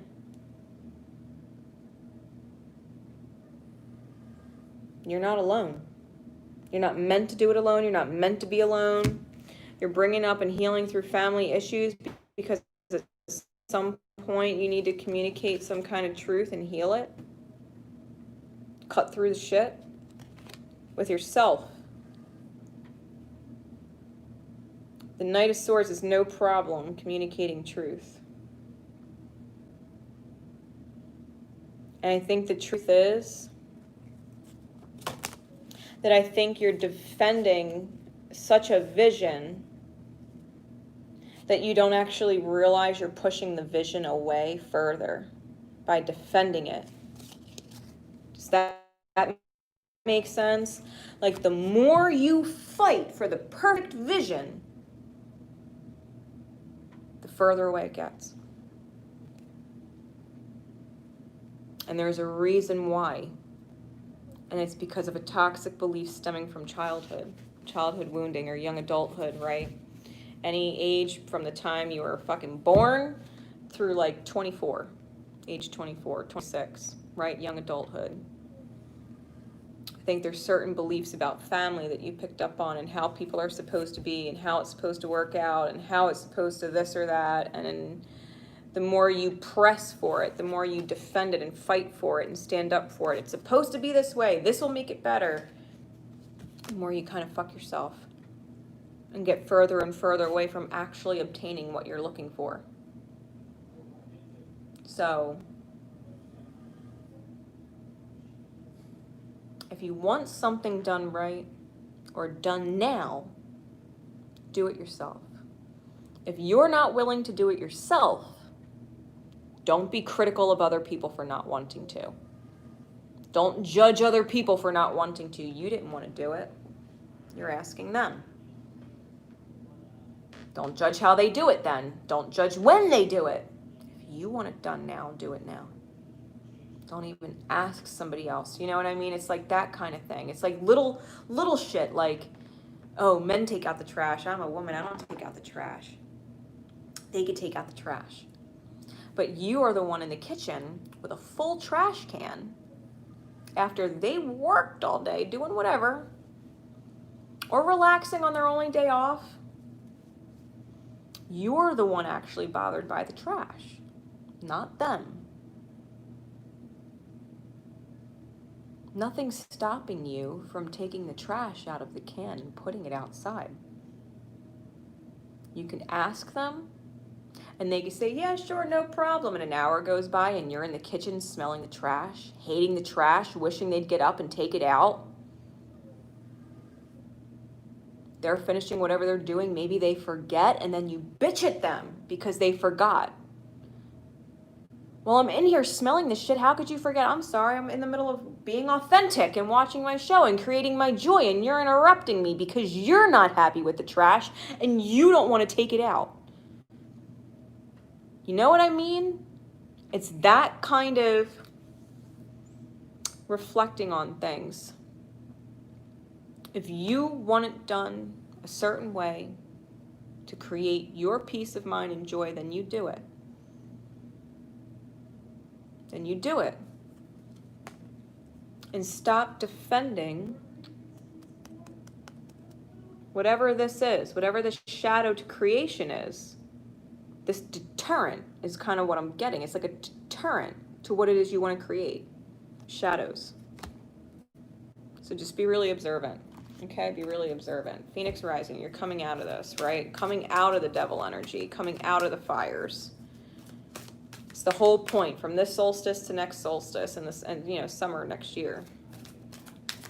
Speaker 1: You're not alone. You're not meant to do it alone. You're not meant to be alone. You're bringing up and healing through family issues because at some point you need to communicate some kind of truth and heal it. Cut through the shit with yourself. The Knight of Swords is no problem communicating truth. And I think the truth is that I think you're defending such a vision that you don't actually realize you're pushing the vision away further by defending it. Does that make sense? Like, the more you fight for the perfect vision, the further away it gets. And there's a reason why. And it's because of a toxic belief stemming from childhood wounding, or young adulthood, right? Any age from the time you were fucking born through like 24, age 24, 26, right? Young adulthood. I think there's certain beliefs about family that you picked up on, and how people are supposed to be, and how it's supposed to work out, and how it's supposed to this or that. And the more you press for it, the more you defend it and fight for it and stand up for it. It's supposed to be this way. This will make it better. The more you kind of fuck yourself and get further and further away from actually obtaining what you're looking for. So, if you want something done right or done now, do it yourself. If you're not willing to do it yourself, don't be critical of other people for not wanting to. Don't judge other people for not wanting to. You didn't want to do it. You're asking them. Don't judge how they do it then. Don't judge when they do it. If you want it done now, do it now. Don't even ask somebody else. You know what I mean? It's like that kind of thing. It's like little shit like, oh, men take out the trash. I'm a woman. I don't take out the trash. They could take out the trash. But you are the one in the kitchen with a full trash can after they worked all day doing whatever, or relaxing on their only day off. You're the one actually bothered by the trash, not them. Nothing's stopping you from taking the trash out of the can and putting it outside. You can ask them, and they can say, yeah, sure, no problem. And an hour goes by and you're in the kitchen smelling the trash, hating the trash, wishing they'd get up and take it out. They're finishing whatever they're doing. Maybe they forget, and then you bitch at them because they forgot. Well, I'm in here smelling this shit. How could you forget? I'm sorry. I'm in the middle of being authentic and watching my show and creating my joy, and you're interrupting me because you're not happy with the trash and you don't want to take it out. You know what I mean? It's that kind of reflecting on things. If you want it done a certain way to create your peace of mind and joy, then you do it. Then you do it. And stop defending whatever this is, whatever this shadow to creation is. This deterrent is kind of what I'm getting. It's like a deterrent to what it is you want to create. Shadows. So just be really observant. Okay, be really observant. Phoenix rising, you're coming out of this, right? Coming out of the devil energy, coming out of the fires. It's the whole point from this solstice to next solstice and this, and you know, summer next year.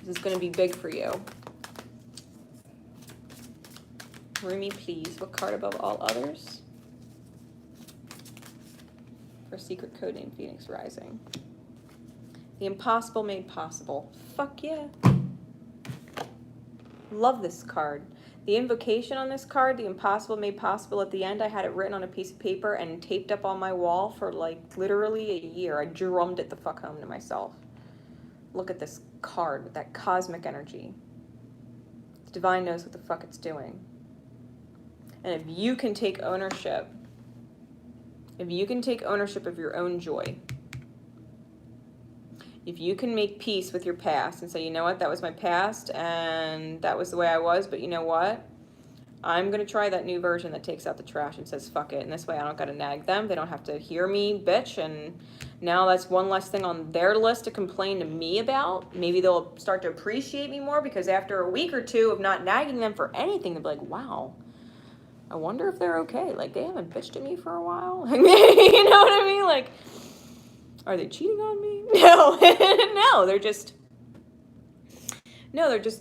Speaker 1: This is going to be big for you. Rumi, please. What card above all others? For secret code name Phoenix Rising. The impossible made possible. Fuck yeah. Love this card. The invocation on this card, the impossible made possible, at the end I had it written on a piece of paper and taped up on my wall for like literally a year. I drummed it the fuck home to myself. Look at this card with that cosmic energy. The divine knows what the fuck it's doing. And if you can take ownership, of your own joy, if you can make peace with your past and say, you know what, that was my past and that was the way I was, but you know what? I'm going to try that new version that takes out the trash and says, fuck it. And this way I don't got to nag them. They don't have to hear me bitch. And now that's one less thing on their list to complain to me about. Maybe they'll start to appreciate me more because after a week or two of not nagging them for anything, they'll be like, wow, I wonder if they're okay. Like, they haven't bitched at me for a while. You know what I mean? Like, are they cheating on me? No, no, they're just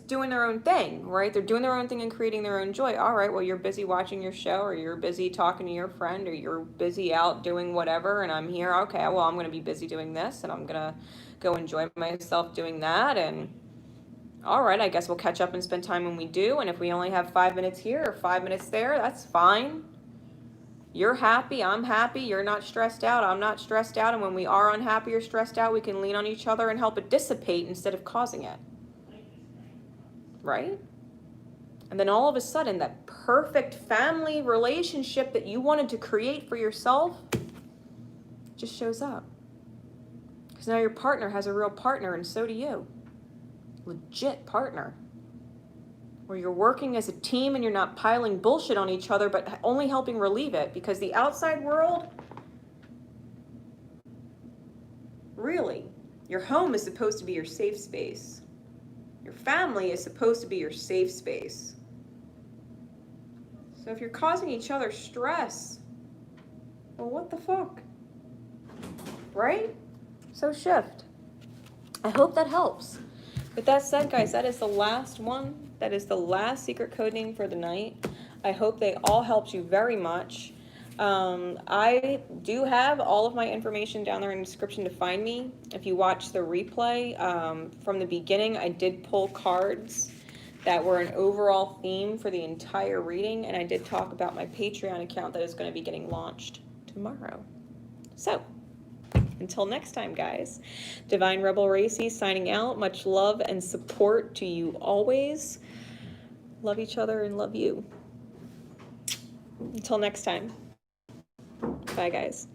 Speaker 1: doing their own thing, right? They're doing their own thing and creating their own joy. All right, well, you're busy watching your show, or you're busy talking to your friend, or you're busy out doing whatever, and I'm here. Okay, well, I'm going to be busy doing this, and I'm going to go enjoy myself doing that, and all right, I guess we'll catch up and spend time when we do, and if we only have 5 minutes here or 5 minutes there, that's fine. You're happy, I'm happy, you're not stressed out, I'm not stressed out, and when we are unhappy or stressed out, we can lean on each other and help it dissipate instead of causing it. Right? And then all of a sudden, that perfect family relationship that you wanted to create for yourself just shows up. Because now your partner has a real partner, and so do you. Legit partner. Where you're working as a team and you're not piling bullshit on each other, but only helping relieve it. Because the outside world, really, your home is supposed to be your safe space. Your family is supposed to be your safe space. So if you're causing each other stress, well, what the fuck? Right? So shift. I hope that helps. With that said, guys, that is the last one. That is the last secret code name for the night. I hope they all helped you very much. I do have all of my information down there in the description to find me. If you watch the replay from the beginning, I did pull cards that were an overall theme for the entire reading, and I did talk about my Patreon account that is going to be getting launched tomorrow. So, until next time, guys, Divine Rebel Racey signing out. Much love and support to you always. Love each other and love you. Until next time. Bye, guys.